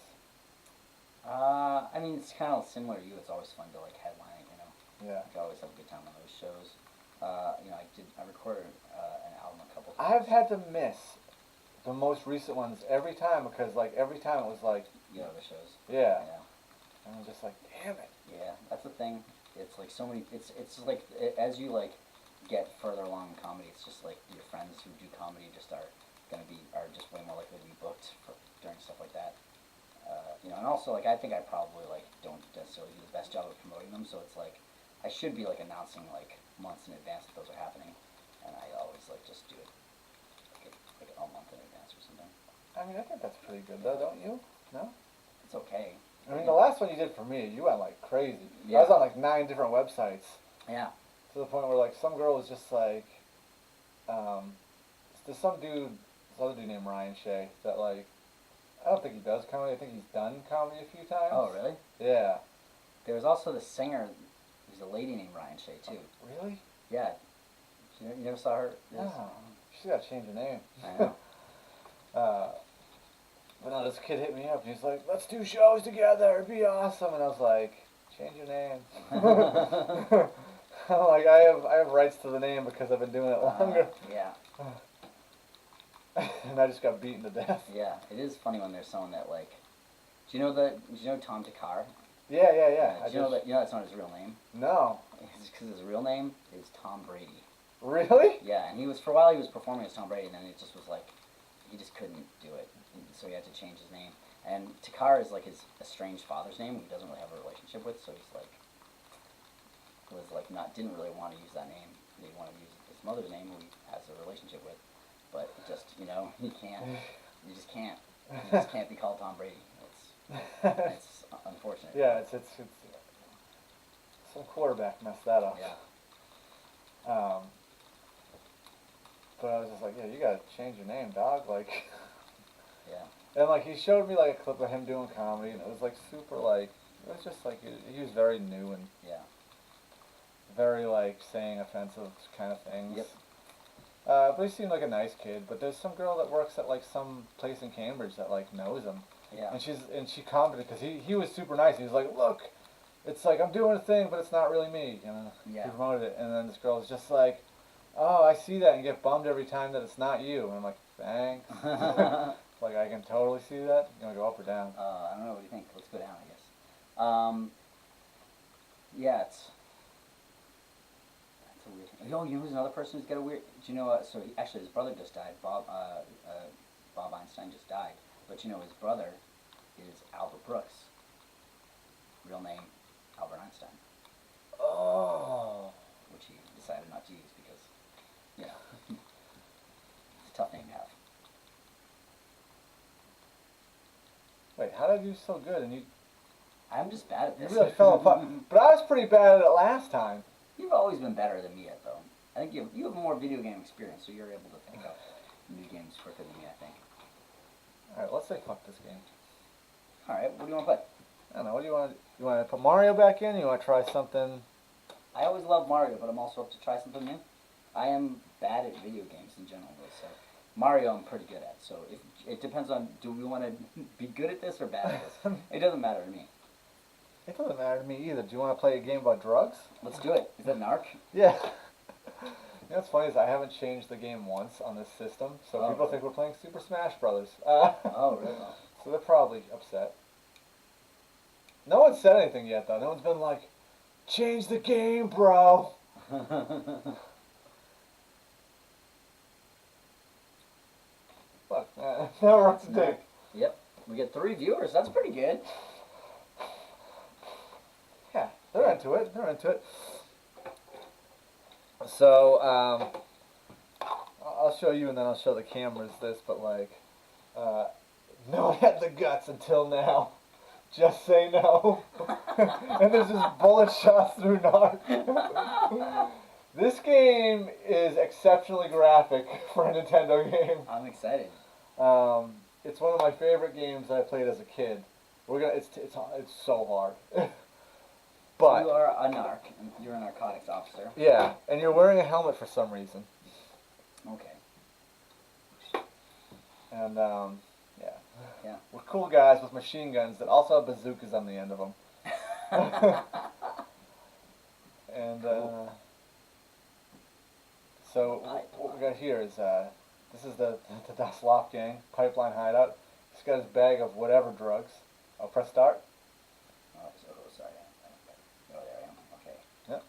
I mean, it's kind of similar to you. It's always fun to like headline it, you know. Yeah. I always have a good time on those shows. You know, I recorded an album a couple I've times. had to miss the most recent ones every time because like every time it was like, You know, the shows. yeah. Yeah. And I'm just like, damn it. Yeah, that's the thing. It's like so many. It's like as you like get further along in comedy, it's just like your friends who do comedy just are just way more likely to be booked during stuff like that. You know, and also like I think I probably like don't necessarily do the best job of promoting them, so it's like I should be like announcing like months in advance that those are happening, and I always like just do it like a month in advance or something. I mean, I think that's pretty good though, don't you? No? It's okay. I mean, the last one you did for me, you went like crazy. Yeah. I was on like 9 different websites Yeah. to the point where like some girl was just like, there's some dude, this other dude named Ryan Shea that like, I don't think he does comedy. I think he's done comedy a few times. Oh, really? Yeah. There was also the singer. There's a lady named Ryan Shea too. Really? Yeah. You never saw her? No. She's got to change her name. I know. But no, this kid hit me up and he's like, let's do shows together, it'd be awesome. And I was like, change your name. I'm like, I have rights to the name because I've been doing it longer. Yeah. And I just got beaten to death. Yeah. It is funny when there's someone that like. Do you know Tom Takar? Yeah, yeah, yeah. Do you know that's not his real name? No. It's because his real name is Tom Brady. Really? Yeah, and for a while he was performing as Tom Brady, and then it just was like, he just couldn't do it, so he had to change his name. And Takar is like his estranged father's name, who he doesn't really have a relationship with, so he's like, didn't really want to use that name. He wanted to use his mother's name, who he has a relationship with, but it just, you know, you just can't be called Tom Brady. It's unfortunate. Yeah, it's some quarterback messed that up. Yeah. But I was just like, yeah, you gotta change your name, dog. Like, Yeah. and like he showed me like a clip of him doing comedy, and it was like super like, it was just like he was very new and Yeah. very like saying offensive kind of things. Yep. But he seemed like a nice kid. But there's some girl that works at like some place in Cambridge that like knows him, Yeah. and she commented because he was super nice. He was like, look, it's like I'm doing a thing, but it's not really me. And Yeah. he promoted it, and then this girl was just like, oh, I see that and get bummed every time that it's not you. And I'm like, thanks. Like, I can totally see that. You want to go up or down? I don't know. What do you think? Let's go down, I guess. Yeah, it's that's a weird thing. Oh, you know who's another person who's got a weird? Do you know? So actually, his brother just died. Bob Einstein just died. But you know, his brother is Albert Brooks. Real name, Albert Einstein, Oh. which he decided not to use because, you know, it's a tough name to have. Wait, how did you do so good? And you I'm just bad at this. really fell apart. But I was pretty bad at it last time. You've always been better than me at though. I think you have more video game experience, so you're able to think of new games quicker than me. I think. All right, let's say fuck this game. All right, what do you want to play? I don't know. What do you want? You want to put Mario back in? You want to try something? I always love Mario, but I'm also up to try something new. I am bad at video games in general, though, so Mario I'm pretty good at. So if it depends on, do we want to be good at this or bad at this? It doesn't matter to me. It doesn't matter to me either. Do you want to play a game about drugs? Let's do it. Is that an arc? Yeah. You know what's funny is I haven't changed the game once on this system, so Oh, people really? think we're playing Super Smash Brothers. Oh, really? So they're probably upset. No one's said anything yet, though. No one's been like, change the game, bro. Look, now we're up to date. Yep. We get 3 viewers. That's pretty good. Yeah, they're into it. They're into it. So, I'll show you and then I'll show the cameras this, but like, no one had the guts until now. Just say no. And there's just bullet shots through Narc. This game is exceptionally graphic for a Nintendo game. I'm excited. It's one of my favorite games I played as a kid. It's so hard. But You are a narc. You're a narcotics officer. yeah, and you're wearing a helmet for some reason. Okay. And yeah. Yeah. We're cool guys with machine guns that also have bazookas on the end of them. And so what we got here is this is the Dasloff gang pipeline hideout. He's got his bag of whatever drugs. I'll press start. Oh, sorry. Oh, there I am. Okay. Yep.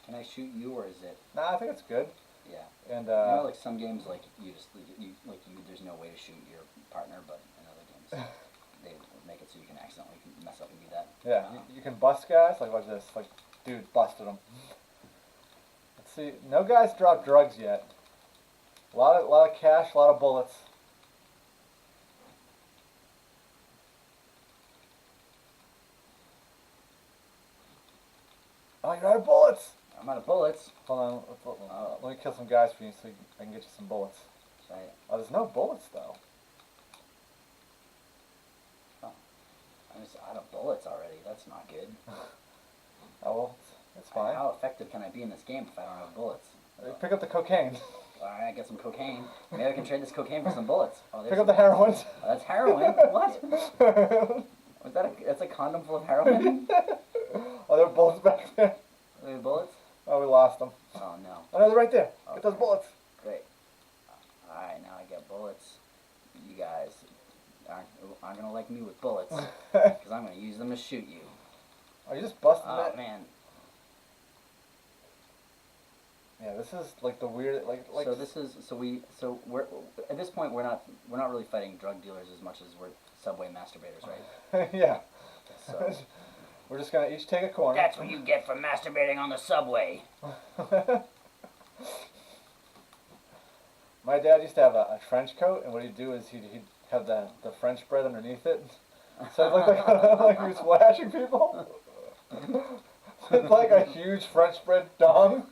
Can I shoot you, or is it? Nah, I think it's good. Yeah. And You know, like some games, like there's no way to shoot your partner, but in other games, they make it so you can accidentally mess up and do that. yeah, you can bust guys. Like watch this. Like, dude, busted him. Let's see. No guys dropped drugs yet. A lot of cash, a lot of bullets. Oh, you're out of bullets. I'm out of bullets. Hold on. Let me kill some guys for you so I can get you some bullets. Sorry. Oh, there's no bullets though. I'm just out of bullets already. That's not good. Oh well, it's fine. How effective can I be in this game if I don't have bullets? Pick up the cocaine. Alright, get some cocaine. Maybe I can trade this cocaine for some bullets. Oh, Pick up the heroin. Oh, that's heroin. What? Was that that's a condom full of heroin? Oh, there are bullets back there. Are there bullets? Oh, we lost them. Oh no. Oh no, they're right there. Okay. Get those bullets. Great. Alright, now I get bullets. You guys aren't gonna like me with bullets, because I'm gonna use them to shoot you. Are you just busting Oh that? man. Yeah, this is like the weird, like. So we're at this point we're not really fighting drug dealers as much as we're subway masturbators, right? Yeah. So We're just gonna each take a corner. that's what you get for masturbating on the subway. My dad used to have a trench coat, and what he'd do is he'd have the French bread underneath it. So it looked like he was flashing people. It's like a huge French bread dong.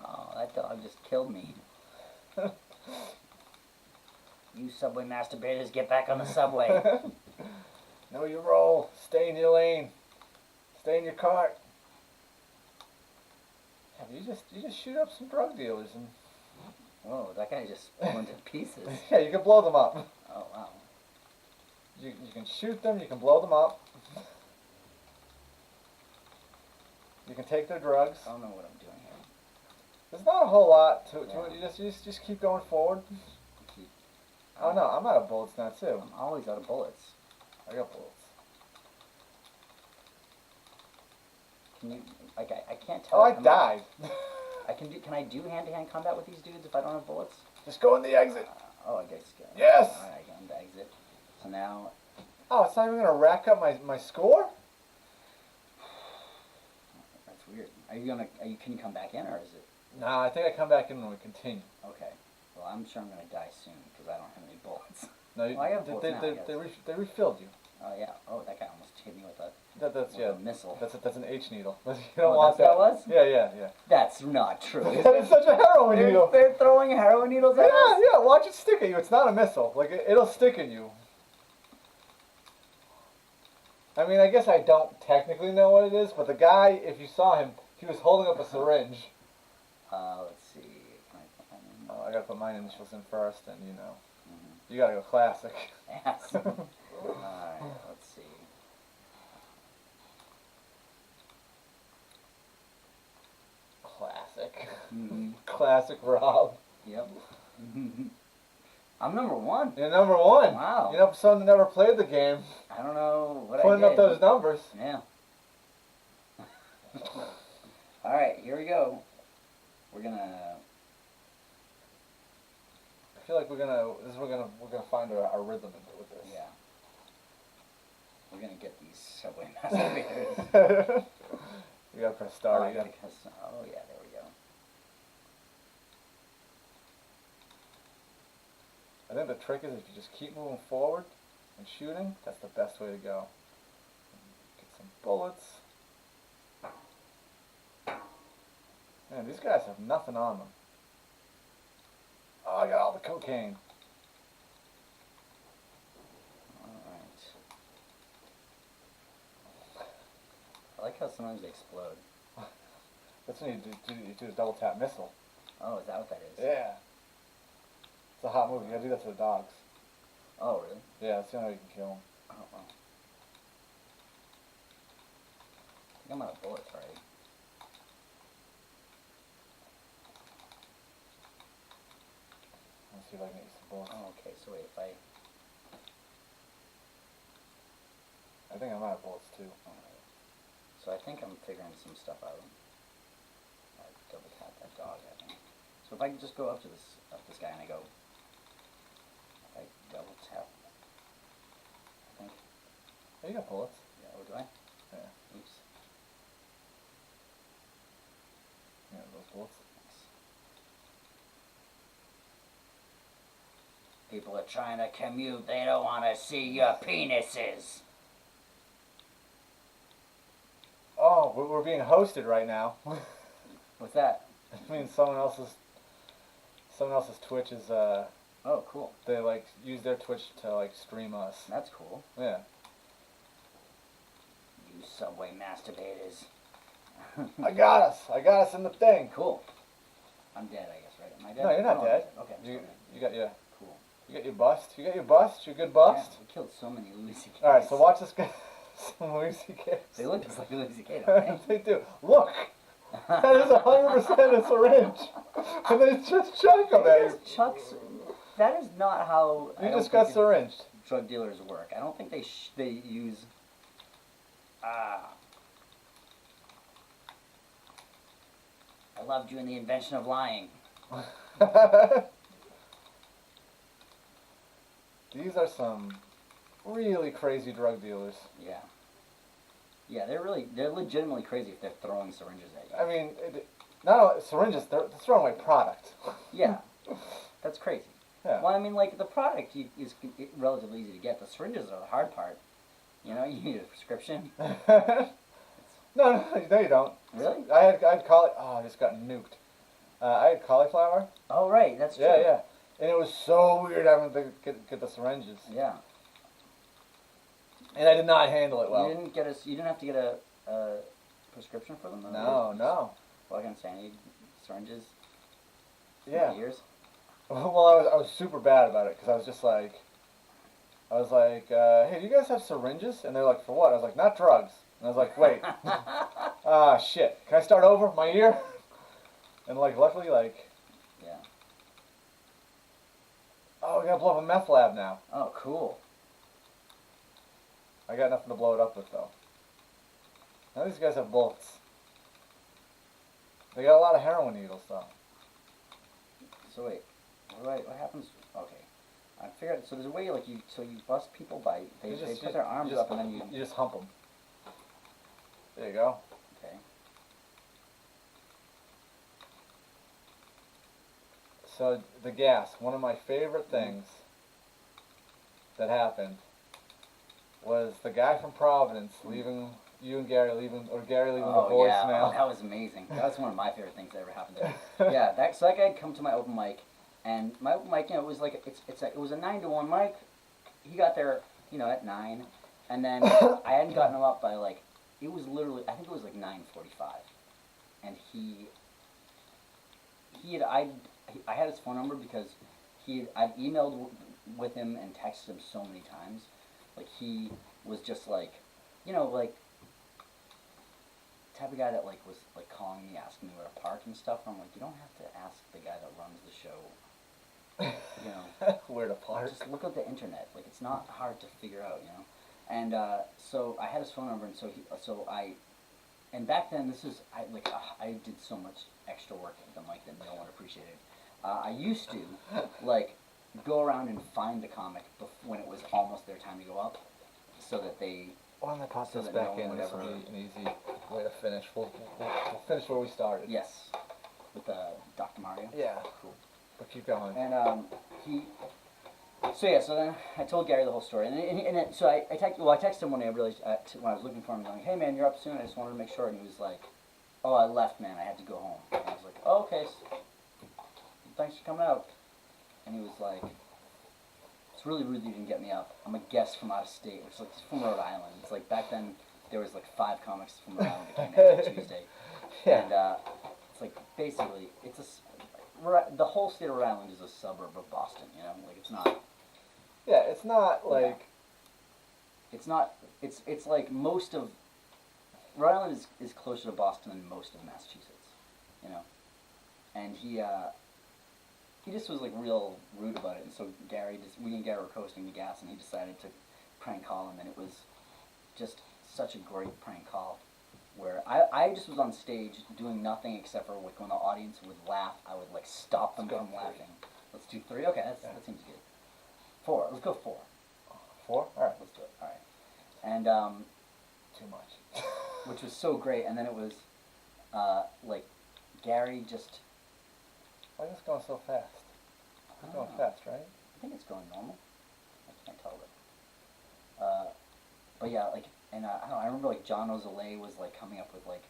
Oh, that dog just killed me. You subway masturbators, get back on the subway. Know your role. Stay in your lane. Stay in your cart. Have You just shoot up some drug dealers and Whoa, that guy just went to pieces. yeah, you can blow them up. Oh wow. You can shoot them. You can blow them up. You can take their drugs. I don't know what I'm doing here. There's not a whole lot to it. Yeah. You just keep going forward. Keep, Oh no, I'm out of bullets now too. I'm always out of bullets. I got bullets. Can you? Like I can't tell. Oh, I died. I can do. Can I do hand-to-hand combat with these dudes if I don't have bullets? Just go in the exit. Oh, I guess. Yes! Alright, I got him to exit. So now... Oh, it's not even going to rack up my score? That's weird. Are you gonna... can you come back in, or is it... Nah, I think I come back in when we continue. Okay. Well, I'm sure I'm gonna die soon, because I don't have any bullets. No, Well, I have bullets now, I guess. they refilled you. Oh, yeah. Oh, that guy almost hit me with a... That's a missile. That's an H needle. You Oh, don't want that's what that was? Yeah. That's not true. That is such a heroin needle. They're throwing heroin needles at us? Yeah, watch it stick at you. It's not a missile. Like, it'll stick in you. I mean, I guess I don't technically know what it is, but the guy, if you saw him, he was holding up a syringe. Let's see. Can I put mine in? Oh, I gotta put my initials in first, and you know. Mm-hmm. You gotta go classic. Yes. Alright, let's see. Classic. Mm-hmm. Classic Rob. Yep. I'm number one. You're number one. Wow. You know, someone that never played the game. I don't know what Putting I up did. those numbers. Yeah. Alright, here we go. We're gonna... I feel like we're gonna find our rhythm with this. Yeah. We're gonna get these subway masturbators. You gotta press start Oh, again. oh yeah, there we go. I think the trick is if you just keep moving forward and shooting, that's the best way to go. Get some bullets. Man, these guys have nothing on them. Oh, I got all the cocaine. Alright. I like how sometimes they explode. That's when you do a double tap missile. Oh, is that what that is? Yeah. It's a hot move. You gotta do that to the dogs. Oh, really? Yeah, that's the only way you can kill them. Oh, wow. I think I'm out of bullets already. Let's see if I can get you some bullets. Oh, okay, so wait, if I... I think I'm out of bullets too. Alright. So I think I'm figuring some stuff out. I double tap that dog, I think. So if I can just go up to this guy and I go... I double tap... I think... Oh, you got bullets. Yeah, oh, do I? Yeah. Oops. Yeah, those bullets. People are trying to commute. They don't want to see your penises. Oh, we're being hosted right now. What's that? I mean, someone else's Twitch is Oh, cool. they like use their Twitch to like stream us. That's cool. Yeah. You subway masturbators. I got us in the thing. Cool. I'm dead, I guess, right? Am I dead? No, you're not I'm dead. Okay. I'm You still dead. you got your Cool. you got your bust. You got your bust. Your good bust. Yeah, we killed so many Louis C.K.s. All right, so watch this guy. Some Louis C.K. They look just like Louis C.K., don't They do. Look, that is 100% a syringe, and they just chuck them at you. Chucks. That is not how. You just got syringed. Drug dealers work. I don't think they use. I loved you in the invention of lying. These are some really crazy drug dealers. Yeah. Yeah, they're legitimately crazy if they're throwing syringes at you. I mean, not only syringes, they're throwing away product. Yeah. That's crazy. Yeah. Well, I mean, like, the product is relatively easy to get. The syringes are the hard part. You know, you need a prescription. No, you don't. Really? I had I just got nuked. I had cauliflower. Oh, right, that's true. Yeah. And it was so weird having to get the syringes. Yeah. And I did not handle it well. You didn't have to get a prescription for them? Though, No. fucking insanity syringes in Yeah. my ears. Well, I was super bad about it because I was like, hey, do you guys have syringes? And they're like, for what? I was like, not drugs. And I was like, wait, ah, shit. Can I start over? My ear? And like, luckily, like, Yeah. oh, we gotta blow up a meth lab now. Oh, cool. I got nothing to blow it up with though. Now these guys have bullets. They got a lot of heroin needles though. So wait, what happens? Okay, I figured. So there's a way like you bust people by they put their arms up and then you just hump them. There you go. Okay. So the gas, one of my favorite things that happened was the guy from Providence leaving you and Gary leaving the voicemail. Oh, that was amazing. That was one of my favorite things that ever happened to me. Yeah, so that guy had come to my open mic, and my open mic, it was like it was a 9 to 1 mic. He got there, at 9, and then I hadn't gotten him up by like it was literally I think it was like 9:45, and I had his phone number because I'd emailed with him and texted him so many times, like he was just like, like type of guy that like was like calling me asking me where to park and stuff. And I'm like, you don't have to ask the guy that runs the show, where to park. Just look at the internet. Like it's not hard to figure out, And so I had his phone number, and and back then I did so much extra work at the mic that no one appreciated. I used to like go around and find the comic when it was almost their time to go up, so that they. Why don't I pop So this that back no in? one This would will ever- be an easy way to finish. We'll finish where we started. Yes, with Dr. Mario. Yeah. Cool. But keep going. And so then I told Gary the whole story, so I texted him when I realized when I was looking for him, going, hey man, you're up soon. I just wanted to make sure, and he was like, oh, I left, man. I had to go home. And I was like, oh, okay. Thanks for coming out. And he was like, it's really rude that you didn't get me up. I'm a guest from out of state, which is like from Rhode Island. It's like back then there was like 5 comics from Rhode Island that came in every Tuesday. Yeah. And it's like basically the whole state of Rhode Island is a suburb of Boston. Like it's not. Yeah, it's not like. It's not. It's like most of Rhode Island is closer to Boston than most of Massachusetts. And he just was like real rude about it, and so we and Gary were coasting the gas, and he decided to prank call him, and it was just such a great prank call, where I just was on stage doing nothing except for like when the audience would laugh, I would like stop them from laughing. Let's do 3. Okay, that seems good. 4. Let's go 4. 4? All right. Let's do it. All right. And Too much. which was so great, and then it was like Gary just. Why is this going so fast? It's going know. fast, right? I think it's going normal. I can't tell it. But yeah, like, and I don't know. I remember like John Ozole was like coming up with like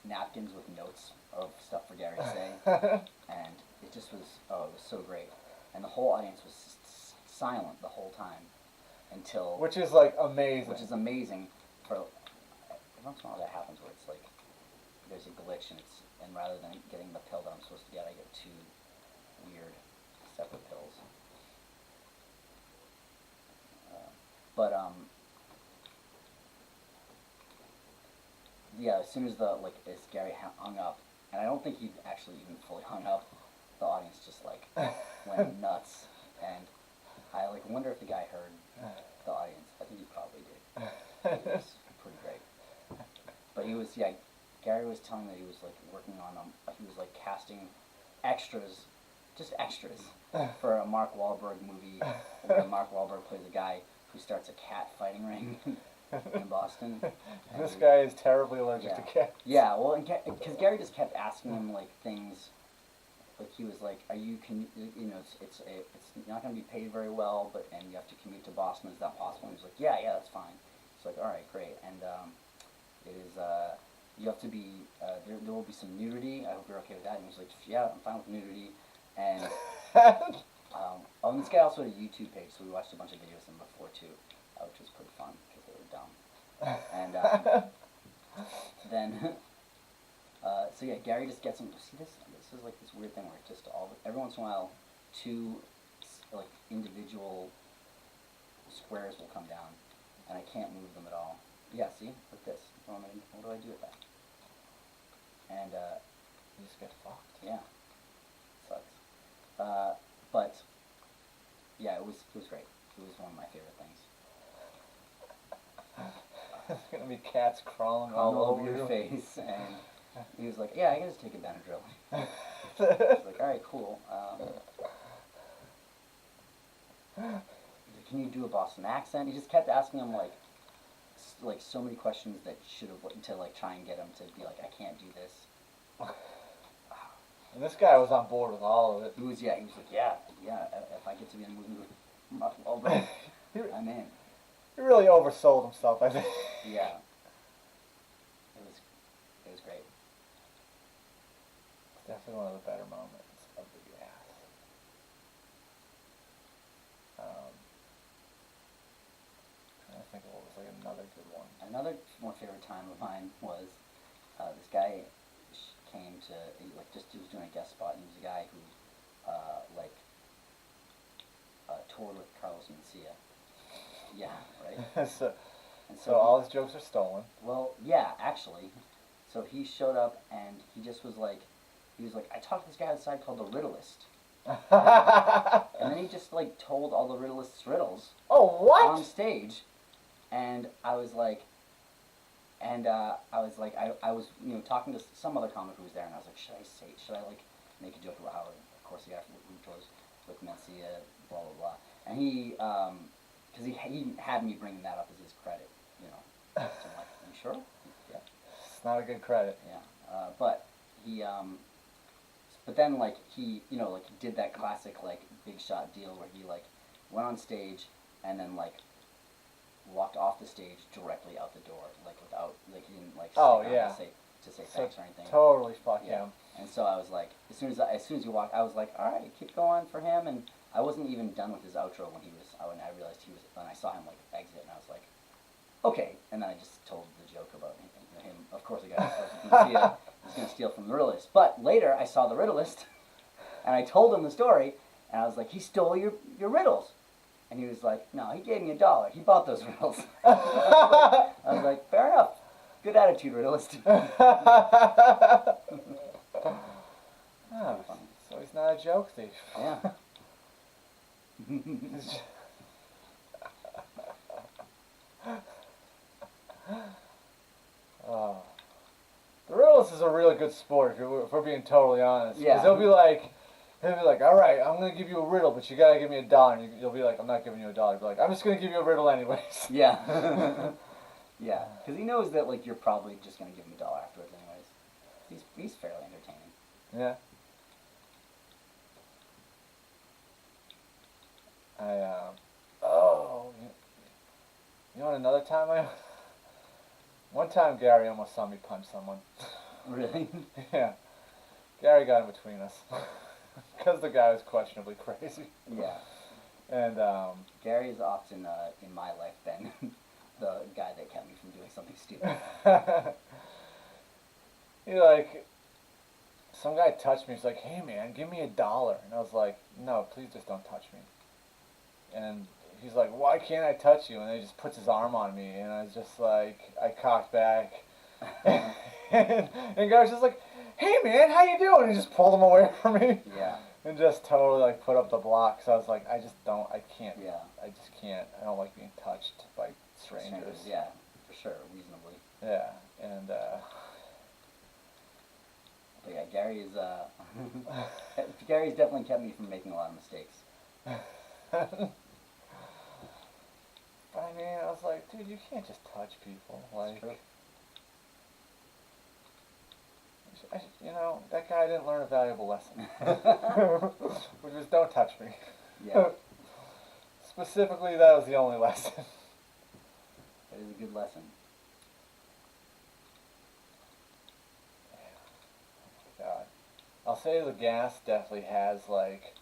napkins with notes of stuff for Gary to say, and it just was it was so great, and the whole audience was silent the whole time until Which is like amazing. which is amazing. For once in a while that happens where it's like there's a glitch and rather than getting the pill that I'm supposed to get, I get 2 weird separate pills. But yeah, as soon as as Gary hung up, and I don't think he actually even fully hung up, the audience just like went nuts, and I like wonder if the guy heard the audience. I think he probably did. It was pretty great. But Gary was telling me that he was like working on he was like casting extras, just extras, for a Mark Wahlberg movie where Mark Wahlberg plays a guy who starts a cat fighting ring in Boston. This guy is terribly allergic to cats. Yeah, well, because Gary just kept asking him like things. Like he was like, "Are you it's not going to be paid very well, and you have to commute to Boston. Is that possible?" And he was like, "Yeah, that's fine." He's like, "All right, great." And it is you have to be there will be some nudity. I hope you're okay with that. And he was like, "Yeah, I'm fine with nudity." And and this guy also had a YouTube page, so we watched a bunch of videos of him before too, which was pretty fun because they were dumb. And then, so yeah, Gary just gets him. See this? This is like this weird thing where it's just every once in a while, two like individual squares will come down, and I can't move them at all. Yeah, see, like this. What do I do with that? And You just get fucked. yeah, sucks. But yeah, it was great. It was one of my favorite things. There's gonna be cats crawling All all over your you. face, and he was like, "Yeah, I can just take a Benadryl." I was like, "All right, cool." He's like, "Can you do a Boston accent?" He just kept asking him like so many questions that should have to like try and get him to be like, "I can't do this." And this guy was on board with all of it. He was like, "Yeah. If I get to be in a movie with Mark Wahlberg, I'm in." He really oversold himself, I think. Yeah. It was great. It's definitely one of the better moments of the gas. I think what was like another good one. Another more favorite time of mine was this guy came to he was doing a guest spot, and he was a guy who toured with Carlos Mencia. Yeah, right. so, And so all his jokes are stolen. well, yeah, actually. So he showed up and he was like, I talked to this guy outside called the Riddleist, and then he just like told all the Riddleist's riddles Oh, what? on stage, and I was like, I was talking to some other comic who was there, and I was like, should I like make a joke about how, of course, the guy who tours with Mencia, blah blah blah, and he because he had me bringing that up as his credit, So I'm like, are you sure? Yeah. It's not a good credit. Yeah. But he but then like he like did that classic like big shot deal where he like went on stage and then like walked off the stage directly out the door, like without like he didn't like Oh, stick yeah. around to say thanks or anything. Totally fuck Yeah. him. And so I was like, as soon as he walked, I was like, all right, keep going for him. And I wasn't even done with his outro when I realized he was, when I saw him like exit, and I was like, okay. And then I just told the joke about him. Of course, the guy was going to steal from the Riddleist. But later, I saw the Riddleist, and I told him the story, and I was like, he stole your riddles. And he was like, no, he gave me $1. He bought those riddles. I was like, fair enough. Good attitude, Riddleist. Oh, so he's not a joke thief. Yeah. Oh. The realist is a really good sport if we're being totally honest. Yeah. 'Cause he'll be like, all right, I'm gonna give you a riddle, but you gotta give me $1. And you'll be like, I'm not giving you $1. He'll be like, I'm just gonna give you a riddle anyways. Yeah. Yeah, because he knows that like you're probably just gonna give him $1 afterwards, anyways. He's fairly entertaining. Yeah. You know what another time one time Gary almost saw me punch someone. Really? Yeah. Gary got in between us. Because the guy was questionably crazy. Yeah. And, Gary's often, in my life, been the guy that kept me from doing something stupid. some guy touched me. He's like, hey man, give me $1. And I was like, no, please just don't touch me. And he's like, why can't I touch you? And then he just puts his arm on me. And I was just like, I cocked back. and Gary's just like, hey man, how you doing? And he just pulled him away from me. Yeah. And just totally like put up the block. So I was like, I just can't. Yeah. I just can't. I don't like being touched by strangers. Yeah, for sure, reasonably. Yeah. And, But yeah, Gary's definitely kept me from making a lot of mistakes. I mean, I was like, dude, you can't just touch people. Like, True. that guy didn't learn a valuable lesson. Which was don't touch me. Yeah. Specifically, that was the only lesson. That is a good lesson. Oh my God. I'll say the gas definitely has, like,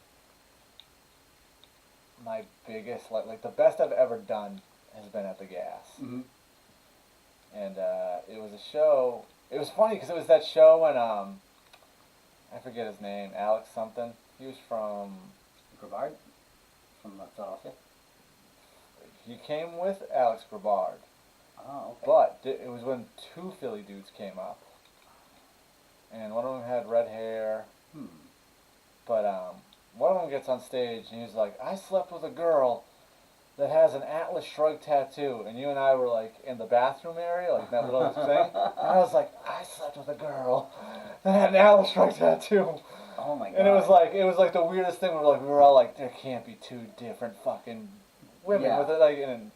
my biggest, like the best I've ever done has been at the gas. Mm-hmm. and it was a show. It was funny because it was that show when I forget his name, Alex something. He was from. Brevard from Philadelphia. He came with Alex Grabard, Oh, okay. but it was when two Philly dudes came up, and one of them had red hair. Hmm. But one of them gets on stage and he's like, "I slept with a girl that has an Atlas Shrugged tattoo," and you and I were like in the bathroom area, like that little thing, and I was like, "I slept with a girl that had an Atlas Shrugged tattoo," Oh my god. and it was like the weirdest thing. We were all like, "There can't be two different fucking women Yeah. with it," like, and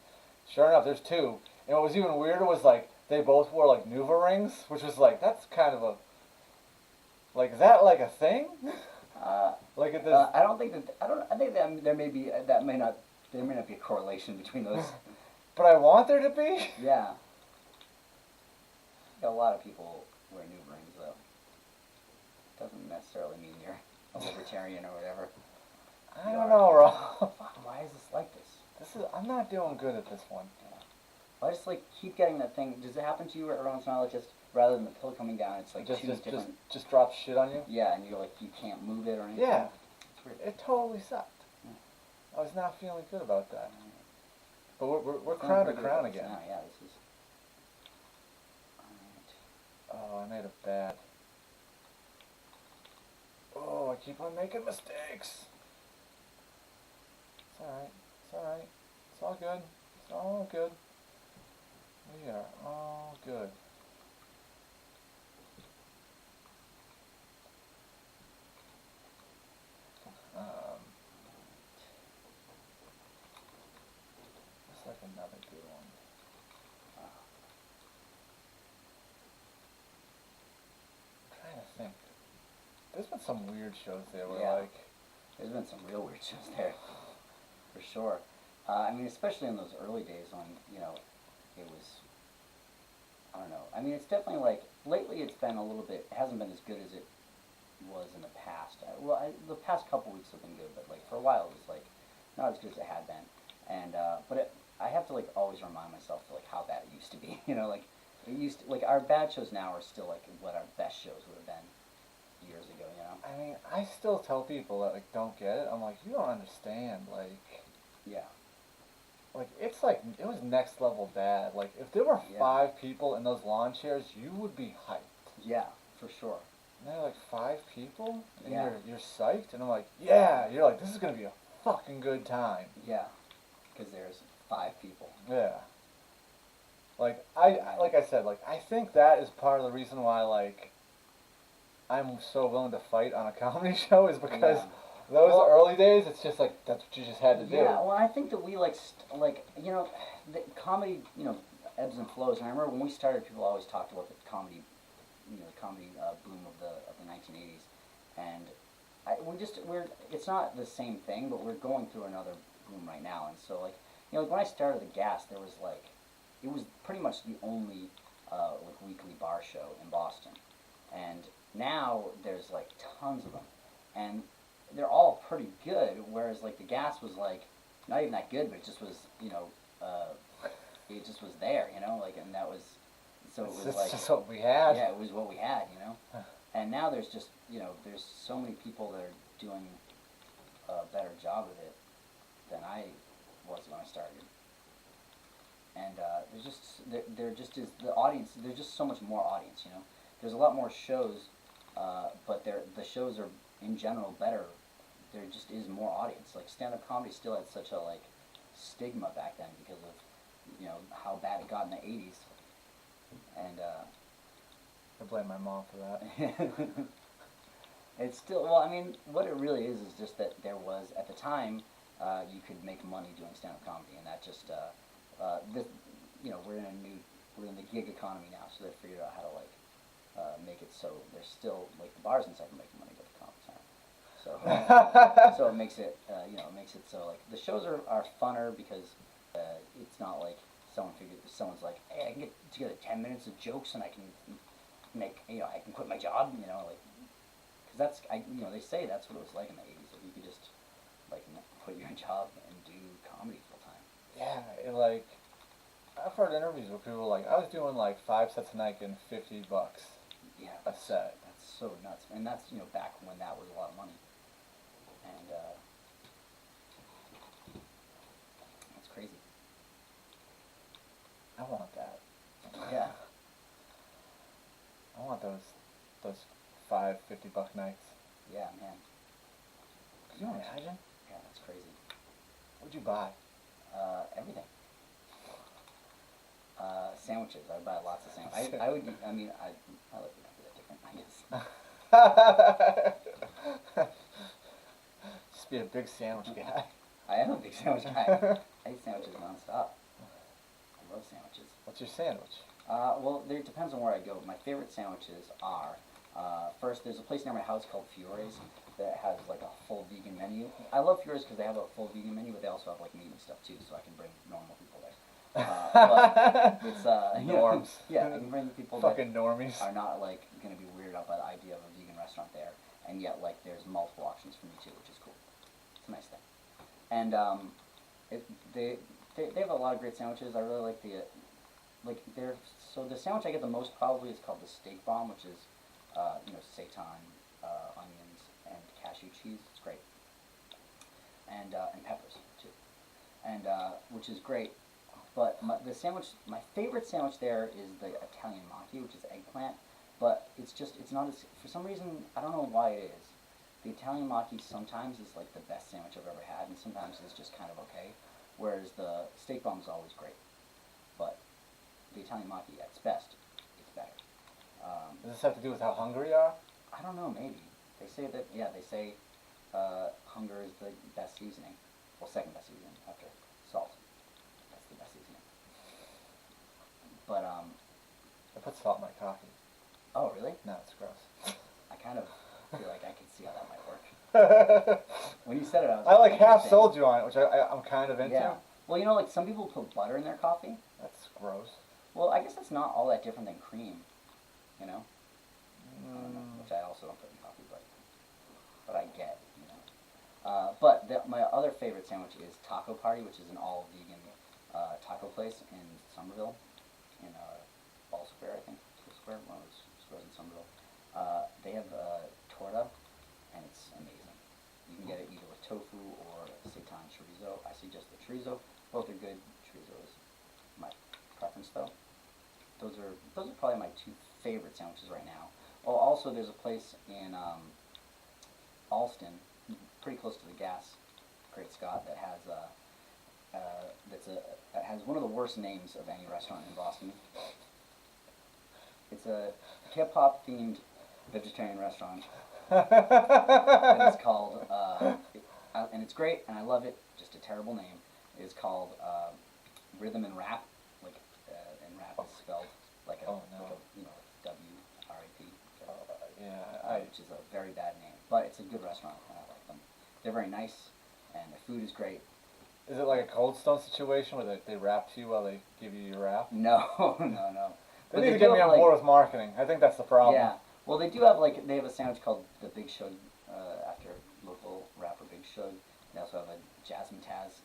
sure enough, there's two. And what was even weirder was like they both wore like Nuva rings, which was like that's kind of a like is that like a thing? Like at this. I don't think that. I don't. I think that there may be that may not. There may not be a correlation between those. But I want there to be. Yeah. A lot of people wear new rings though. Doesn't necessarily mean you're a libertarian or whatever. I don't know, Rob. Fuck, why is this like this? I'm not doing good at this one. I just like keep getting that thing. Does it happen to you every once in a while? Just rather than the pill coming down, it's like two different. Just drops shit on you. Yeah, and you're like you can't move it or anything. Yeah, It's weird. it totally sucked. Yeah. I was not feeling good about that. But we're Feeling crown to pretty good crown about this again. now, yeah, this is. Alright. Oh, I made a bad. Oh, I keep on making mistakes. It's alright. It's alright. It's all good. It's all good. We are all good. Looks like another good one. I'm trying to think. There's been some weird shows there where Yeah. like There's been some real weird shows there, for sure. I mean, especially in those early days when, you know, it was, I don't know. I mean, it's definitely like, lately it's been a little bit, it hasn't been as good as it was in the past. The past couple weeks have been good, but like for a while it was like, not as good as it had been. And, I have to like always remind myself to like how bad it used to be, you know, like, it used to, like our bad shows now are still like what our best shows would have been years ago, you know? I mean, I still tell people that like don't get it. I'm like, you don't understand. Yeah. Like it's like it was next level bad. Like if there were Yeah. 5 people in those lawn chairs, you would be hyped. Yeah, for sure. And they're like 5 people, and Yeah. you're psyched, and I'm like, yeah. You're like, this is gonna be a fucking good time. Yeah, because there's 5 people. Yeah. Like like I said, like I think that is part of the reason why like I'm so willing to fight on a comedy show is because Yeah. those Well- early days, it's just like that's what you just had to do. Yeah, well, I think that we like you know, the comedy, you know, ebbs and flows. And I remember when we started, people always talked about the comedy, you know, the comedy boom of the 1980s, and we're it's not the same thing, but we're going through another boom right now. And so like, you know, like when I started the Gas, there was like, it was pretty much the only like weekly bar show in Boston, and now there's like tons of them, and they're all pretty good. Whereas like the Gas was like not even that good, but it just was, you know, it just was there, you know, like, and that was so it was It's like just what we had. yeah, it was what we had, you know. And now there's just, you know, there's so many people that are doing a better job of it than I was when I started. And there just is the audience. There's just so much more audience, you know. There's a lot more shows, but the shows are in general better. There just is more audience. Like stand-up comedy still had such a like stigma back then because of, you know, how bad it got in the '80s. And I blame my mom for that. it's still, well, I mean, what it really is just that there was at the time you could make money doing stand-up comedy, and that just this, you know, we're in the gig economy now, so they figured out how to like make it so there's still like the bars and stuff are making money, but the comics aren't. So so it makes it you know, it makes it so like the shows are funner because it's not like someone's like, hey, I can get together 10 minutes of jokes and I can make, you know, I can quit my job, you know, like, because that's, you know, they say that's what it was like in the 80s, like you could just like quit your job and do comedy full time. Yeah, it like I've heard interviews where people were like, I was doing like 5 sets a night getting $50 Yeah, a set. that's so nuts, and that's back when that was a lot of money, and that's crazy. I want that. Yeah. I want those $50 nights. Yeah, man. Could you imagine? Yeah, that's crazy. What'd you buy? Everything. Sandwiches. I would buy lots of sandwiches. I would. I mean, I like that different. I guess. Just be a big sandwich guy. I am a big sandwich guy. I eat sandwiches nonstop. I love sandwiches. What's your sandwich? Well, it depends on where I go. My favorite sandwiches are, first, there's a place near my house called Fiore's that has like a full vegan menu. I love Fiore's because they have a full vegan menu, but they also have like meat and stuff too, so I can bring normal people there. But it's Norms. Yeah, I can bring people Fucking that normies. are not like gonna be weirded out by the idea of a vegan restaurant there, and yet like there's multiple options for me too, which is cool. It's a nice thing. And they have a lot of great sandwiches. I really like so the sandwich I get the most probably is called the steak bomb, which is seitan, onions, and cashew cheese. It's great, and peppers too, and which is great. But my favorite sandwich there is the Italian maki, which is eggplant. But it's not as, for some reason, I don't know why it is. The Italian maki sometimes is like the best sandwich I've ever had, and sometimes it's just kind of okay. Whereas the steak bomb is always great. But the Italian maki, at its best, it's better. Does this have to do with how hungry you are? I don't know, maybe. They say that, yeah, they say hunger is the best seasoning. Well, second best seasoning after salt. That's the best seasoning. But, I put salt in my coffee. oh, really? No, it's gross. I kind of feel like I could see how that might work. When you said it, I like half sold you on it, which I'm kind of into. Yeah. Well, like some people put butter in their coffee. That's gross. Well, I guess that's not all that different than cream, you know? I don't know, which I also don't put in coffee, but I get, but my other favorite sandwich is Taco Party, which is an all-vegan taco place in Somerville, in Ball Square, I think. Square, one of those stores in Somerville. They have torta, and it's amazing. You can get it either with tofu or seitan chorizo. I suggest the chorizo. Both are good. Chorizo is my preference, though. Those are probably my two favorite sandwiches right now. Oh, also there's a place in Alston, pretty close to the gas, Great Scott, that has that has one of the worst names of any restaurant in Boston. It's a hip-hop themed vegetarian restaurant. And it's called, and it's great, and I love it, just a terrible name. It's called Rhythm and Rap, like, and rap is spelled like a, W-R-A-P. Yeah, which is a very bad name, but it's a good restaurant, and I like them. They're very nice, and the food is great. Is it like a Cold Stone situation where they rap to you while they give you your rap? No, no. They need to get me on board with marketing. I think that's the problem. Yeah. Well, they do have they have a sandwich called the Big Shug, after local rapper Big Shug. They also have a Jazzmatazz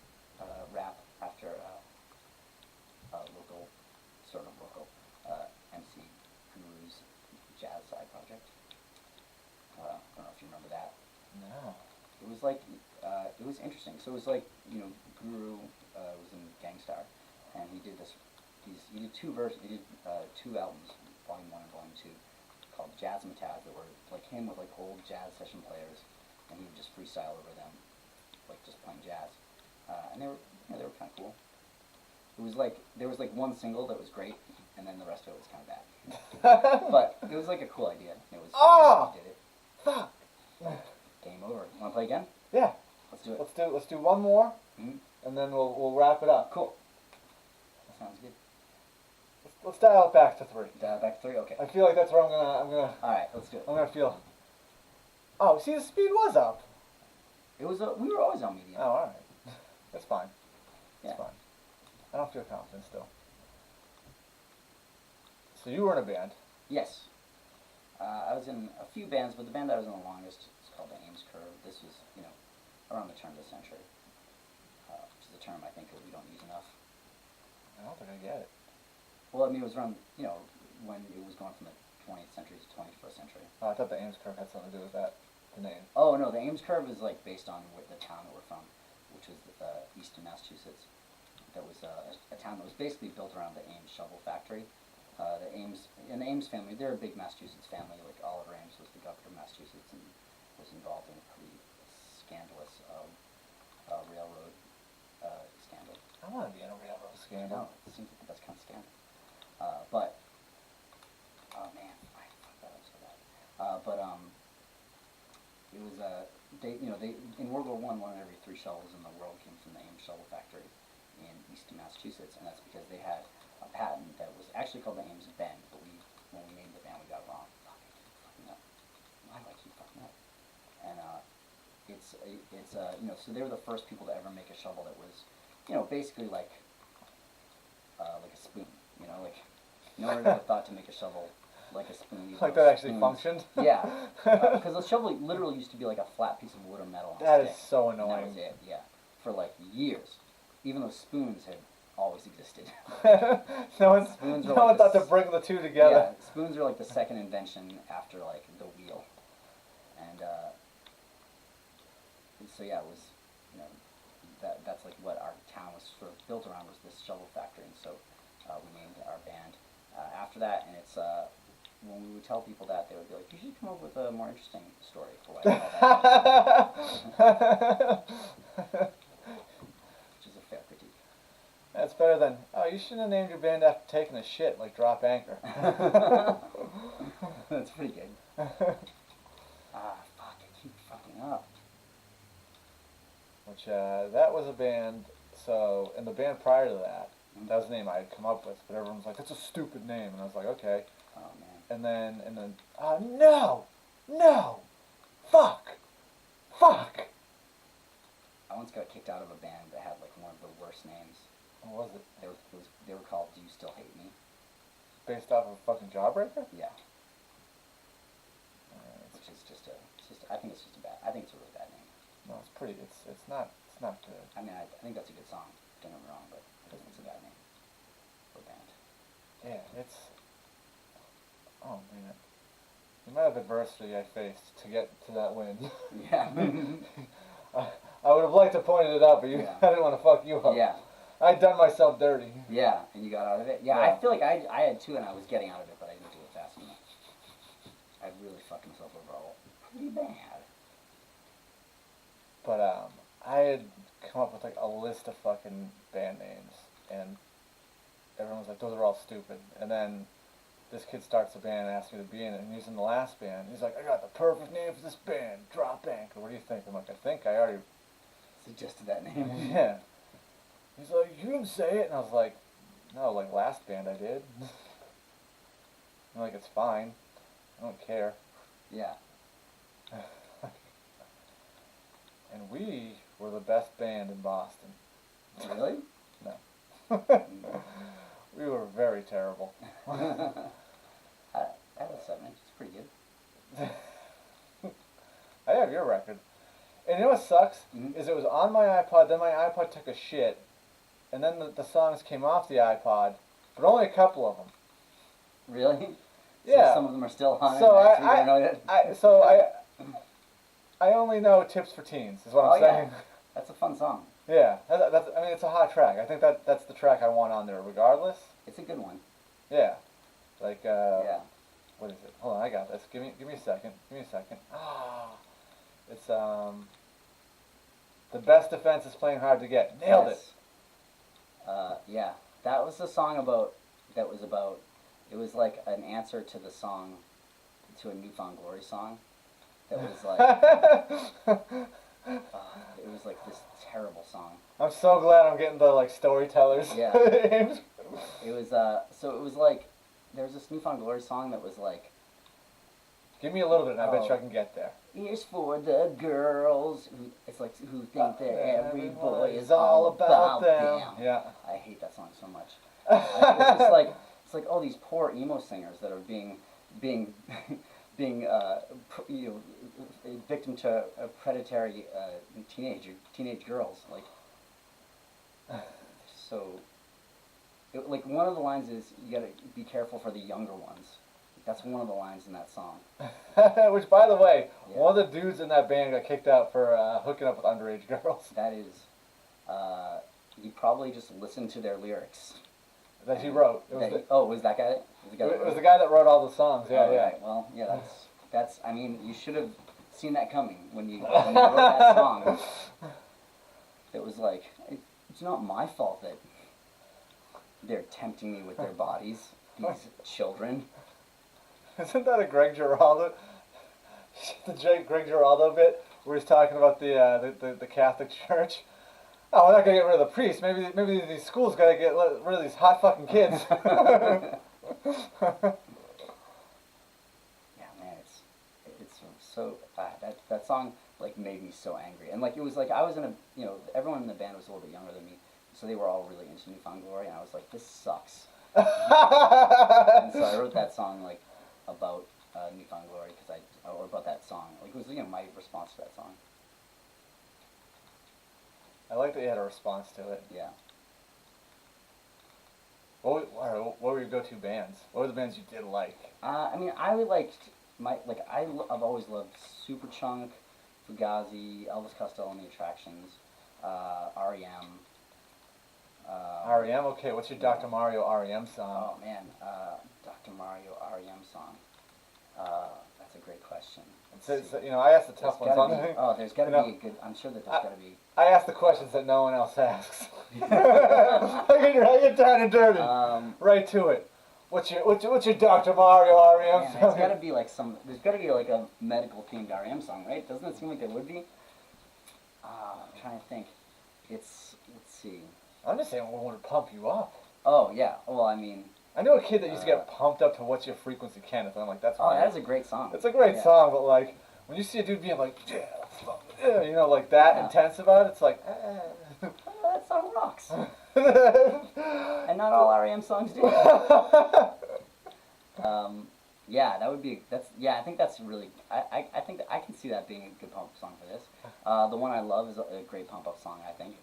rap after local MC Guru's jazz side project. I don't know if you remember that. No. It was like it was interesting. So it was like Guru was in Gangstar, and he did he did two albums, Volume 1 and Volume 2, called Jazzmatazz, that were like him with like old jazz session players, and he would just freestyle over them, like just playing jazz, and they were kind of cool. It was like there was like one single that was great, and then the rest of it was kind of bad. But it was like a cool idea. It was. Oh! He did it. Fuck. Game over. Want to play again? Yeah. Let's do it. Let's do one more, and then we'll wrap it up. Cool. That sounds good. Let's dial it back to 3. Dial back to 3. Okay. I feel like that's where I'm gonna. All right. Let's do it. I'm gonna feel. Oh, see, the speed was up. It was. We were always on medium. Oh, all right. That's fine. Yeah. That's fine. I don't feel confident still. So you were in a band. Yes. I was in a few bands, but the band that I was in the longest is called the Ames Curve. This was, around the turn of the century, which is a term I think that we don't use enough. I don't think I get it. Well, I mean, it was around, when it was going from the 20th century to 21st century. Oh, I thought the Ames curve had something to do with that. The name. Oh, no, the Ames curve is, like, based on the town that we're from, which was Easton, Massachusetts. That was a town that was basically built around the Ames shovel factory. The Ames family, they're a big Massachusetts family. Like, Oliver Ames was the governor of Massachusetts and was involved in a pretty scandalous railroad scandal. I want to be in a railroad scandal. No, it seems like the best kind of scandal. But, oh man, I fucked that up so bad. It was they in World War one of every 3 shovels in the world came from the Ames shovel factory in Easton, Massachusetts, and that's because they had a patent that was actually called the Ames bend, but when we named the band, we got it wrong. Fuck, I keep fucking up. Why do I keep fucking up? And so they were the first people to ever make a shovel that was, basically like a spoon. Like no one ever thought to make a shovel like a spoon. Like that actually functioned? Yeah, because the shovel literally used to be like a flat piece of wood or metal on a That stick. is so And that annoying. was it, yeah, for like years. Even though spoons had always existed. no one Spoons are thought like to bring the two together. Yeah, spoons are like the second invention after like the wheel. And so yeah, it was, that's like what our town was sort of built around, was this shovel factory. And so we named our band after that. And it's when we would tell people that, they would be like, "You should come up with a more interesting story for why you call that." Which is a fair critique. That's better than, oh, you shouldn't have named your band after taking a shit, like Drop Anchor. That's pretty good. Fuck, I keep fucking up. Which, that was a band, so, and the band prior to that, that was the name I had come up with, but everyone was like, that's a stupid name, and I was like, okay. Oh, man. And then, no, fuck. I once got kicked out of a band that had like one of the worst names. What was it? They were called "Do You Still Hate Me?" Based off of a fucking Jawbreaker? Yeah. Which is I think it's I think it's a really bad name. No, it's not good. I mean, I think that's a good song. Don't get me wrong, but I think it's a bad name for a band. Yeah, oh man. The amount of adversity I faced to get to that win. Yeah. I would have liked to point it out, but Yeah. I didn't want to fuck you up. Yeah. I'd done myself dirty. Yeah, and you got out of it? Yeah, Yeah. I feel like I had too, and I was getting out of it, but I didn't do it fast enough. I really fucked myself overall pretty bad. But I had come up with like a list of fucking band names, and everyone was like, those are all stupid. And then this kid starts a band and asks me to be in it, and he's in the last band. He's like, I got the perfect name for this band, Drop Anchor. What do you think? I'm like, I think I already... Suggested that name. Yeah. He's like, you didn't say it. And I was like, no, like last band I did. I'm like, it's fine. I don't care. Yeah. And we were the best band in Boston. Really? No. We were very terrible. I had a 7 inch. It's pretty good. I have your record. And you know what sucks? Mm-hmm. Is it was on my iPod, then my iPod took a shit, and then the songs came off the iPod, but only a couple of them. Really? Yeah. So some of them are still on it. So I only know Tips for Teens, is what I'm saying. Yeah. That's a fun song. Yeah, I mean, it's a hot track. I think that's the track I want on there, regardless. It's a good one. Yeah, like Yeah. what is it? Hold on, I got this. Give me a second. Ah, it's the best defense is playing hard to get. Nailed it. Yeah. That was the song about. It was like an answer to the song, to a Newfound Glory song. That was like. It was like this terrible song. I'm so glad I'm getting the like storytellers. Yeah. names. It was so it was like there was this Newfound Glory song that was like, Give me a little bit, and I bet you I can get there. here's for the girls who who think that every boy is all all about them. Yeah. I hate that song so much. It's just like all these poor emo singers that are being victim to predatory teenage girls, like so like one of the lines is you gotta be careful for the younger ones. That's one of the lines in that song. Which, by the way, Yeah. one of the dudes in that band got kicked out for hooking up with underage girls. That is, he probably just listened to their lyrics. That he wrote. Was that guy? It was the guy that wrote all the songs. Yeah, oh, yeah. Right. Well, yeah, that's. I mean, you should have seen that coming when you wrote that song. It was like, it's not my fault that they're tempting me with their bodies. These children. Isn't that a Greg Giraldo? The Greg Giraldo bit where he's talking about the Catholic Church. Oh, we're not gonna get rid of the priests. Maybe these schools gotta get rid of these hot fucking kids. Yeah, man, it's so that song like made me so angry, and like it was like I was in a everyone in the band was a little bit younger than me, so they were all really into New Found Glory, and I was like, this sucks. And so I wrote that song like about New Found Glory or about that song. Like it was my response to that song. I like that you had a response to it. Yeah. What were your go-to bands? What were the bands you did like? I mean, I really liked I've always loved Superchunk, Fugazi, Elvis Costello and the Attractions, REM. REM. Okay, what's your Dr. Mario REM song? Oh man, Dr. Mario REM song. That's a great question. I asked the tough ones. There's got to be a good. I'm sure that there's got to be. I ask the questions that no one else asks. I get down and dirty. Right to it. What's your Dr. Mario REM Man, song? there's got to be like there's got to be like a medical themed REM song, right? Doesn't it seem like there would be? I'm trying to think. Let's see. I'm just saying what would pump you up. Oh yeah. Well, I mean. I know a kid that used to get pumped up to "What's Your Frequency, Kenneth," and I'm like, that's. Oh, that is a great song. It's a great song, but like when you see a dude being like, yeah, like that intense about it, it's like. That song rocks. And not all REM songs do. Yeah, that would be. I think that's really. I think that I can see that being a good pump up song for this. The one I love is a great pump up song. I think.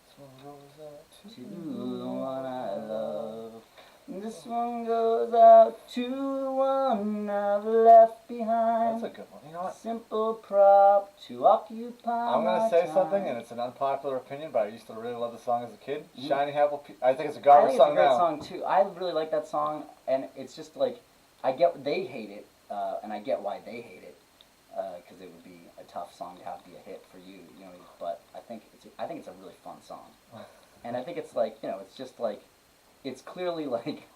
This one goes out to the one I love. This one goes out to the one I've left behind. That's a good one. You know what? Simple prop to occupy. I'm gonna say something, and it's an unpopular opinion, but I used to really love the song as a kid. Shining Apple. I think it's a garbage song now. I think it's a great song too. I really like that song, and it's just like I get they hate it, and I get why they hate it, because it would be a tough song to have be a hit for you, But I think it's a really fun song, and I think it's like it's just like it's clearly like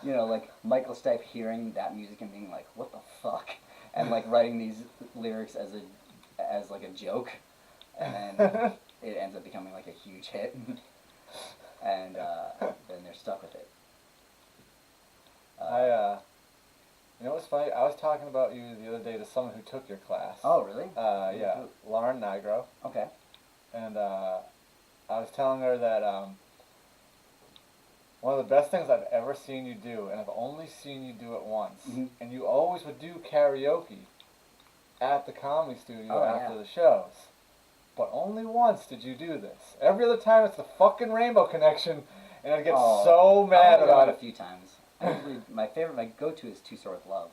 like Michael Stipe hearing that music and being like, what the fuck, and like writing these lyrics as like a joke, and then it ends up becoming like a huge hit, and then they're stuck with it. You know what's funny? I was talking about you the other day to someone who took your class. Oh, really? Yeah, Lauren Nigro. Okay. And I was telling her that one of the best things I've ever seen you do, and I've only seen you do it once, and you always would do karaoke at the comedy studio after the shows. But only once did you do this. Every other time it's the fucking Rainbow Connection, and I'd get so mad about it. A few times. My go-to is Too Sore with Love.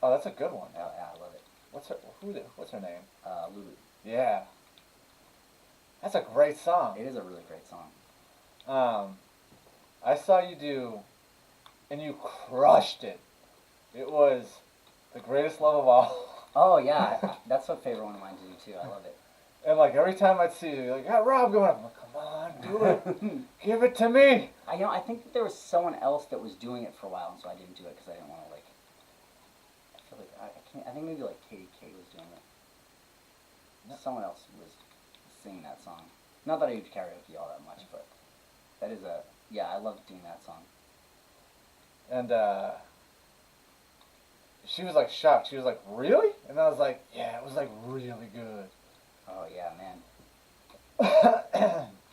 Oh, that's a good one. Oh, yeah, I love it. What's her name? Lulu. Yeah. That's a great song. It is a really great song. I saw you do, and you crushed it. It was the greatest love of all. Oh yeah, that's a favorite one of mine to do too. I love it. And like every time I'd see you, you're like, Rob going up. I'm like, come on, do it. Give it to me. I think that there was someone else that was doing it for a while, and so I didn't do it because I didn't want to like. I feel like I can't. I think maybe like Katie K was doing it. No, someone else was singing that song. Not that I do karaoke all that much, but that is a. Yeah, I love doing that song. And she was like shocked. She was like, really? And I was like, yeah, it was like really good. Oh yeah, man.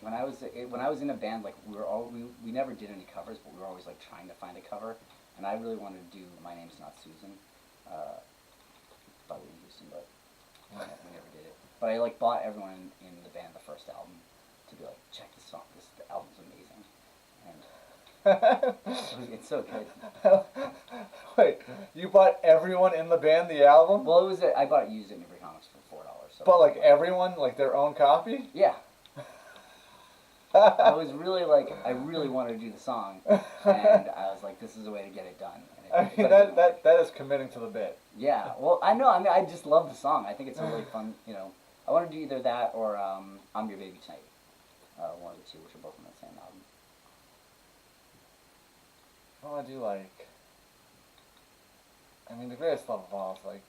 When I was in a band, like we never did any covers, but we were always like trying to find a cover. And I really wanted to do My Name's Not Susan by Whitney Houston, but we never did it. But I like bought everyone in the band the first album to be like, check this song. The album's amazing. It's so good. Wait, you bought everyone in the band the album? Well, I bought it used at Newbury Comics for $4. So But like everyone, like their own copy? yeah. I was really like, I really wanted to do the song, and I was like, this is a way to get it done. I mean, that is committing to the bit. Yeah, well, I know. I mean, I just love the song. I think it's a really fun. You know, I want to do either that or "I'm Your Baby Tonight," one of the two, which are both on that same album. Oh, I do like. I mean, the greatest love of all is like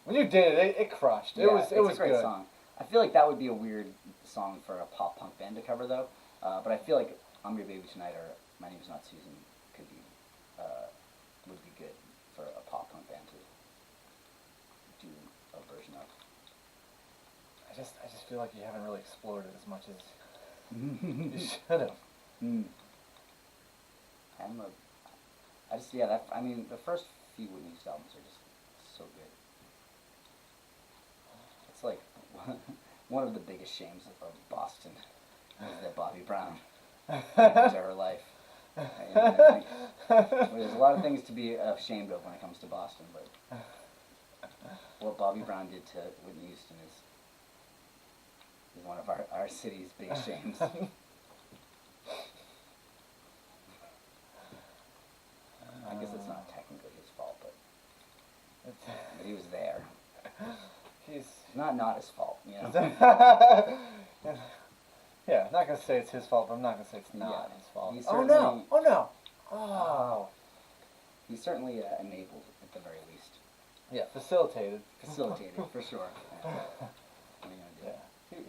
when you did it, it crushed. It was a great good. song. I feel like that would be a weird song for a pop punk band to cover, though. But I feel like "I'm Your Baby Tonight" or "My Name's Not Susan" could be would be good for a pop punk band to do a version of. I just feel like you haven't really explored it as much as you should have. Mm. I mean, the first few Whitney Houston albums are just so good. It's like one of the biggest shames of Boston is that Bobby Brown came into her life. There's a lot of things to be ashamed of when it comes to Boston, but what Bobby Brown did to Whitney Houston is one of our city's biggest shames. I guess it's not technically his fault, but he was there. He's not his fault, you know. Yeah, not gonna say it's his fault, but I'm not gonna say it's not his fault. Oh no! Oh no! Oh. He certainly enabled, at the very least. Yeah, facilitated. Facilitated, for sure. Yeah. What are you gonna do? Yeah.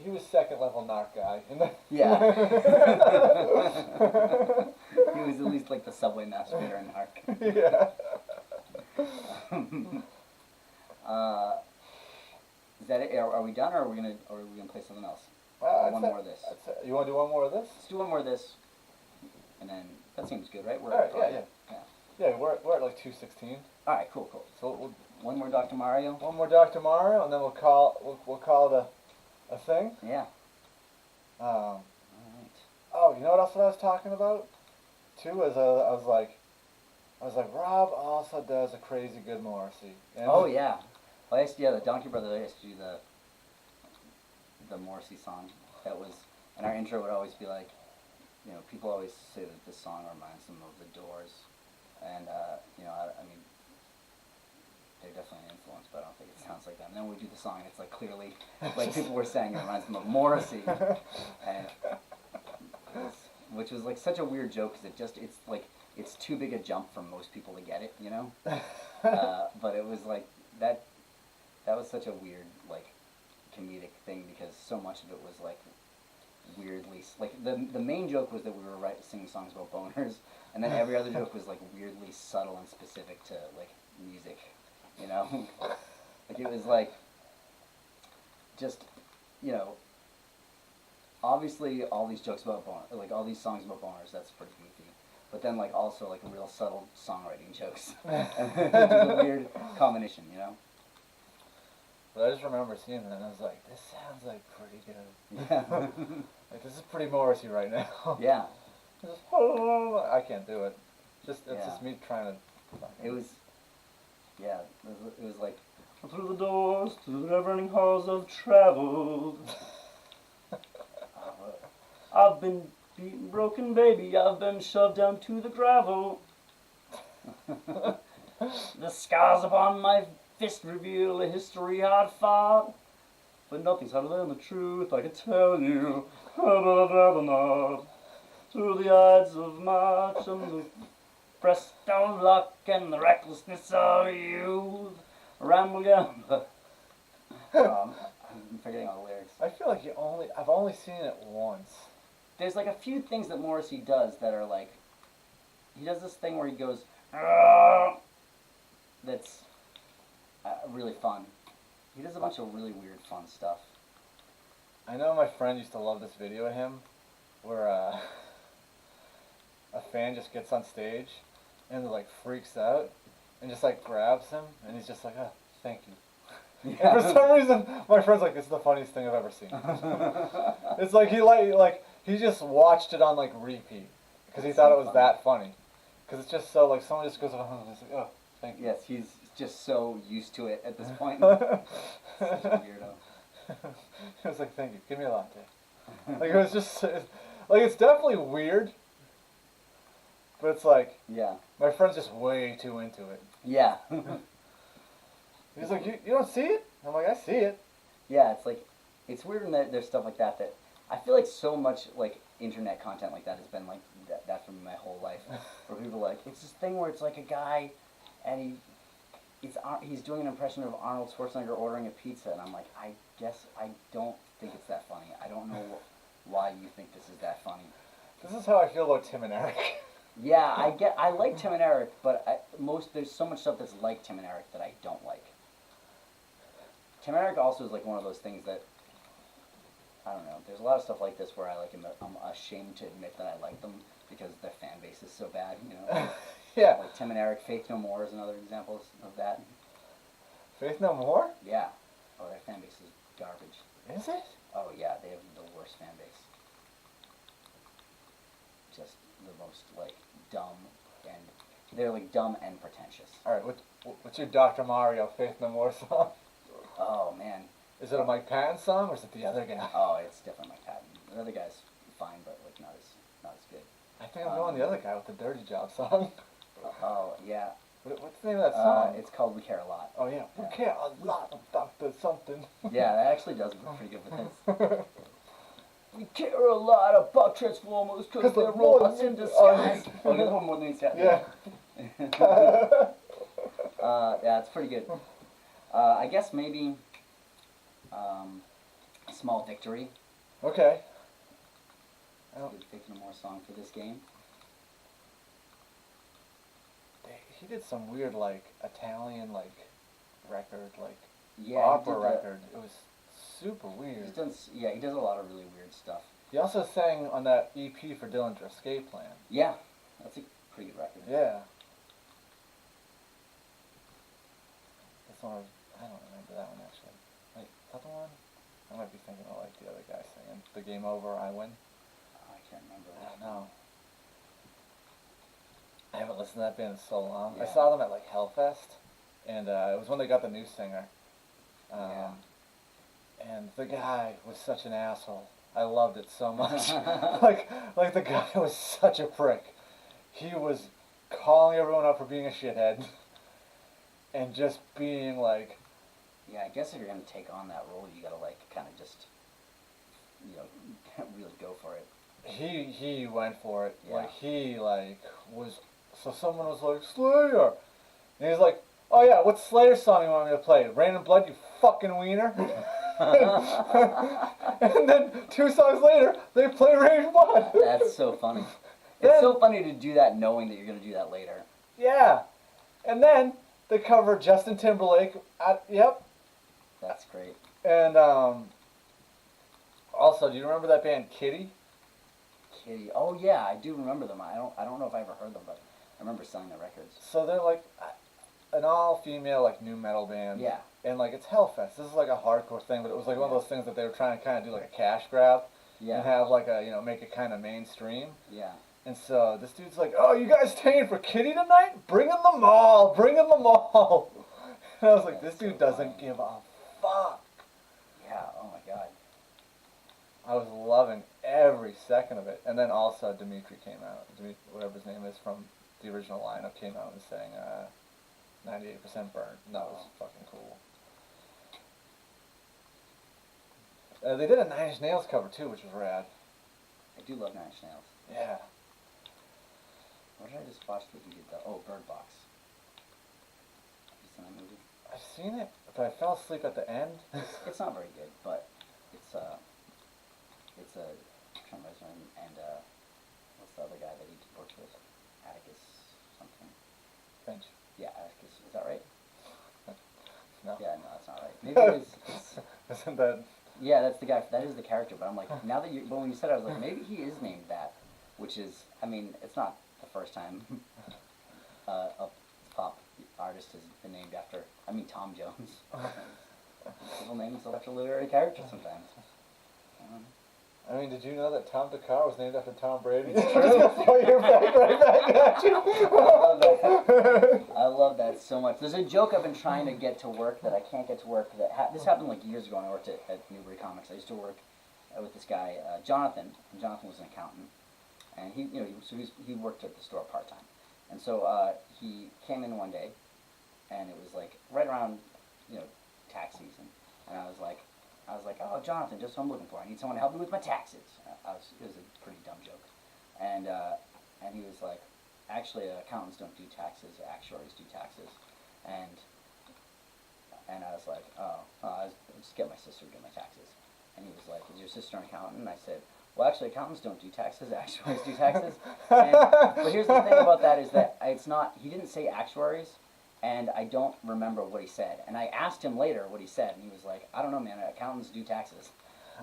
He was second level narc guy. Yeah. He was at least like the subway masturbator in narc. Yeah. Is that it? Are we done, or are we gonna play something else? One more of this. You want to do one more of this? Let's do one more of this, and then that seems good, right? All right. Yeah, we're at like 2:16. All right, cool. So one more Dr. Mario. One more Dr. Mario, and then we'll call it a thing. Yeah. All right. Oh, you know what else I was talking about? Too, I was like, Rob also does a crazy good Morrissey. And oh yeah. Well, the Donkey Brothers used to do the Morrissey song. That was, and our intro would always be like, you know, people always say that this song reminds them of the Doors, and you know, I mean, they're definitely an influence, but I don't think it sounds like them. And then we do the song, and it's like clearly, like people were saying, it reminds them of Morrissey, and which was like such a weird joke because it's too big a jump for most people to get it, you know. But it was like that was such a weird like comedic thing because so much of it was like weirdly like the main joke was that we were singing songs about boners, and then every other joke was like weirdly subtle and specific to like music, you know. Like it was like just, you know, obviously all these jokes about like all these songs about boners, that's pretty goofy, but then like also like real subtle songwriting jokes, which is a weird combination, you know. But I just remember seeing that and I was like, this sounds like pretty good. Yeah. Like this is pretty Morrissey right now. Yeah. I can't do it. It's just me trying to. It was like through the doors to the never-ending halls of travel. I've been beaten, broken, baby. I've been shoved down to the gravel. The scars upon my fist reveal a history hard fought, but nothing's harder than the truth. I can tell you, but I'd rather not. Through the Ides of March and the breast of luck and the recklessness of youth, ramble down. I'm forgetting all the lyrics. I feel like I've only seen it once. There's like a few things that Morrissey does that are like, he does this thing where he goes, "Argh!" That's really fun. He does a bunch of really weird, fun stuff. I know my friend used to love this video of him, where a fan just gets on stage and like freaks out and just like grabs him and he's just like, oh, thank you. Yeah. And for some reason, my friend's like, it's the funniest thing I've ever seen. It's like he just watched it on like repeat because he It's thought so it was funny. that funny. Because it's just so like someone just goes around and is like, oh, thank you. Yes, he's just so used to it at this point. Such a weirdo. He was like, thank you, give me a latte. Like it was just like it's definitely weird, but it's like Yeah. my friend's just way too into it. Yeah. He's like, you don't see it? I'm like, I see it. Yeah, it's like, it's weird when there's stuff like that that I feel like so much like internet content like that has been like that for my whole life. Where people are like, it's this thing where it's like a guy and he's doing an impression of Arnold Schwarzenegger ordering a pizza, and I'm like, I guess I don't think it's that funny. I don't know why you think this is that funny. This is how I feel about Tim and Eric. Yeah, I like Tim and Eric, but there's so much stuff that's like Tim and Eric that I don't like. Tim and Eric also is like one of those things that I don't know. There's a lot of stuff like this where I'm ashamed to admit that I like them because their fan base is so bad. You know, Yeah. like Tim and Eric, Faith No More is another example of that. Faith No More? Yeah. Oh, their fan base is garbage. Is it? Oh yeah, they have the worst fan base. Just the most like dumb and they're like dumb and pretentious. All right. What's your Dr. Mario Faith No More song? Oh man. Is it a Mike Patton song or is it the other guy? Oh, it's definitely Mike Patton. The other guy's fine, but like not as good. I think I'm going the other guy with the Dirty Job song. Oh yeah. What's the name of that song? It's called We Care a Lot. Oh yeah, we care a lot about the something. Yeah, that actually does look pretty good with this. We care a lot about Transformers because they're robots in disguise. Oh, there's one more than he's got. Yeah. Yeah, it's pretty good. I guess maybe Small Victory. Okay. Good Faith No More song for this game. He did some weird like Italian like record like Yeah, opera record. It was super weird. He does a lot of really weird stuff. He also sang on that EP for Dillinger Escape Plan. Yeah, that's a pretty good record. Yeah. This one, I don't remember that one actually. Wait, is that the one? I might be thinking of like the other guy singing "The Game Over, I Win." Oh, I can't remember. I don't know. I haven't listened to that band in so long. Yeah. I saw them at like Hellfest, and it was when they got the new singer. Yeah. And the guy was such an asshole. I loved it so much. like the guy was such a prick. He was calling everyone up for being a shithead, and just being like. Yeah, I guess if you're gonna take on that role, you gotta like kind of just, you know, really go for it. He went for it. Yeah. Like he like was. So someone was like Slayer, and he's like, "Oh yeah, what Slayer song you want me to play? Rain and Blood, you fucking wiener." And then 2 songs later, they play Rain and Blood. That's so funny. It's so funny to do that knowing that you're gonna do that later. Yeah, and then they cover Justin Timberlake. Yep. That's great. And also, do you remember that band Kitty? Kitty. Oh yeah, I do remember them. I don't know if I ever heard them, but I remember selling their records. So they're like an all-female like new metal band. Yeah. And like it's Hellfest. This is like a hardcore thing, but it was like one of those things that they were trying to kind of do like a cash grab. Yeah. And have like make it kind of mainstream. Yeah. And so this dude's like, "Oh, you guys staying for Kitty tonight? Bring in them all. Bring in them all." And I was like, "This dude doesn't give a fuck." Yeah. Oh my god. I was loving every second of it. And then also Dimitri came out. Whatever his name is from the original lineup came out and sang 98% Burnt. And that was fucking cool. They did a Nine Inch Nails cover too, which was rad. I do love Nine Inch Nails. Yeah. What did I just watch that you did though? Oh, Bird Box. Have you seen that movie? I've seen it, but I fell asleep at the end. It's not very good, but it's a Trump president and what's the other guy that he works with? Atticus something. Finch. Yeah, Atticus. Is that right? No. Yeah, no, that's not right. Maybe it is. Isn't that? Yeah, that's the guy. That is the character. But I'm like, now that but when you said it, I was like, maybe he is named that, which is, I mean, it's not the first time a pop artist has been named after. I mean, Tom Jones. People name themselves after literary characters sometimes. I I mean, did you know that Tom Dakar was named after Tom Brady? It's true. Throw your back right back at you. I love that so much. There's a joke I've been trying to get to work that I can't get to work. This happened like years ago when I worked at Newbury Comics. I used to work with this guy, Jonathan. And Jonathan was an accountant, and he worked at the store part time. And so he came in one day, and it was like right around tax season, and I was like, oh, Jonathan, just what I'm looking for. I need someone to help me with my taxes. It was a pretty dumb joke, and he was like, actually, accountants don't do taxes. Actuaries do taxes, and I was like, I'll just get my sister to do my taxes. And he was like, is your sister an accountant? And I said, well, actually, accountants don't do taxes. Actuaries do taxes. But here's the thing about that is that it's not. He didn't say actuaries. And I don't remember what he said. And I asked him later what he said, and he was like, I don't know, man, accountants do taxes.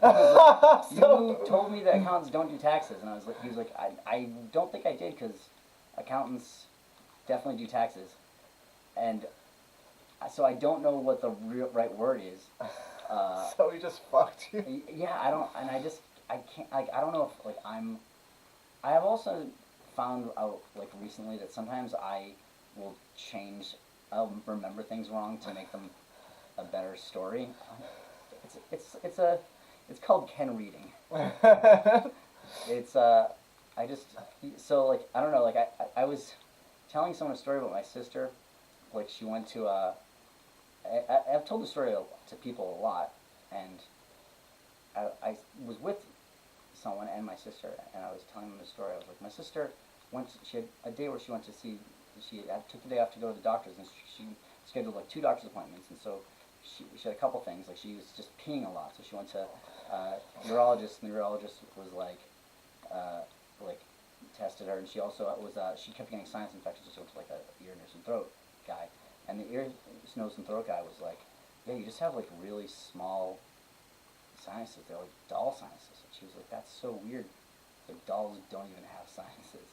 Like, you told me that accountants don't do taxes. And he was like, I don't think I did, because accountants definitely do taxes. And so I don't know what the right word is. So he just fucked you? Yeah, I can't, like, I don't know if, like, I have also found out, like, recently that sometimes I will change. I'll remember things wrong to make them a better story. It's called Ken reading. It's I just so like I don't know, like I was telling someone a story about my sister. Like she went to I've told the story to people a lot, and I was with someone and my sister, and I was telling them the story. I was like, my sister she had a day where she went to see. She took the day off to go to the doctor's, and she scheduled like 2 doctor's appointments, and so she had a couple things. Like she was just peeing a lot, so she went to urologist, and the urologist was like tested her, and she also was she kept getting sinus infections, so she went to like a ear, nose, and throat guy, and the ear, nose, and throat guy was like, yeah, you just have like really small sinuses. They're like doll sinuses. And she was like, that's so weird. Like dolls don't even have sinuses.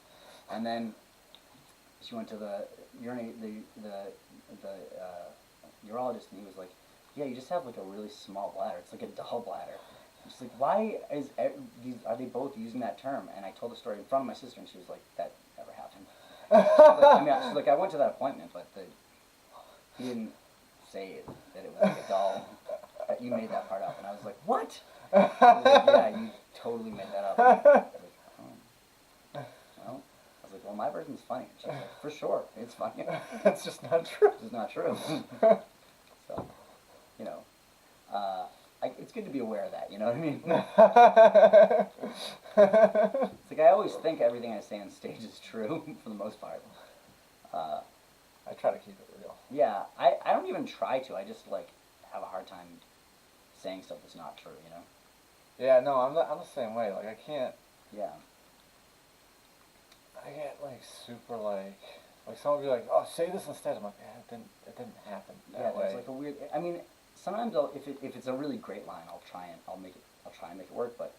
And then she went to the urologist, and he was like, yeah, you just have like a really small bladder. It's like a doll bladder. And she's like, why are they both using that term? And I told the story in front of my sister, and she was like, that never happened. She's like, I went to that appointment, but he didn't say that it was like a doll. That you made that part up. And I was like, what? He was like, yeah, you totally made that up. I was like, oh. Well, I was like, well, my version's funny. She's like, for sure, it's funny. It's just not true. It's just not true. So, it's good to be aware of that, you know what I mean? It's like I always think everything I say on stage is true, for the most part. I try to keep it real. Yeah, I don't even try to. I just, like, have a hard time saying stuff that's not true, you know? Yeah, no, I'm the same way. Like, I can't... Yeah. I get, like, super, like someone will be like, oh, say this instead. I'm like, yeah, it didn't happen that way. It's like a weird... I mean, sometimes if it's a really great line, I'll try and make it work, but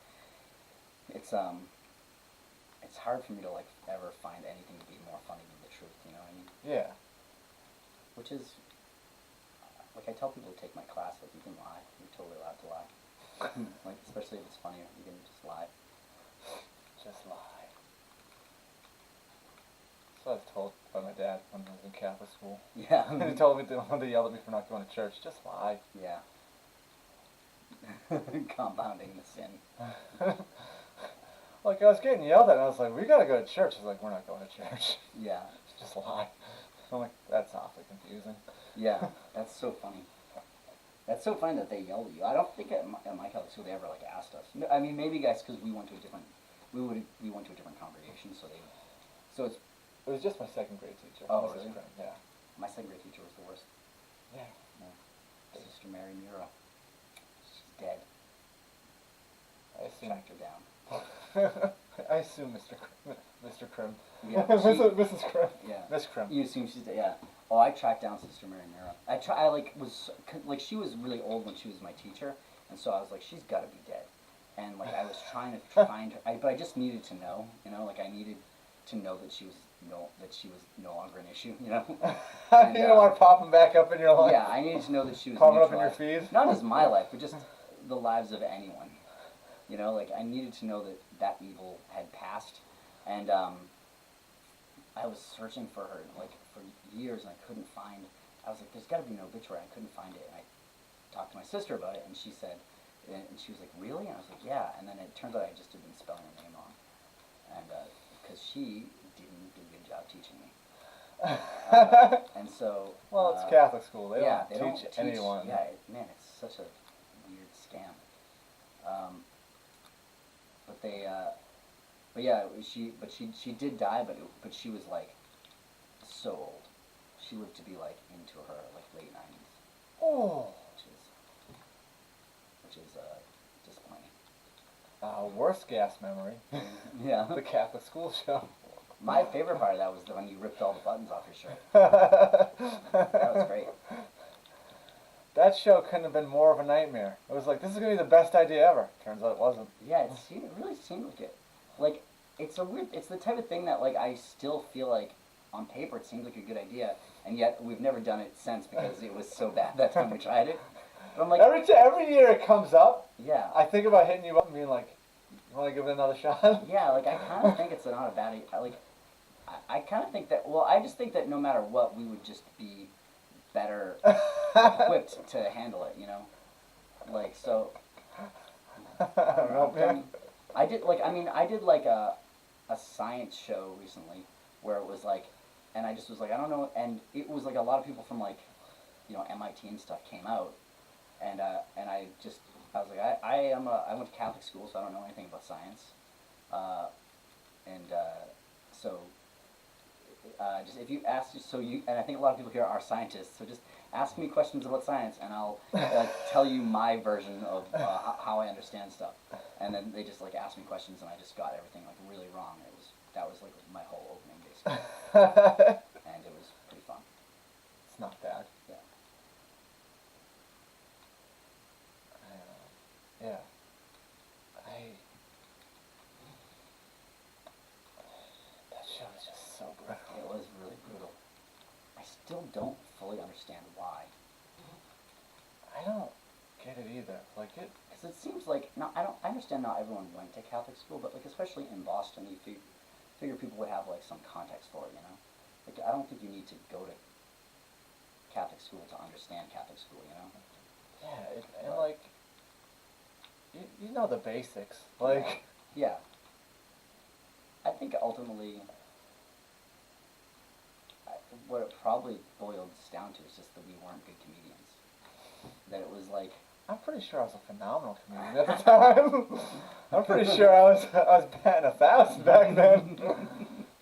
it's hard for me to, like, ever find anything to be more funny than the truth, you know what I mean? Yeah. Which is... Like, I tell people to take my class, like, you can lie. You're totally allowed to lie. Like, especially if it's funny, you can just lie. Just lie. So I was told by my dad when I was in Catholic school. Yeah. He told me when they yelled at me for not going to church, just lie. Yeah. Compounding the sin. Like, I was getting yelled at, and I was like, we gotta go to church. He's like, we're not going to church. Yeah. Just lie. I'm like, that's awfully confusing. Yeah, that's so funny. That's so funny that they yelled at you. I don't think at my Catholic school they ever, like, asked us. I mean, maybe guys, because we went to a different congregation, so it's... It was just my second grade teacher. Oh, Mrs. really? Crean, yeah. My second grade teacher was the worst. Yeah. Sister Mary Mura. She's dead. I assume. Tracked her down. I assume Mr. Krim. Yeah, Mrs. Krim. Yeah. Miss Krim. You assume she's dead, yeah. Oh, I tracked down Sister Mary Mura. She was really old when she was my teacher, and so I was like, she's gotta be dead. And, like, I was trying to find her, but I just needed to know, you know, like, I needed to know that she was no longer an issue, you know. And, you don't want to pop them back up in your life. Yeah, I needed to know that she was popping up in your feed. Not just my life, but just the lives of anyone. You know, like I needed to know that that evil had passed, and I was searching for her like for years and I couldn't find. I was like, there's got to be an obituary. I couldn't find it, and I talked to my sister about it, and she said, and she was like, really? And I was like, yeah. And then it turns out I just had been spelling her name wrong, and because she didn't do a good job teaching me. And so well, it's Catholic school. They yeah, don't they teach don't teach anyone. Yeah, man, it's such a weird scam. But they, but yeah, she did die, but she was like so old. She lived to be like into her like late 90s, Oh. which is disappointing. Worst gas memory. Yeah. The Catholic school show. My favorite part of that was when you ripped all the buttons off your shirt. That was great. That show couldn't have been more of a nightmare. It was like, this is going to be the best idea ever. Turns out it wasn't. Yeah, it really seemed like it. Like, it's the type of thing that, like, I still feel like, on paper, it seems like a good idea, and yet we've never done it since because it was so bad that time we tried it. But I'm like... Every year it comes up, yeah. I think about hitting you up and being like, you want to give it another shot? Yeah, like, I kind of think it's not a bad idea. Like, I kind of think that, well, I just think that no matter what, we would just be better equipped to handle it, you know? Like, so... I don't know, man. I did like a science show recently where it was like, and I just was like, I don't know, and it was like a lot of people from like, you know, MIT and stuff came out, and I was like, I went to Catholic school, so I don't know anything about science, so just if you ask, and I think a lot of people here are scientists, so just ask me questions about science, and I'll tell you my version of how I understand stuff. And then they just like asked me questions, and I just got everything like really wrong. That was like my whole opening basically, and it was pretty fun. It's not bad. Yeah. Yeah. That show is just so brutal. It was really brutal. I still don't fully understand why. I don't get it either. Like it. Because it seems like I understand not everyone went to Catholic school, but like especially in Boston, you figure people would have like some context for it, you know. Like I don't think you need to go to Catholic school to understand Catholic school, you know. Yeah, and like you know the basics, like. Yeah. I think ultimately, what it probably boils down to is just that we weren't good comedians. That it was like... I'm pretty sure I was a phenomenal comedian at the time. I'm pretty sure I was batting 1,000 back then.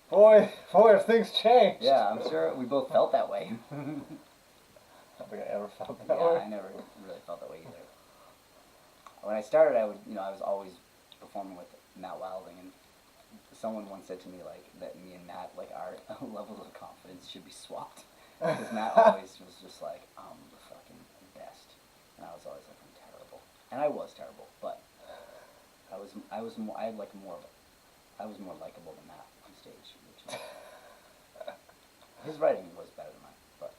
Boy, have things changed. Yeah, I'm sure we both felt that way. I don't think I ever felt that way. Yeah, I never really felt that way either. When I started, I was always performing with Matt Wilding, and someone once said to me like that me and Matt, like our levels of confidence should be swapped, because Matt always was just like, I'm the fucking best, and I was always like, I'm terrible, and I was terrible, but I was more likable than Matt on stage, which is, his writing was better than mine, but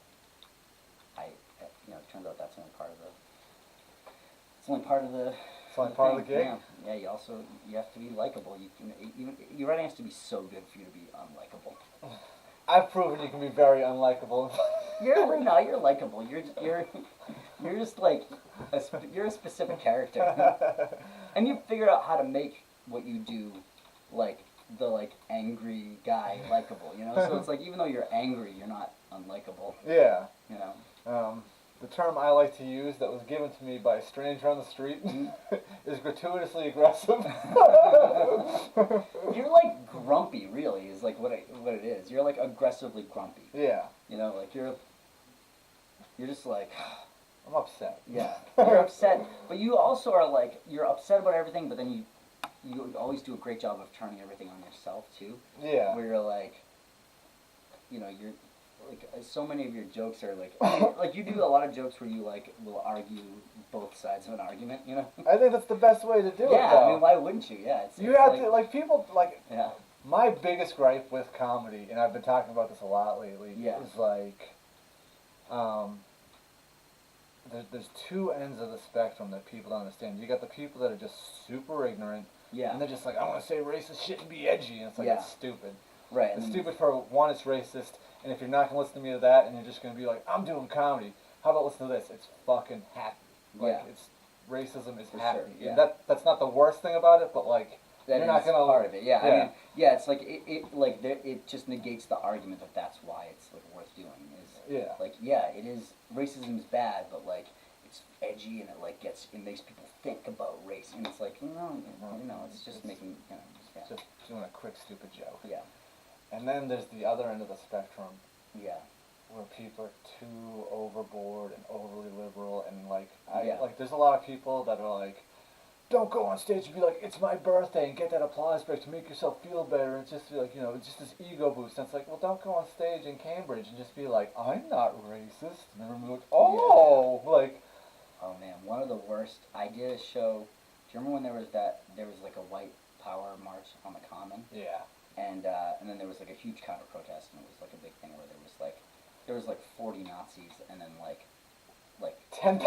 it turns out that's only part of the. It's only part of the. It's only part of the gig. Yeah. You have to be likable. Your writing has to be so good for you to be unlikable. I've proven you can be very unlikable. You're likable. You're just like you're a specific character, and you figure out how to make what you do, like the like angry guy, likable. You know, so it's like even though you're angry, you're not unlikable. Yeah. You know. The term I like to use that was given to me by a stranger on the street is gratuitously aggressive. You're like grumpy, really, is like what it is. You're like aggressively grumpy. Yeah. You know, like you're just like... I'm upset. Yeah. You're upset, but you also are like, you're upset about everything, but then you always do a great job of turning everything on yourself, too. Yeah. Where you're like, you're... Like so many of your jokes are like like you do a lot of jokes where you like will argue both sides of an argument, you know. I think that's the best way to do it. Yeah, though. I mean, why wouldn't you? Yeah, you have to like people like. Yeah. My biggest gripe with comedy, and I've been talking about this a lot lately, yeah. is like, there's two ends of the spectrum that people don't understand. You got the people that are just super ignorant, Yeah. and they're just like, I want to say racist shit and be edgy, and it's like, Yeah. it's stupid. Right. It's stupid for one, it's racist, and if you're not gonna listen to me to that, and you're just gonna be like, I'm doing comedy, how about listen to this? It's fucking happy. Like, Yeah. it's racism is For happy. sure, yeah. And that's not the worst thing about it, but like, That you're is not gonna part of it. Yeah. Yeah. I mean, yeah. It's like it just negates the argument that that's why it's like worth doing. Is Yeah. like yeah, it is racism is bad, but like it's edgy and it makes people think about race, and it's like it's just making yeah. Just doing a quick stupid joke. Yeah. And then there's the other end of the spectrum Yeah. where people are too overboard and overly liberal, and like Yeah. there's a lot of people that are like, don't go on stage and be like, it's my birthday, and get that applause break to make yourself feel better. It's just like, it's just this ego boost. And it's like, well, don't go on stage in Cambridge and just be like, I'm not racist. And everyone be like, oh, like. Oh man, one of the worst. I did a show. Do you remember when there was like a white power march on the Common? Yeah. And then there was like a huge counter protest, and it was like a big thing where there was like 40 Nazis, and then like 10,000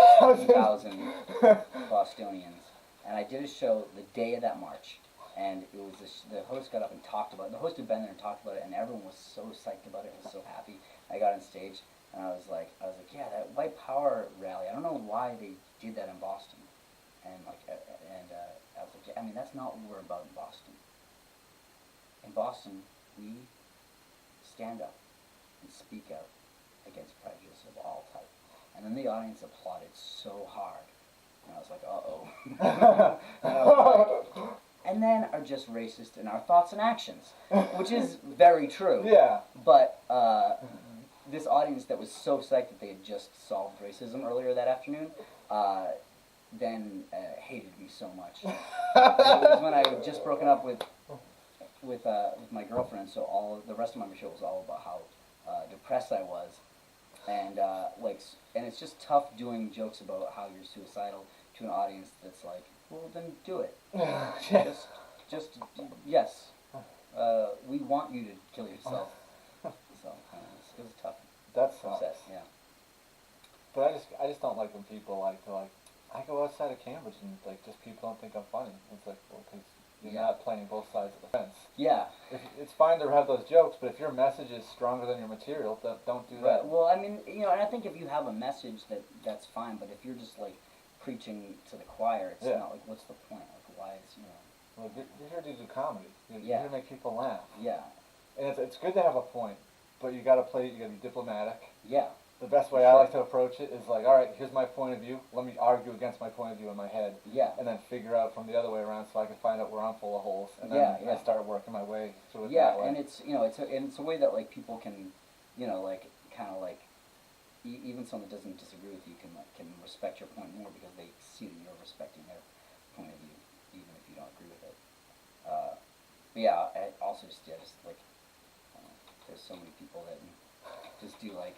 Bostonians. And I did a show the day of that march, and it was the host got up and talked about it. The host had been there and talked about it, and everyone was so psyched about it, was so happy. I got on stage, and I was like, yeah, that white power rally. I don't know why they did that in Boston, and I was like, yeah, I mean that's not what we're about in Boston. In Boston, we stand up and speak out against prejudice of all type. And then the audience applauded so hard. And I was like, uh-oh. And then are just racist in our thoughts and actions, which is very true. Yeah. But this audience that was so psyched that they had just solved racism earlier that afternoon, then hated me so much. It was when I had just broken up with my girlfriend, so the rest of my show was all about how depressed I was. And and it's just tough doing jokes about how you're suicidal to an audience that's like, well, then do it. just yes. We want you to kill yourself. So it was tough. That's upset. Yeah. But I just don't like when people like to I go outside of Cambridge and like just people don't think I'm funny. It's like, well, because you're not playing both sides of the fence. Yeah. It's fine to have those jokes, but if your message is stronger than your material, don't do that. Right. Well, I mean, and I think if you have a message, that's fine. But if you're just like preaching to the choir, it's not like, what's the point? Like, why is Well, you're here to do comedy. You're Yeah. here to make people laugh. Yeah. And it's good to have a point, but you got to be diplomatic. Yeah. The best way I like to approach it is like, all right, here's my point of view. Let me argue against my point of view in my head. Yeah. And then figure out from the other way around so I can find out where I'm full of holes. And then I start working my way through it that way. And it's it's a way that like people can, like kind of like even someone that doesn't disagree with you can respect your point more because they see that you're respecting their point of view, even if you don't agree with it. But yeah, I also just like there's so many people that just do like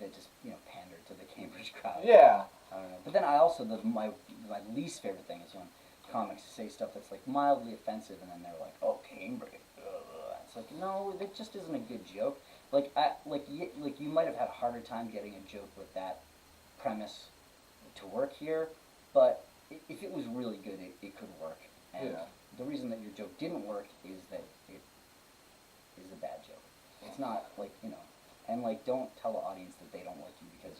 that just pander to the Cambridge crowd. Yeah. I don't know. But then I also my least favorite thing is when comics say stuff that's like mildly offensive and then they're like, oh, Cambridge. It's like, no, that just isn't a good joke. Like you might have had a harder time getting a joke with that premise to work here, but if it was really good, it could work. And the reason that your joke didn't work is that it is a bad joke. It's not like and like don't tell the audience that they don't like you because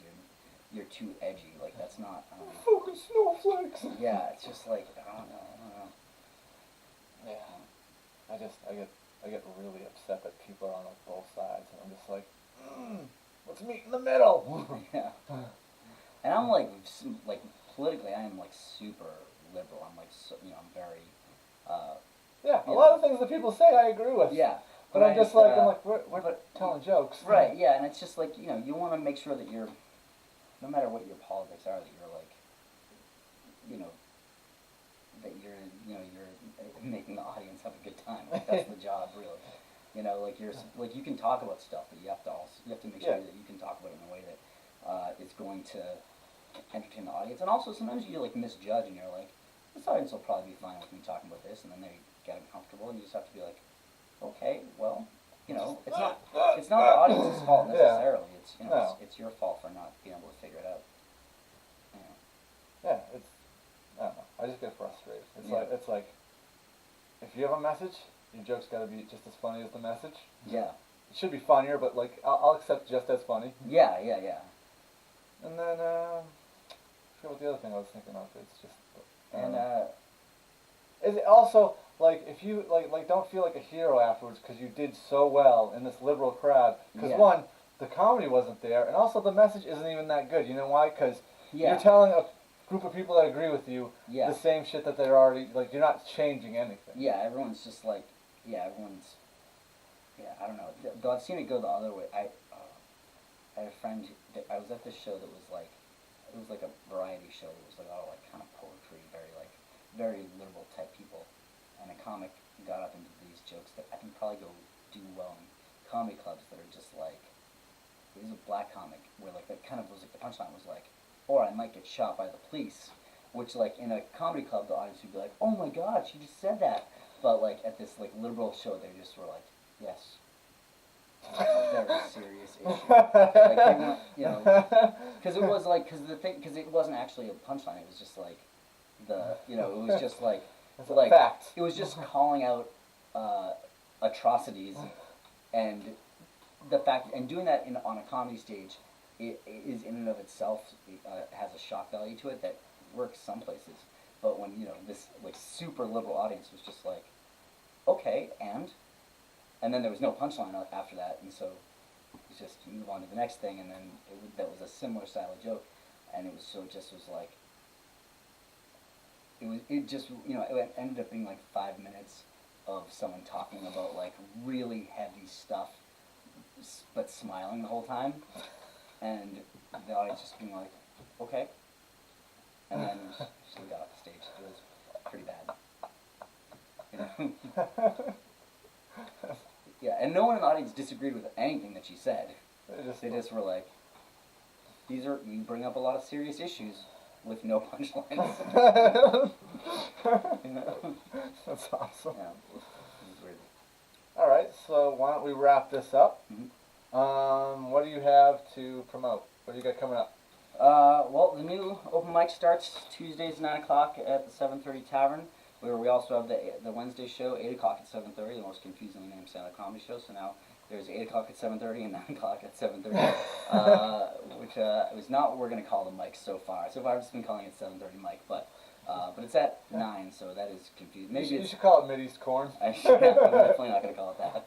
you're too edgy. Like that's not. Fucking snowflakes. Yeah, it's just like I don't know. Yeah, I get really upset that people are on like both sides, and I'm just like, let's meet in the middle. Yeah. And I'm like politically, I am like super liberal. I'm like I'm very. A lot of things that people say I agree with. Yeah. But I'm just like, we're telling jokes. Right, yeah, and it's just like, you want to make sure that you're, no matter what your politics are, that you're like, that you're making the audience have a good time. Like, that's the job, really. Like you can talk about stuff, but you have to make sure that you can talk about it in a way that is going to entertain the audience. And also, sometimes you like misjudge, and you're like, this audience will probably be fine with me talking about this, and then they get uncomfortable, and you just have to be like, okay, well, you know, it's not the audience's fault Yeah. necessarily. It's you know, No. it's your fault for not being able to figure it out. You know. Yeah, it's, I don't know. I just get frustrated. Yeah. It's like, if you have a message, your joke's got to be just as funny as the message. Yeah. It should be funnier, but like I'll accept just as funny. Yeah. And then I forget what the other thing I was thinking of. It's just And is it also like if you like don't feel like a hero afterwards because you did so well in this liberal crowd? Because Yeah. one, the comedy wasn't there, and also the message isn't even that good. You know why? Because yeah. you're telling a group of people that agree with you Yeah. the same shit that they're already like. You're not changing anything. Yeah, everyone's just like, everyone's, I don't know. Though I've seen it go the other way. I had a friend. I was at this show that was like, it was like a variety show. It was like all like kind of poetry, very liberal type people, and a comic got up into these jokes that I think probably go do well in comedy clubs that are just like, it was a black comic where like that kind of was like the punchline was like, or I might get shot by the police, which like in a comedy club the audience would be like, oh my god, she just said that, but like at this like liberal show they just were like, yes, a very serious issue. Like they weren't, you know, because it was like, because it wasn't actually a punchline. It was just like it was just like fact. it was just calling out atrocities, and the fact and doing that on a comedy stage, it is in and of itself has a shock value to it that works some places. But when this like super liberal audience was just like, okay, and then there was no punchline after that, and so it's just move on to the next thing, and then that was a similar style of joke, and it was like it ended up being like 5 minutes of someone talking about like really heavy stuff, but smiling the whole time, and the audience just being like, okay, and then we got off the stage. It was pretty bad. You know? Yeah, and no one in the audience disagreed with anything that she said. They just were like, you bring up a lot of serious issues with no punchlines. You know? That's awesome. Yeah, it was weird. All right, so why don't we wrap this up? Mm-hmm. What do you have to promote? What do you got coming up? Well, the new open mic starts Tuesdays 9 o'clock at the 7:30 Tavern. Where we also have the Wednesday show, 8 o'clock at 7:30, the most confusingly named stand-up comedy show. So now there's 8 o'clock at 7:30 and 9 o'clock at 7:30, which is not what we're going to call the mic so far. So far I've just been calling it 7:30 mic, but it's at 9, so that is confusing. Maybe you should call it Mideast Corn. I'm definitely not going to call it that.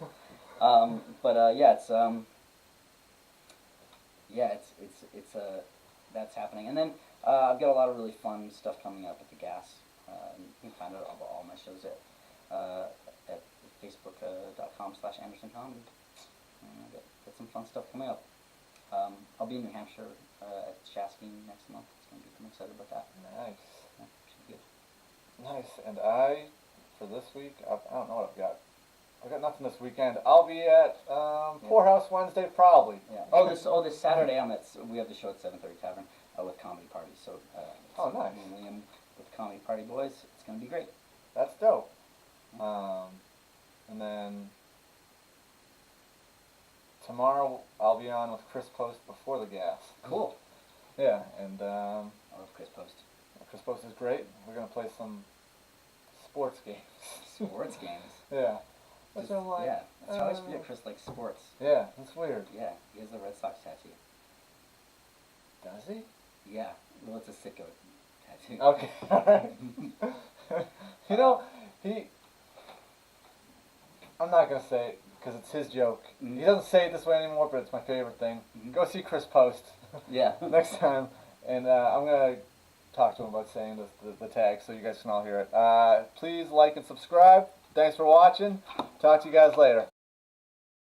It's that's happening. And then I've got a lot of really fun stuff coming up at the Gas. You can find out about all my shows at facebook.com/AndersonComedy. Get some fun stuff coming up. I'll be in New Hampshire at Shasky next month. I'm excited about that. Nice. Yeah, should be good. Nice. And for this week, I don't know what I've got. I've got nothing this weekend. I'll be at Poorhouse Wednesday probably. Yeah. This Saturday we have the show at 7:30 Tavern with Comedy Party. So nice. me and William with the Comedy Party boys. It's gonna be great. That's dope. And then tomorrow I'll be on with Chris Post before the Gas. Cool. Yeah, and I love Chris Post. Chris Post is great. We're gonna play some sports games. Sports games. Yeah. Which I'm like, yeah. I always forget Chris likes sports. Yeah, that's weird. Yeah, he has the Red Sox tattoo. Does he? Yeah. Well, it's a sicko tattoo. Okay. All right. You know, I'm not gonna say it because it's his joke. Mm-hmm. He doesn't say it this way anymore, but it's my favorite thing. Mm-hmm. Go see Chris Post. Yeah. Next time, and I'm gonna talk to him about saying the tag so you guys can all hear it. Please like and subscribe. Thanks for watching. Talk to you guys later.